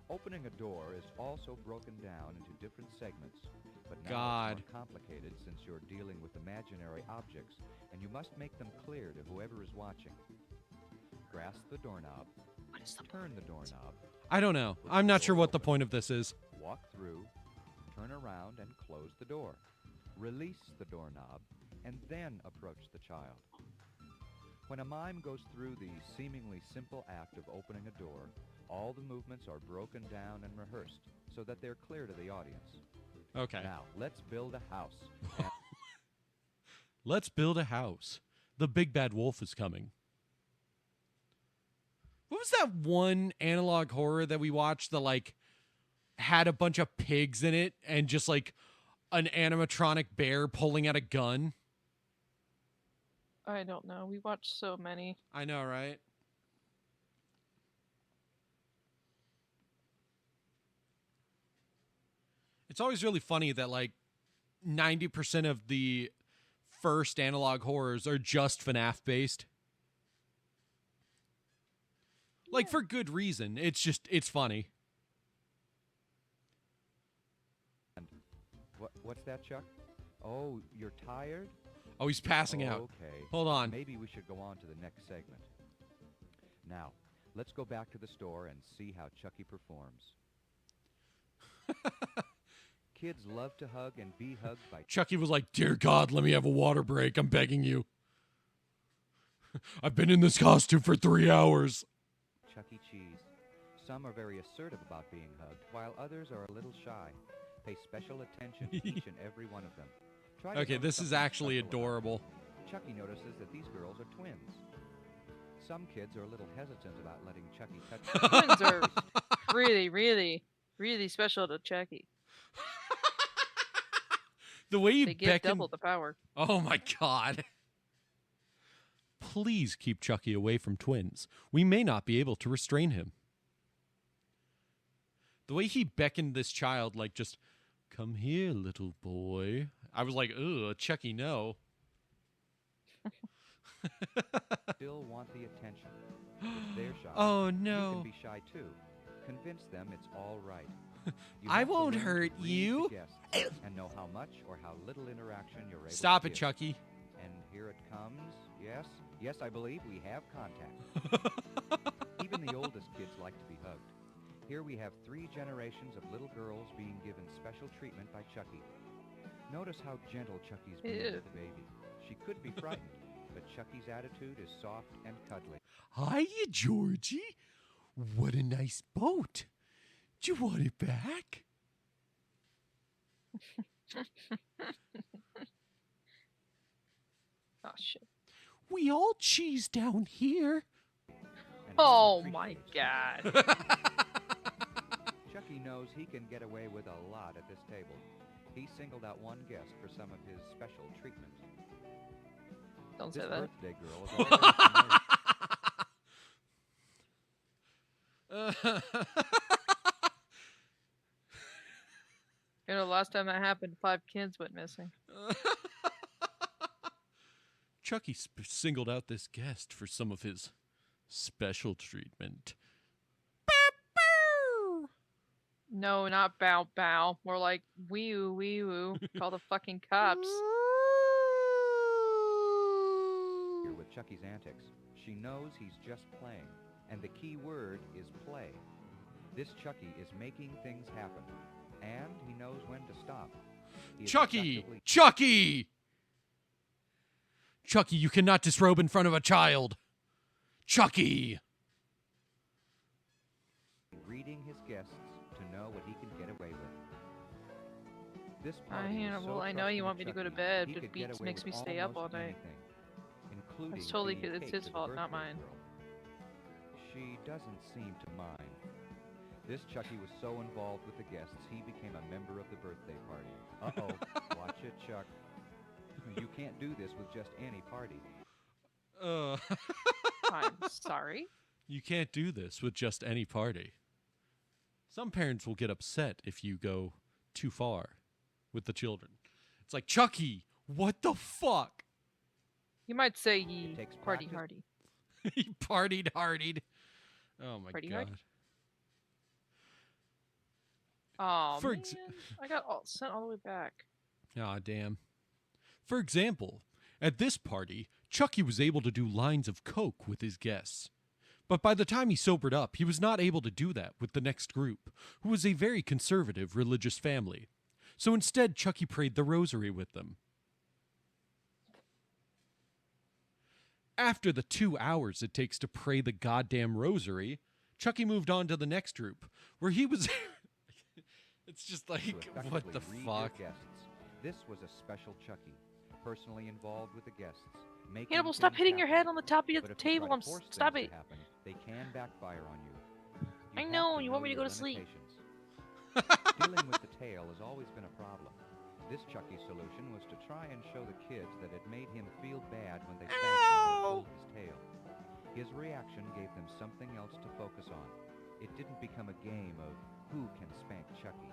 Opening a door is also broken down into different segments, but now God. it's more complicated since you're dealing with imaginary objects, and you must make them clear to whoever is watching. Grasp the doorknob. Turn the doorknob. I don't know. I'm not sure what the point of this is. Walk through, turn around, and close the door. Release the doorknob, and then approach the child. When a mime goes through the seemingly simple act of opening a door, all the movements are broken down and rehearsed so that they're clear to the audience. Okay. Now, let's build a house. And Let's build a house. The big bad wolf is coming. What was that one analog horror that we watched that like had a bunch of pigs in it and just like an animatronic bear pulling out a gun? I don't know. We watched so many. I know, right? It's always really funny that like 90% of the first analog horrors are just FNAF based. Like for good reason. It's funny. what's that, Chuck? Oh, you're tired? Oh, he's passing out. Okay. Hold on. Maybe we should go on to the next segment. Now, let's go back to the store and see how Chucky performs. Kids love to hug and be hugged by Chucky was like, "Dear God, let me have a water break. I'm begging you. I've been in this costume for 3 hours." Chuck E. Cheese. Some are very assertive about being hugged, while others are a little shy. Pay special attention to each and every one of them. Try to Okay, notice this is something actually special about adorable. them. Chucky notices that these girls are twins. Some kids are a little hesitant about letting Chucky touch them. Twins are really, really, really special to Chucky. The way you They give beckon... double the power. Oh my God. Please keep Chucky away from twins. We may not be able to restrain him. The way he beckoned this child, like, just, come here, little boy. I was like, ugh, Chucky, no. Still want the attention. If they're shy, Oh, no. you can be shy too. Convince them it's all right. You I have to won't learn to hurt read you. the guests and know how much or how little interaction you're able Stop to it, give. Chucky. And here it comes. Yes, yes, I believe we have contact. Even the oldest kids like to be hugged. Here we have 3 generations of little girls being given special treatment by Chucky. Notice how gentle Chucky's being Ew. with the baby. She could be frightened, but Chucky's attitude is soft and cuddly. Hiya, Georgie. What a nice boat. Do you want it back? Oh shit. We all cheese down here. Oh my god. Chucky knows he can get away with a lot at this table. He singled out one guest for some of his special treatment. Don't This say that. birthday girl is already You know, last time that happened, 5 kids went missing. Chucky singled out this guest for some of his special treatment. No, not bow bow. More like wee woo. Call the fucking cops. here with Chucky's antics. She knows he's just playing, and the key word is play. This Chucky is making things happen, and he knows when to stop. He is Chucky! effectively Chucky! Chucky, you cannot disrobe in front of a child. Chucky! reading his guests to know what he can get away with. This I party was so I know you trusting want me to go to Chucky, bed, he but could get Beats away makes me with stay up all almost night. anything, including That's totally feeding it's cake his to the fault, not birthday mine. girl. She doesn't seem to mind. This Chucky was so involved with the guests, he became a member of the birthday party. Uh-oh, watch it, Chuck. You can't do this with just any party. I'm sorry. You can't do this with just any party. Some parents will get upset if you go too far with the children. It's like, Chucky, what the fuck? You might say he takes party practice. hardy. He partied hardied. Oh my Party god. hard? Oh For man, ex- I got sent all the way back. Aw, damn. For example, at this party, Chucky was able to do lines of coke with his guests. But by the time he sobered up, he was not able to do that with the next group, who was a very conservative religious family. So instead, Chucky prayed the rosary with them. After the 2 hours it takes to pray the goddamn rosary, Chucky moved on to the next group, where he was... It's just like, To what effectively the read your fuck? guests. This was a special Chucky, personally involved with the guests. Making Hannibal, stop things hitting your happen. head on the top of But the if you table. try I'm to force stop things it. to happen, they can backfire on you. I have know, to you want me to know go your to sleep. limitations. Dealing with the tail has always been a problem. This Chucky solution was to try and show the kids that it made him feel bad when they spanked him or pulled his tail. His reaction gave them something else to focus on. It didn't become a game of who can spank Chucky.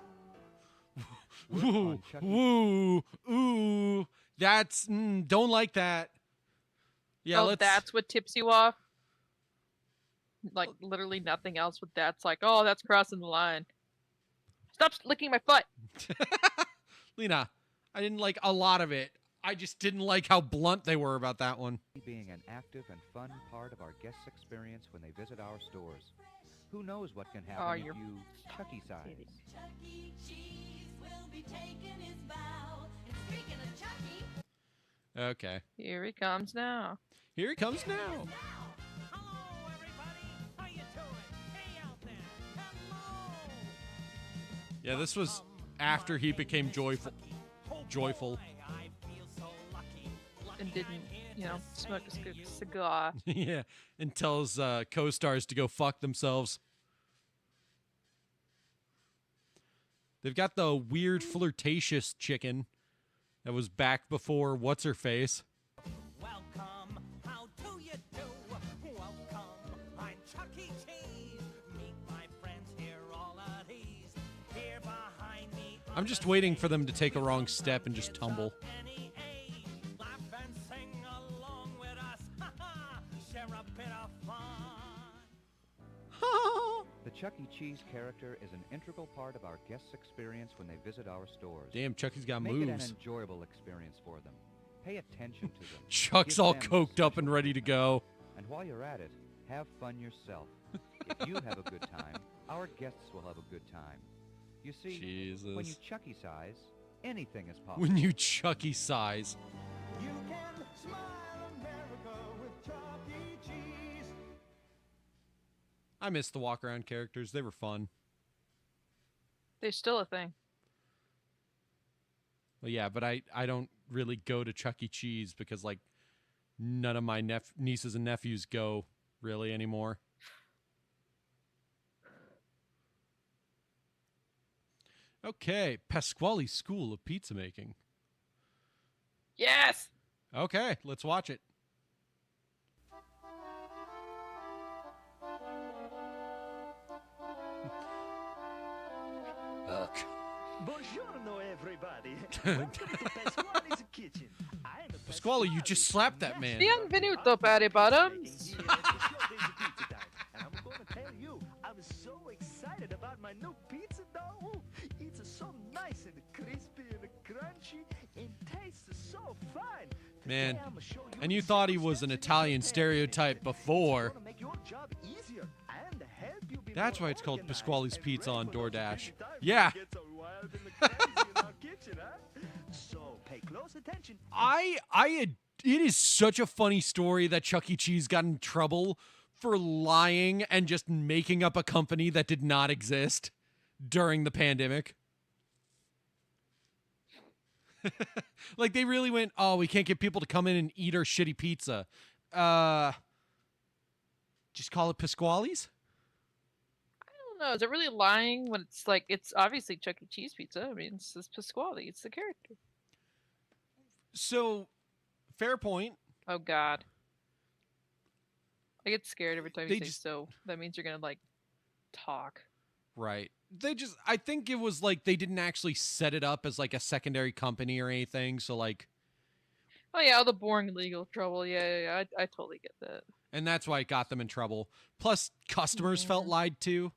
Work Woo, on Chucky. woo, ooh. That's, don't like that. Yeah, oh, let's... that's what tips you off? Like, literally nothing else with that's like, oh, that's crossing the line. Stop licking my foot! Lena, I didn't like a lot of it. I just didn't like how blunt they were about that one. Being an active and fun part of our guests' experience when they visit our stores. Who knows what can happen Oh, if you're you Chucky size. Okay. Here he comes now. Here he comes now. Yeah, this was after he became joyful. And didn't, smoke a cigar. Yeah, and tells co-stars to go fuck themselves. They've got the weird flirtatious chicken that was back before What's-Her-Face. Welcome. How do you I'm just waiting for them to take a wrong step and just tumble. The Chuck E. Cheese character is an integral part of our guests' experience when they visit our stores. Damn, Chucky's got Make moves. it an enjoyable experience for them. Pay attention to them. Chuck's Give all them coked up and ready to go. And while you're at it, have fun yourself. If you have a good time, our guests will have a good time. You see, when you Chucky size, anything is possible. When you Chucky size. You can smile America with Chuck E. Cheese. I miss the walk around characters. They were fun. They're still a thing. Well, yeah, but I don't really go to Chuck E. Cheese because, like, none of my nieces and nephews go really anymore. Okay, Pasquale School of Pizza Making. Yes! Okay, let's watch it. Buongiorno, everybody. Welcome to Pasquale's Kitchen. I am Pasquale, you just slapped that man. Bienvenuto, Patty Bottoms. and I'm going to tell you, I'm so excited about my new pizza dough. It's so nice and crispy and crunchy and tastes so fine. Man, and you thought he was an Italian stereotype before. That's why it's called Pasquale's Pizza on DoorDash. Yeah. So pay close attention. It is such a funny story that Chuck E. Cheese got in trouble for lying and just making up a company that did not exist during the pandemic. Like, they really went, oh, we can't get people to come in and eat our shitty pizza. Just call it Pasquale's? I don't know. Is it really lying when it's like, it's obviously Chuck E. Cheese pizza? I mean, it's Pasquale. It's the character. So, fair point. Oh, God. I get scared every time They you say just- so. That means you're going to, like, talk. Right. I think it was like they didn't actually set it up as like a secondary company or anything. So, like, Oh, yeah, all the boring legal trouble. Yeah. I totally get that. and that's why it got them in trouble. Plus, customers felt lied to.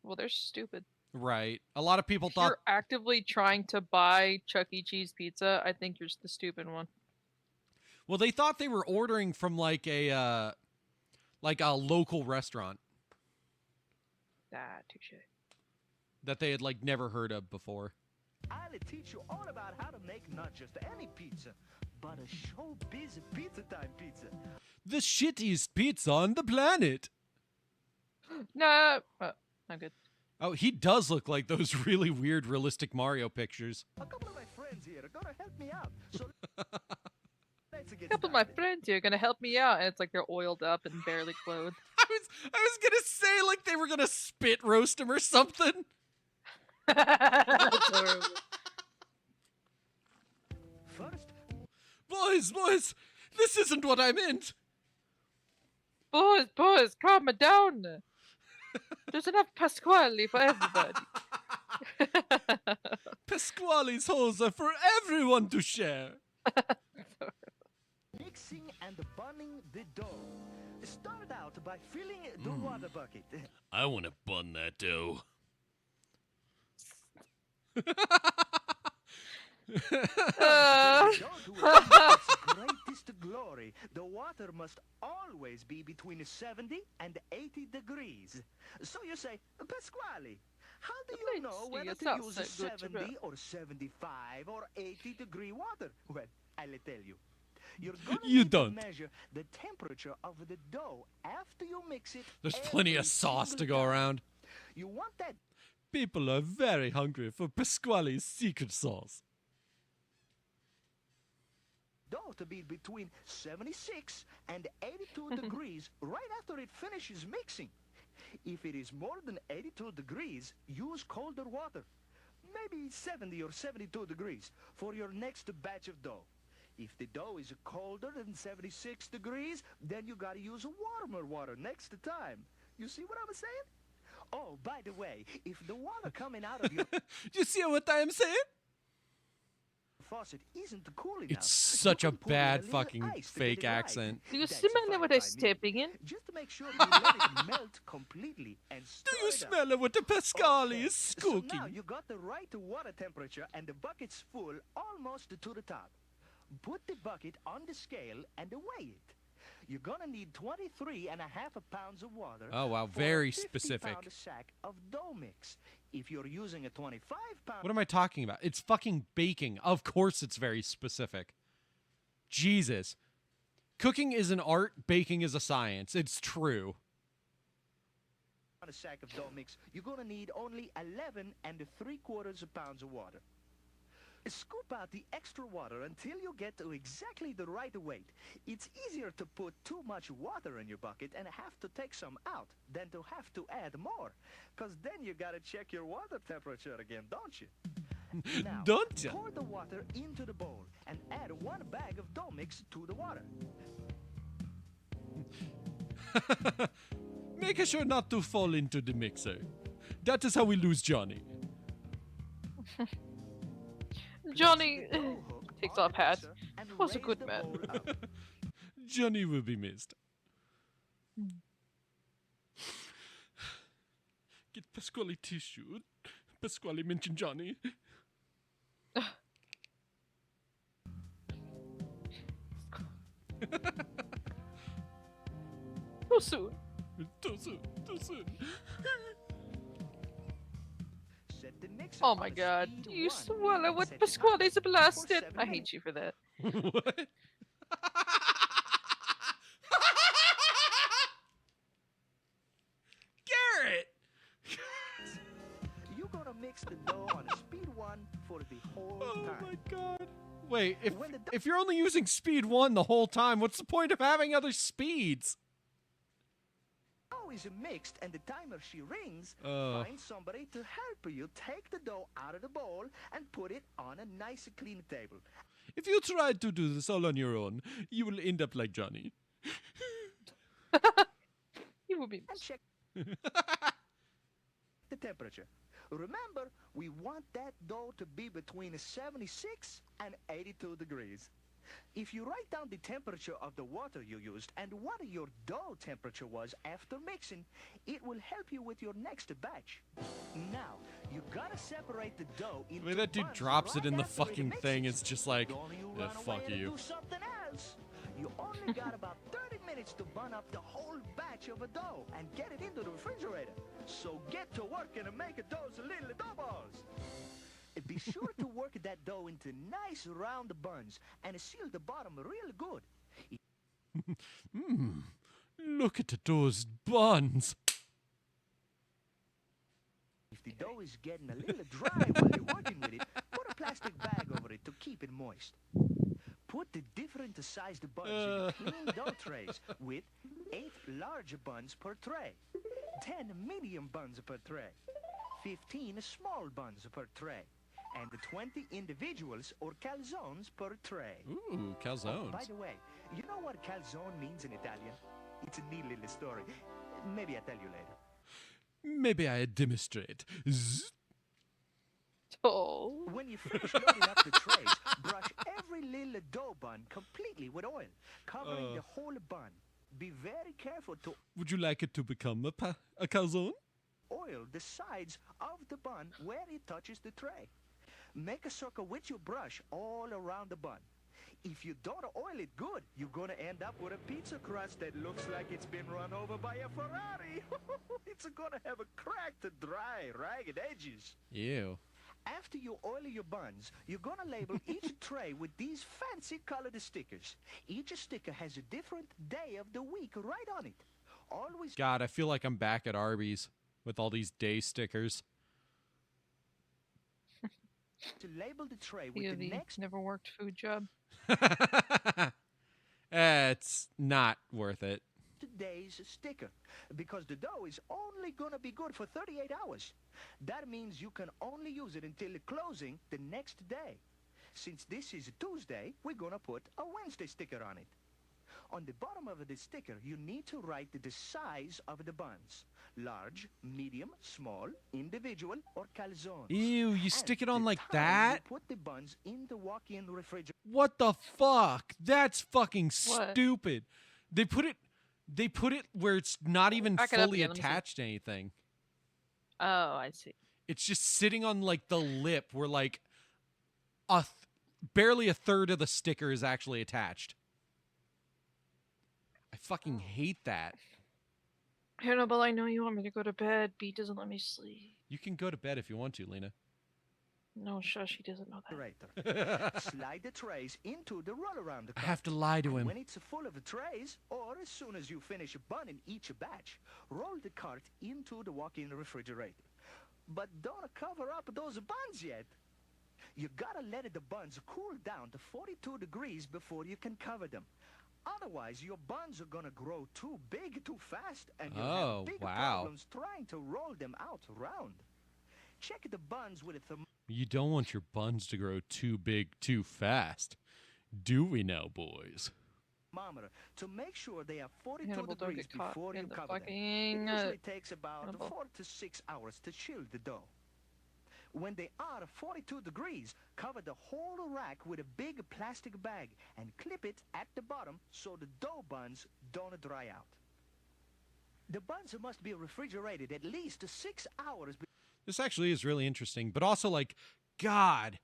Well, they're stupid. Right. A lot of people If thought, you're actively trying to buy Chuck E. Cheese pizza, I think you're the stupid one. well, they thought they were ordering from like a local restaurant Touche. that they had like never heard of before. I'll teach you all about how to make not just any pizza, but a showbiz pizza time pizza. The shittiest pizza on the planet. Nah, I'm good. Oh, he does look like those really weird realistic Mario pictures. A couple of my friends here are gonna help me out. So let's A get couple of my friends here are gonna help me out, and it's like they're oiled up and barely clothed. I was gonna say like they were gonna spit roast him or something. That's horrible. First, Boys, this isn't what I meant. Boys, calm it down. There's enough Pasquale for everybody. Pasquale's holes are for everyone to share. mixing and bunning the dough. Start out by filling the water bucket. I want to bun that dough. Greatest glory. The water must always be between 70 and 80 degrees. So you say, Pasquale, how do you know whether to use 70 or 75 or 80 degree water? Well, I'll tell you. You're gonna need to measure the temperature of the dough after you mix it. There's plenty of sauce to go around. You want that People are very hungry for Pasquale's secret sauce. dough to be between 76 and 82 degrees right after it finishes mixing. If it is more than 82 degrees, use colder water. Maybe 70 or 72 degrees for your next batch of dough. If the dough is colder than 76 degrees, then you gotta use warmer water next time. You see what I was saying? Oh, by the way, if the water coming out of your You see what I am saying? faucet isn't cool enough, It's such you a can put in bad little fucking ice to get fake it right. accent. Do you That's smell fine what by I'm me. stepping in? Just to make sure you let it melt completely and stir Do you it up. smell what the Pascali is So cooking? now you got the right water temperature and the bucket's full almost to the top. Put the bucket on the scale and weigh it. You're gonna need 23.5 pounds of water. Oh, wow, for very a 50 specific. pound sack of dough mix. If you're using a 25-pound... What am I talking about? It's fucking baking. Of course it's very specific. Jesus. Cooking is an art, baking is a science. It's true. On a sack of dough mix, you're gonna need only 11.75 pounds of water. Scoop out the extra water until you get to exactly the right weight. It's easier to put too much water in your bucket and have to take some out than to have to add more. Because then you gotta check your water temperature again, don't you? Now, Don't ya? pour the water into the bowl and add 1 bag of dough mix to the water. Make sure not to fall into the mixer. That is how we lose Johnny. Johnny takes off hat. Was a good man. Johnny will be missed. Get Pasquale tissue. Pasquale mentioned Johnny. Too soon. Too soon. Too soon. Set the mixer Oh on my a god. speed You 1 swallow and what set it Pasquale's hot for blasted. 7 I hate minutes. you for that. What? Garrett! You're gonna mix the dough on a speed 1 for the whole Oh time. my god. Wait, When the if you're only using speed 1 the whole time, what's the point of having other speeds? dough is mixed and the timer she rings, Oh. find somebody to help you take the dough out of the bowl and put it on a nice clean table. If you try to do this all on your own, you will end up like Johnny. He will be. And check the temperature. Remember, we want that dough to be between 76 and 82 degrees. If you write down the temperature of the water you used and what your dough temperature was after mixing, it will help you with your next batch. Now, you gotta separate the dough into The way that dude buns drops it right in the after fucking mixes. thing, it's just like, Don't you yeah, run away fuck and you. do something else. You only got about 30 minutes to bun up the whole batch of a dough and get it into the refrigerator. So get to work and make those little dough balls. Be sure to work that dough into nice round buns and seal the bottom real good. Look at those buns. If the dough is getting a little dry while you're working with it, put a plastic bag over it to keep it moist. Put the different sized buns in clean dough trays with 8 large buns per tray, 10 medium buns per tray, 15 small buns per tray, and 20 individuals or calzones per tray. Ooh, Oh, calzones. by the way, you know what calzone means in Italian? It's a neat little story. Maybe I'll tell you later. Maybe I demonstrate. Oh. When you finish loading up the trays, brush every little dough bun completely with oil, covering the whole bun. Be very careful to Would you like it to become a calzone? oil the sides of the bun where it touches the tray. Make a circle with your brush all around the bun. If you don't oil it good, you're gonna end up with a pizza crust that looks like it's been run over by a Ferrari. It's gonna have a cracked, dry, ragged edges. Ew. After you oil your buns, you're gonna label each tray with these fancy colored stickers. Each sticker has a different day of the week right on it. Always God, I feel like I'm back at Arby's with all these day stickers. to label the tray with the POV, next never worked food job. It's not worth it. day's sticker, because the dough is only gonna be good for 38 hours. That means you can only use it until the closing the next day. Since this is Tuesday, we're gonna put a Wednesday sticker on it. On the bottom of the sticker, you need to write the size of the buns. large, medium, small, individual, or calzone. Ew, you stick it on like that? You put the buns in the walk-in refrigerator. What the fuck? That's fucking What? stupid. They put it where it's not even Back it up fully again, let me see. attached to anything. Oh, I see. It's just sitting on like the lip where like barely a third of the sticker is actually attached. I fucking hate that. Hannibal, I know you want me to go to bed. Beat doesn't let me sleep. You can go to bed if you want to, Lena. No, shush, he doesn't know that. Refrigerator. Slide the trays into the roll-around I cart. have to lie to And him. when it's full of trays, or as soon as you finish a bun in each batch, roll the cart into the walk-in refrigerator. But don't cover up those buns yet. You gotta let the buns cool down to 42 degrees before you can cover them. Otherwise, your buns are gonna grow too big too fast, and you'll Oh, have big wow. problems trying to roll them out round. Check the buns with a thermometer. You don't want your buns to grow too big too fast. Do we now, boys? To make sure they are 42 Hannibal, don't degrees get caught before you in the cover them. fucking, It usually takes about Hannibal. 4 to 6 hours to chill the dough. When they are 42 degrees, cover the whole rack with a big plastic bag and clip it at the bottom so the dough buns don't dry out. The buns must be refrigerated at least 6 hours. This actually is really interesting, but also like, God,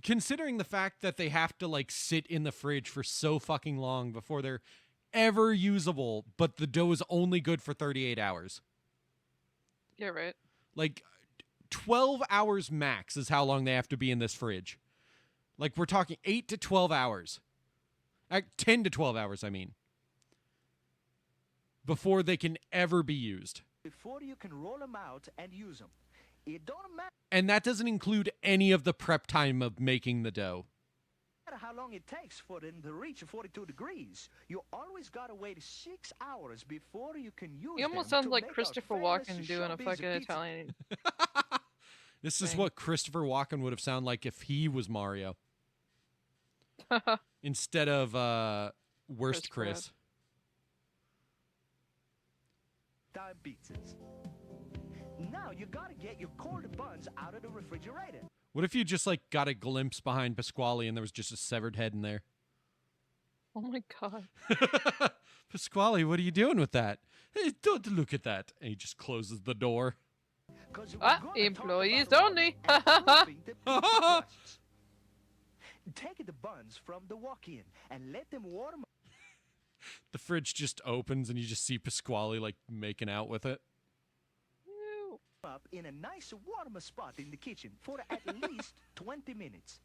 considering the fact that they have to like sit in the fridge for so fucking long before they're ever usable, but the dough is only good for 38 hours. Yeah, right. Like 12 hours max is how long they have to be in this fridge. Like we're talking 8 to 12 hours. 10 to 12 hours, I mean. Before they can ever be used. Before you can roll them out and use them. It don't matter And that doesn't include any of the prep time of making the dough. how long it takes for them to reach 42 degrees. You always gotta wait 6 hours before you can use He almost them sounds to like make a Christopher famous Walken doing a showbiz fucking pizza. Italian. This is Dang. what Christopher Walken would have sounded like if he was Mario. Instead of Worst Chris. Time pizzas. Now you gotta get your cold buns out of the refrigerator. What if you just like got a glimpse behind Pasquale and there was just a severed head in there? Oh my god. Pasquale, what are you doing with that? Hey, don't look at that. And he just closes the door. Employees only. Take the buns from the walk-in and let them warm The fridge just opens and you just see Pasquale like making out with it. up in a nice warm spot in the kitchen for at least 20 minutes.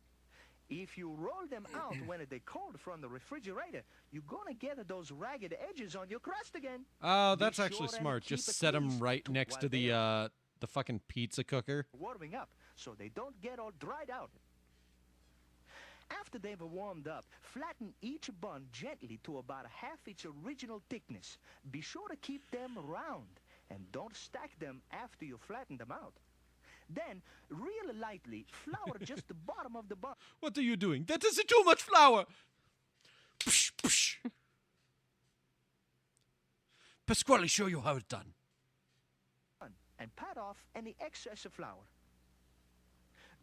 If you roll them out when they're cold from the refrigerator, you're gonna get those ragged edges on your crust again. Oh, Be that's sure actually and smart. keep Just it set them clean right next to while the fucking pizza cooker. warming up so they don't get all dried out. After they've warmed up, flatten each bun gently to about half its original thickness. Be sure to keep them round and don't stack them after you flatten them out. Then, real lightly, flour just the bottom of the bun. What are you doing? That is too much flour! Psh, psh. Pasquale, show you how it's done. And pat off any excess of flour.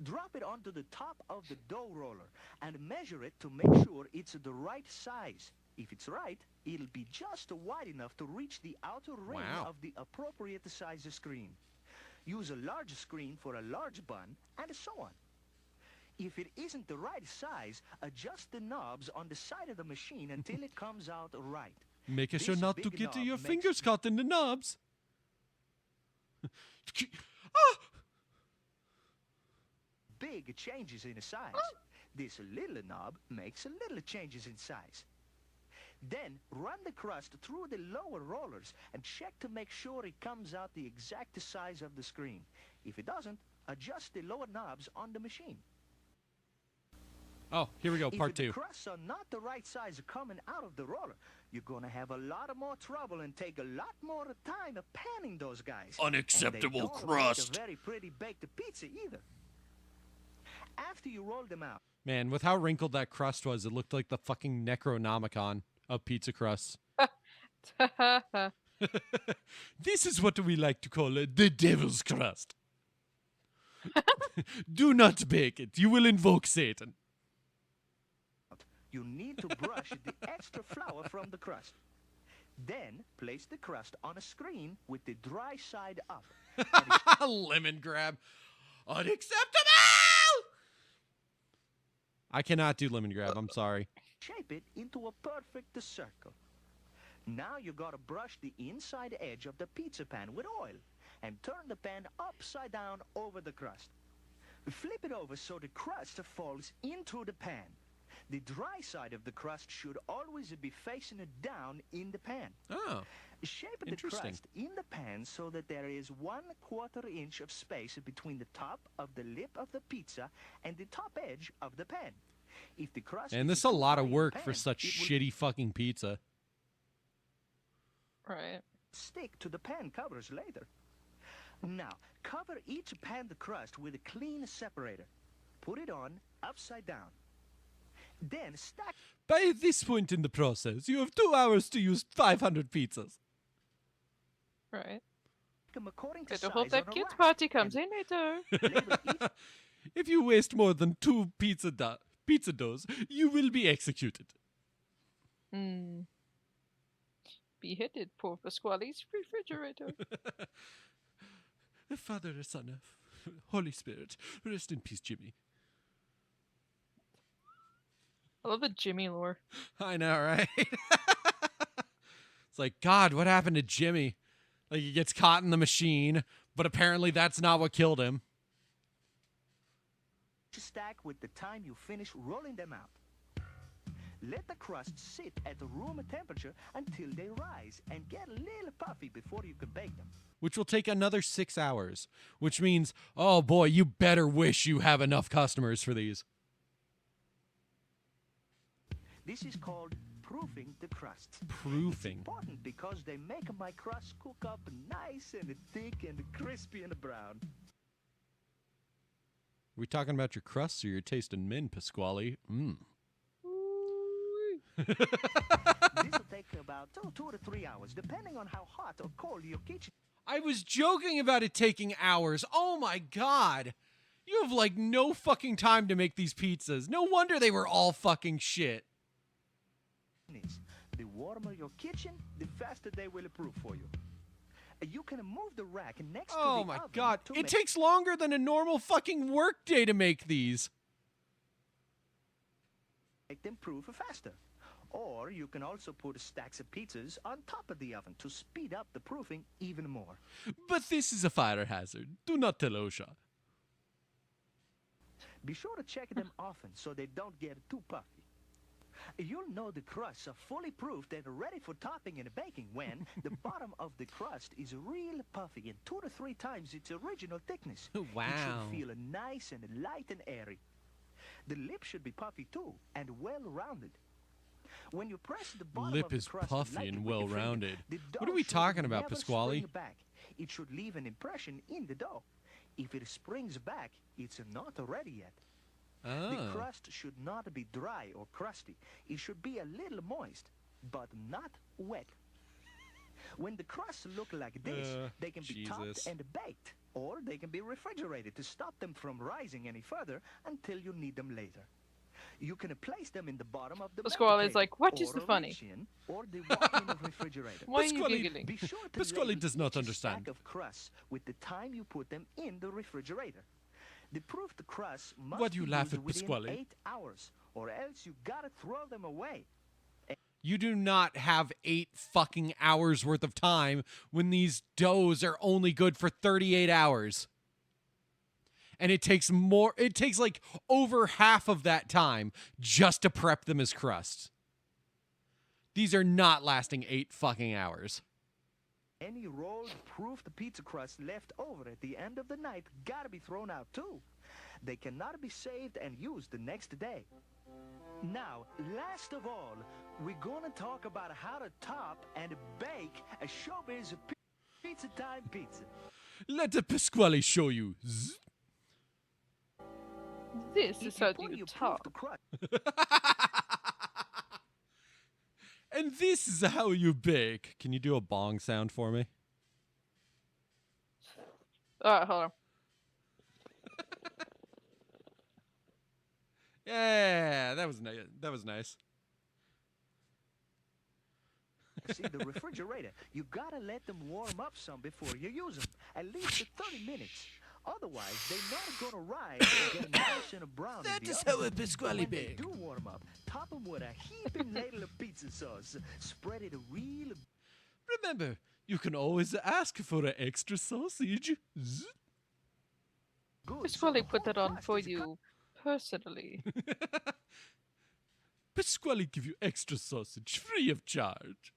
Drop it onto the top of the dough roller and measure it to make sure it's the right size. If it's right, it'll be just wide enough to reach the outer ring Wow. of the appropriate size screen. Use a large screen for a large bun, and so on. If it isn't the right size, adjust the knobs on the side of the machine until it comes out right. Making sure This not to big get knob your makes fingers caught in the knobs. big changes in size. This little knob makes little changes in size. Then run the crust through the lower rollers and check to make sure it comes out the exact size of the screen. If it doesn't, adjust the lower knobs on the machine. Oh, here we go, part If the 2. crusts are not the right size coming out of the roller, you're gonna have a lot more trouble and take a lot more time panning those guys. Unacceptable And they don't crust. Make a very pretty baked pizza either. After you roll them out, Man, with how wrinkled that crust was, it looked like the fucking Necronomicon of pizza crusts. This is what we like to call the devil's crust. Do not bake it. You will invoke Satan. You need to brush the extra flour from the crust. Then place the crust on a screen with the dry side up. Lemon grab. Unacceptable! I cannot do lemon grab. I'm sorry. Shape it into a perfect circle. Now you gotta brush the inside edge of the pizza pan with oil and turn the pan upside down over the crust. Flip it over so the crust falls into the pan. The dry side of the crust should always be facing down in the pan. Oh, shape the interesting. crust in the pan so that there is 1/4 inch of space between the top of the lip of the pizza and the top edge of the pan. If the crust And is this is a too lot dry of in the work pan, for such it will shitty fucking pizza. Right. stick to the pan covers later. Now, cover each pan crust with a clean separator. Put it on upside down. Then stack By this point in the process, you have 2 hours to use 500 pizzas. Right. them according to Better size hope that on a kids rack. party comes in later. If you waste more than 2 pizza doughs, you will be executed. Hmm. Beheaded, poor Pasquale's refrigerator. Father, Son, Holy Spirit, rest in peace, Jimmy. I love the Jimmy lore. I know, right? It's like, God, what happened to Jimmy? Like, he gets caught in the machine, but apparently that's not what killed him. Stack with the time you finish rolling them out. Let the crust sit at the room temperature until they rise and get a little puffy before you can bake them. Which will take another 6 hours. Which means, oh boy, you better wish you have enough customers for these. This is called proofing the crusts. Proofing. It's important because they make my crust cook up nice and thick and crispy and brown. We talking about your crusts or you're tasting men, Pasquale? Mmm. This will take about 2 to 3 hours, depending on how hot or cold your kitchen. I was joking about it taking hours. Oh my God. You have like no fucking time to make these pizzas. No wonder they were all fucking shit. is. The warmer your kitchen, the faster they will proof for you. You can move the rack next to the Oh oven. my God. to It make takes longer than a normal fucking work day to make these. them proof faster. Or you can also put stacks of pizzas on top of the oven to speed up the proofing even more. But this is a fire hazard. Do not tell OSHA. Be sure to check them often so they don't get too puffy. You'll know the crusts are fully proofed and ready for topping and baking when the bottom of the crust is real puffy and 2 to 3 times its original thickness. Wow. It should feel nice and light and airy. The lip should be puffy too and well-rounded. When you press the bottom Lip of the is crust puffy lightly and with your finger, well-rounded. the What dough are we should talking about, never Pasquale? spring back. It should leave an impression in the dough. If it springs back, it's not ready yet. The Oh. crust should not be dry or crusty. It should be a little moist, but not wet. When the crusts look like this, they can be topped Jesus. and baked, or they can be refrigerated to stop them from rising any further until you need them later. You can place them in the bottom of the Pasquale baked is like, table, what is or the a funny? reach-in, or the walk-in refrigerator. Why are you Pasquale- giggling? Be sure to Pasquale label does not each understand. stack of crusts with the time you put them in the refrigerator. The proofed crusts must Why do you be laugh used at within Pasquale? 8 hours, or else you gotta throw them away. You do not have 8 fucking hours worth of time when these doughs are only good for 38 hours. And it takes like over half of that time just to prep them as crusts. These are not lasting 8 fucking hours. Any rolled, proofed pizza crust left over at the end of the night gotta be thrown out too. They cannot be saved and used the next day. Now, last of all, we're gonna talk about how to top and bake a Showbiz Pizza Time pizza. Let the Pasquale show you. Zzz. This If is you how put you your talk. proofed crust And this is how you bake. Can you do a bong sound for me? Hold on. Yeah, that was nice. That was nice. See, the refrigerator, you gotta let them warm up some before you use them. At least for 30 minutes. Otherwise, they're not gonna rise and get nice and brown. That is oven. how a Pasquale When bake. they do warm up, top them with a heaping ladle of pizza sauce. Spread it real. Remember, you can always ask for an extra sausage. Pasquale put that on for you personally. Pasquale give you extra sausage free of charge.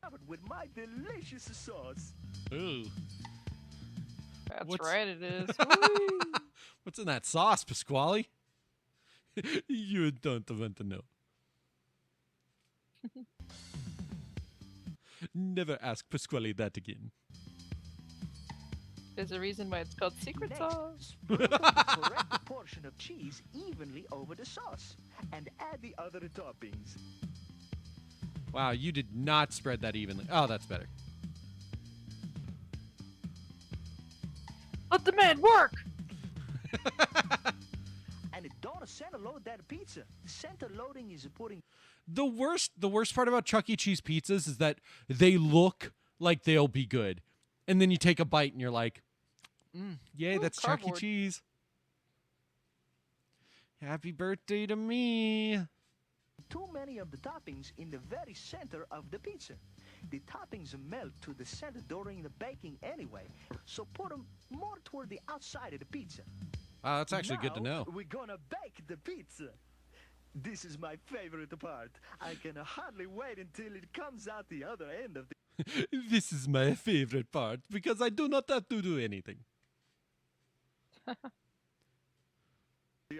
Covered with my delicious sauce. Ooh. That's right, it is. What's in that sauce, Pasquale? You don't want to know. Never ask Pasquale that again. There's a reason why it's called secret Next, sauce. sprinkle the correct portion of cheese evenly over the sauce and add the other toppings. Wow, you did not spread that evenly. Oh, that's better. Let the man work! And don't center load that pizza. Center loading is putting The worst part about Chuck E. Cheese pizzas is that they look like they'll be good. And then you take a bite and you're like, yay, Ooh, that's cardboard. Chuck E. Cheese. Happy birthday to me. too many of the toppings in the very center of the pizza. The toppings melt to the center during the baking anyway, so put them more toward the outside of the pizza. Wow, that's actually good to know. We're gonna bake the pizza. This is my favorite part. I can hardly wait until it comes out the other end of This is my favorite part because I do not have to do anything. the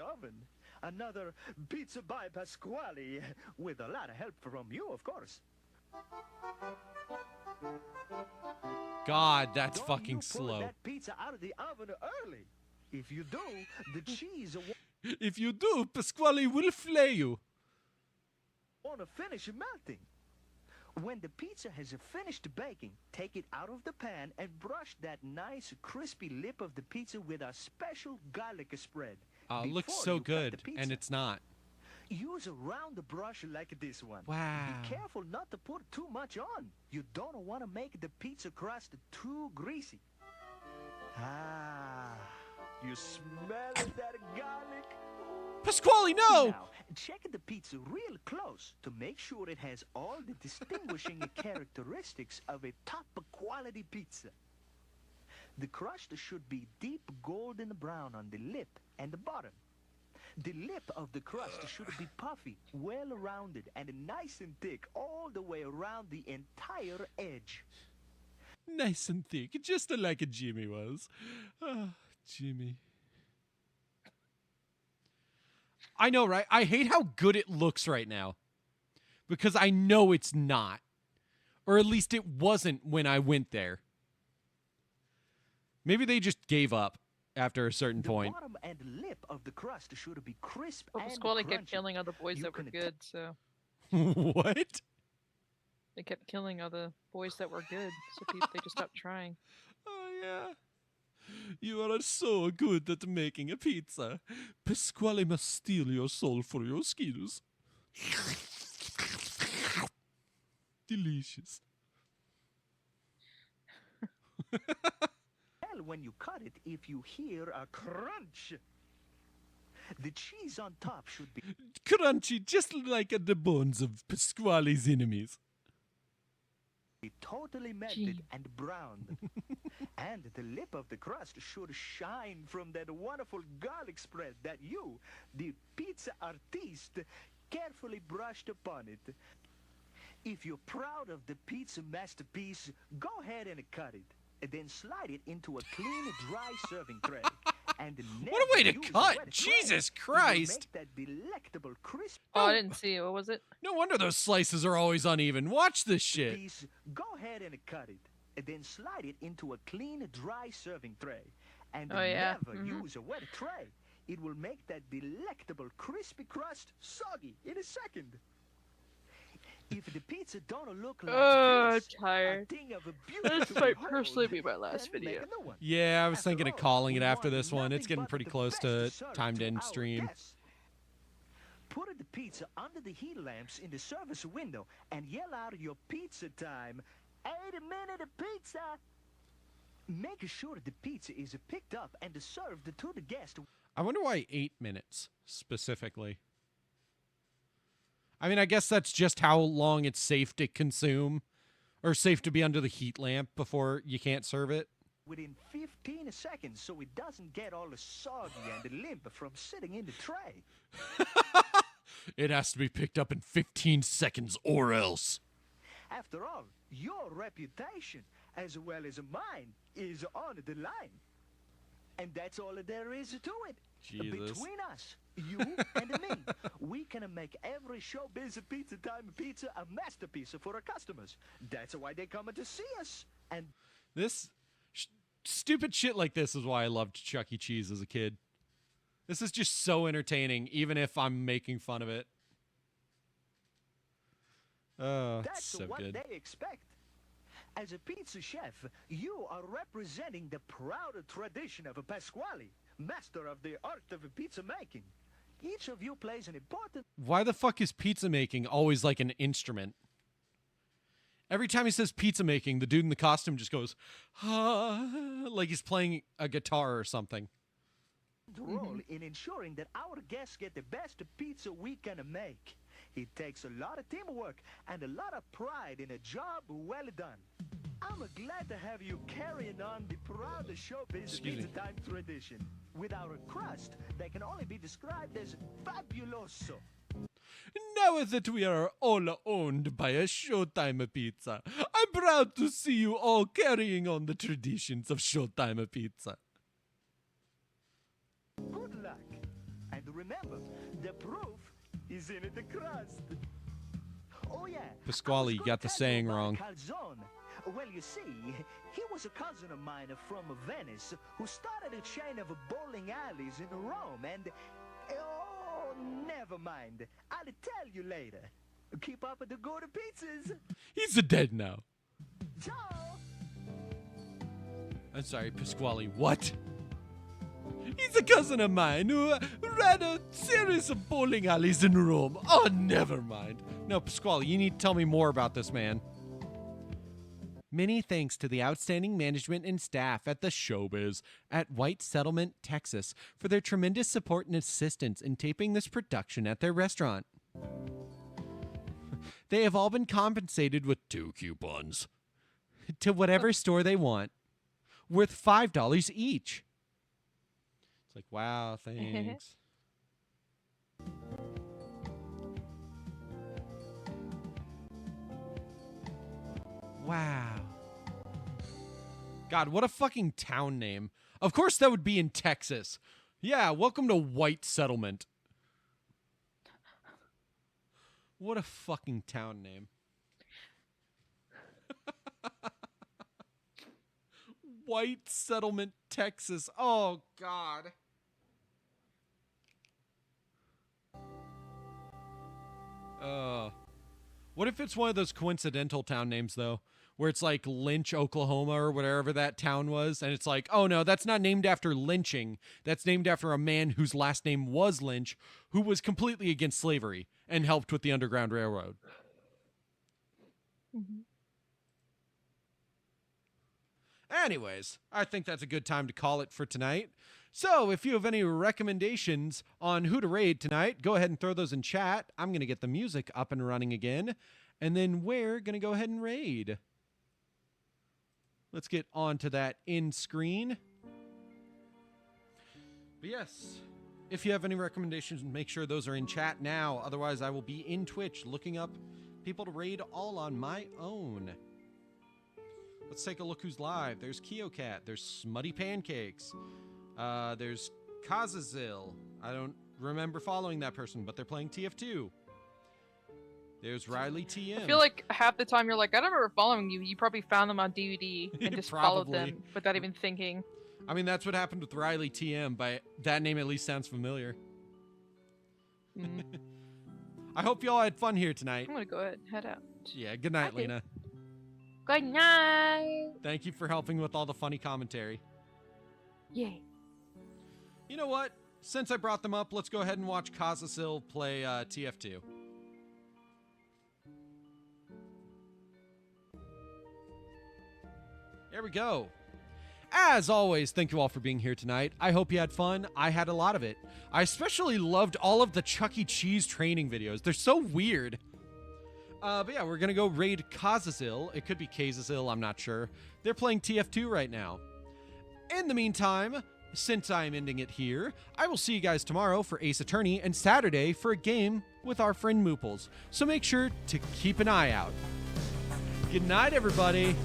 oven. Another pizza by Pasquale, with a lot of help from you, of course. God, that's Don't fucking you pull slow. that pizza out of the oven early. If you do, the cheese If you do, Pasquale will flay you. won't finish melting. When the pizza has finished baking, take it out of the pan and brush that nice crispy lip of the pizza with a special garlic spread. It looks before so you cut the good, and pizza. it's not. Use a round brush like this one. Wow. Be careful not to put too much on. You don't want to make the pizza crust too greasy. Ah, you smell that garlic? Pasquale, no! Now, check the pizza real close to make sure it has all the distinguishing characteristics of a top quality pizza. The crust should be deep golden brown on the lip and the bottom. The lip of the crust should be puffy, well rounded, and nice and thick all the way around the entire edge. Nice and thick, just like a Jimmy was. Ah, Jimmy. I know, right? I hate how good it looks right now. Because I know it's not. Or at least it wasn't when I went there. Maybe they just gave up after a certain point. Bottom and lip of the crust should be crisp Well, and Pasquale kept crunchy. killing other boys You that were can good, so What? they kept killing other boys that were good, so they just stopped trying. Oh, yeah. You are so good at making a pizza. Pasquale must steal your soul for your skills. Delicious. Tell when you cut it if you hear a crunch. The cheese on top should be Crunchy, just like the bones of Pasquale's enemies. totally melted and browned. And the lip of the crust should shine from that wonderful garlic spread that you, the pizza artiste, carefully brushed upon it. If you're proud of the pizza masterpiece, go ahead and cut it. And then slide it into a clean, dry serving tray. And What a way to never use a cut! wet Jesus tray. It will Christ! make that delectable crisp. Oh, I didn't see it. What was it? No wonder those slices are always uneven. Watch this shit. Piece, go ahead and cut it. And then slide it into a clean, dry serving tray. And Oh, yeah. never Mhm. use a wet tray. It will make that delectable crispy crust soggy in a second. If the pizza don't look like I'm this, tired. a thing of a This beautiful might whole, personally be my last then make video. a new one. Yeah, I was After thinking of all, calling it we after want this one. It's nothing getting but pretty the close best to serve time to to end our stream. guests. Put the pizza under the heat lamps in the service window and yell out your pizza time. 80-minute pizza! Make sure the pizza is picked up and served to the guest. I wonder why 8 minutes specifically. I mean, I guess that's just how long it's safe to consume or safe to be under the heat lamp before you can't serve it. Within 15 seconds so it doesn't get all soggy and limp from sitting in the tray. It has to be picked up in 15 seconds or else. After all, your reputation, as well as mine, is on the line. And that's all there is to it. Jesus. Between us, you and me, we can make every showbiz pizza time pizza a masterpiece for our customers. That's why they come to see us. And This stupid shit like this is why I loved Chuck E. Cheese as a kid. This is just so entertaining, even if I'm making fun of it. Oh, it's that's so what good. they expect. As a pizza chef, you are representing the proud tradition of Pasquale, master of the art of pizza making. Each of you plays an important... Why the fuck is pizza making always like an instrument? Every time he says pizza making, the dude in the costume just goes, ah, like he's playing a guitar or something. role in ensuring that our guests get the best pizza we can make. It takes a lot of teamwork and a lot of pride in a job well done. I'm glad to have you carrying on the proud showbiz pizza time tradition. With our crust, that can only be described as fabuloso. Now that we are all owned by a Showtime Pizza, I'm proud to see you all carrying on the traditions of Showtime Pizza. Good luck. And remember, the proof is in the crust. Oh yeah. Pasquale, you got the saying wrong. Calzone. Well, you see, he was a cousin of mine from Venice who started a chain of bowling alleys in Rome and... Oh, never mind. I'll tell you later. Keep up the good pizzas. He's dead now. Ciao. I'm sorry, Pasquale, what? He's a cousin of mine who ran a series of bowling alleys in Rome. Oh, never mind. No, Pasquale, you need to tell me more about this man. Many thanks to the outstanding management and staff at the Showbiz at White Settlement, Texas, for their tremendous support and assistance in taping this production at their restaurant. They have all been compensated with 2 coupons to whatever store they want, worth $5 each. It's like, wow, thanks. Wow. God, what a fucking town name. Of course that would be in Texas. Yeah, welcome to White Settlement. What a fucking town name. White Settlement, Texas. Oh, God. What if it's one of those coincidental town names, though? Where it's like Lynch, Oklahoma, or whatever that town was, and it's like, oh no, that's not named after lynching. That's named after a man whose last name was Lynch, who was completely against slavery and helped with the Underground Railroad. Anyways, I think that's a good time to call it for tonight. So if you have any recommendations on who to raid tonight, go ahead and throw those in chat. I'm going to get the music up and running again, and then we're going to go ahead and raid. Let's get on to that in screen. But yes, if you have any recommendations, make sure those are in chat now. Otherwise, I will be in Twitch looking up people to raid all on my own. Let's take a look who's live. There's KeoCat. There's Smutty Pancakes. There's Kazazil. I don't remember following that person, but they're playing TF2. There's Riley TM. I feel like half the time you're like, I don't remember following you. You probably found them on DVD and just followed Probably. them without even thinking. I mean, that's what happened with Riley TM, but that name at least sounds familiar. I hope y'all had fun here tonight. I'm gonna go ahead and head out. Yeah, good night, Okay. Lena. Good night. Thank you for helping with all the funny commentary. Yay. You know what? Since I brought them up, let's go ahead and watch Kazasil play TF2. There we go. As always, thank you all for being here tonight. I hope you had fun. I had a lot of it. I especially loved all of the Chuck E. Cheese training videos. They're so weird. But yeah, we're going to go raid Kazasil. It could be Kazasil, I'm not sure. They're playing TF2 right now. In the meantime, since I'm ending it here, I will see you guys tomorrow for Ace Attorney and Saturday for a game with our friend Mooples. So make sure to keep an eye out. Good night, everybody.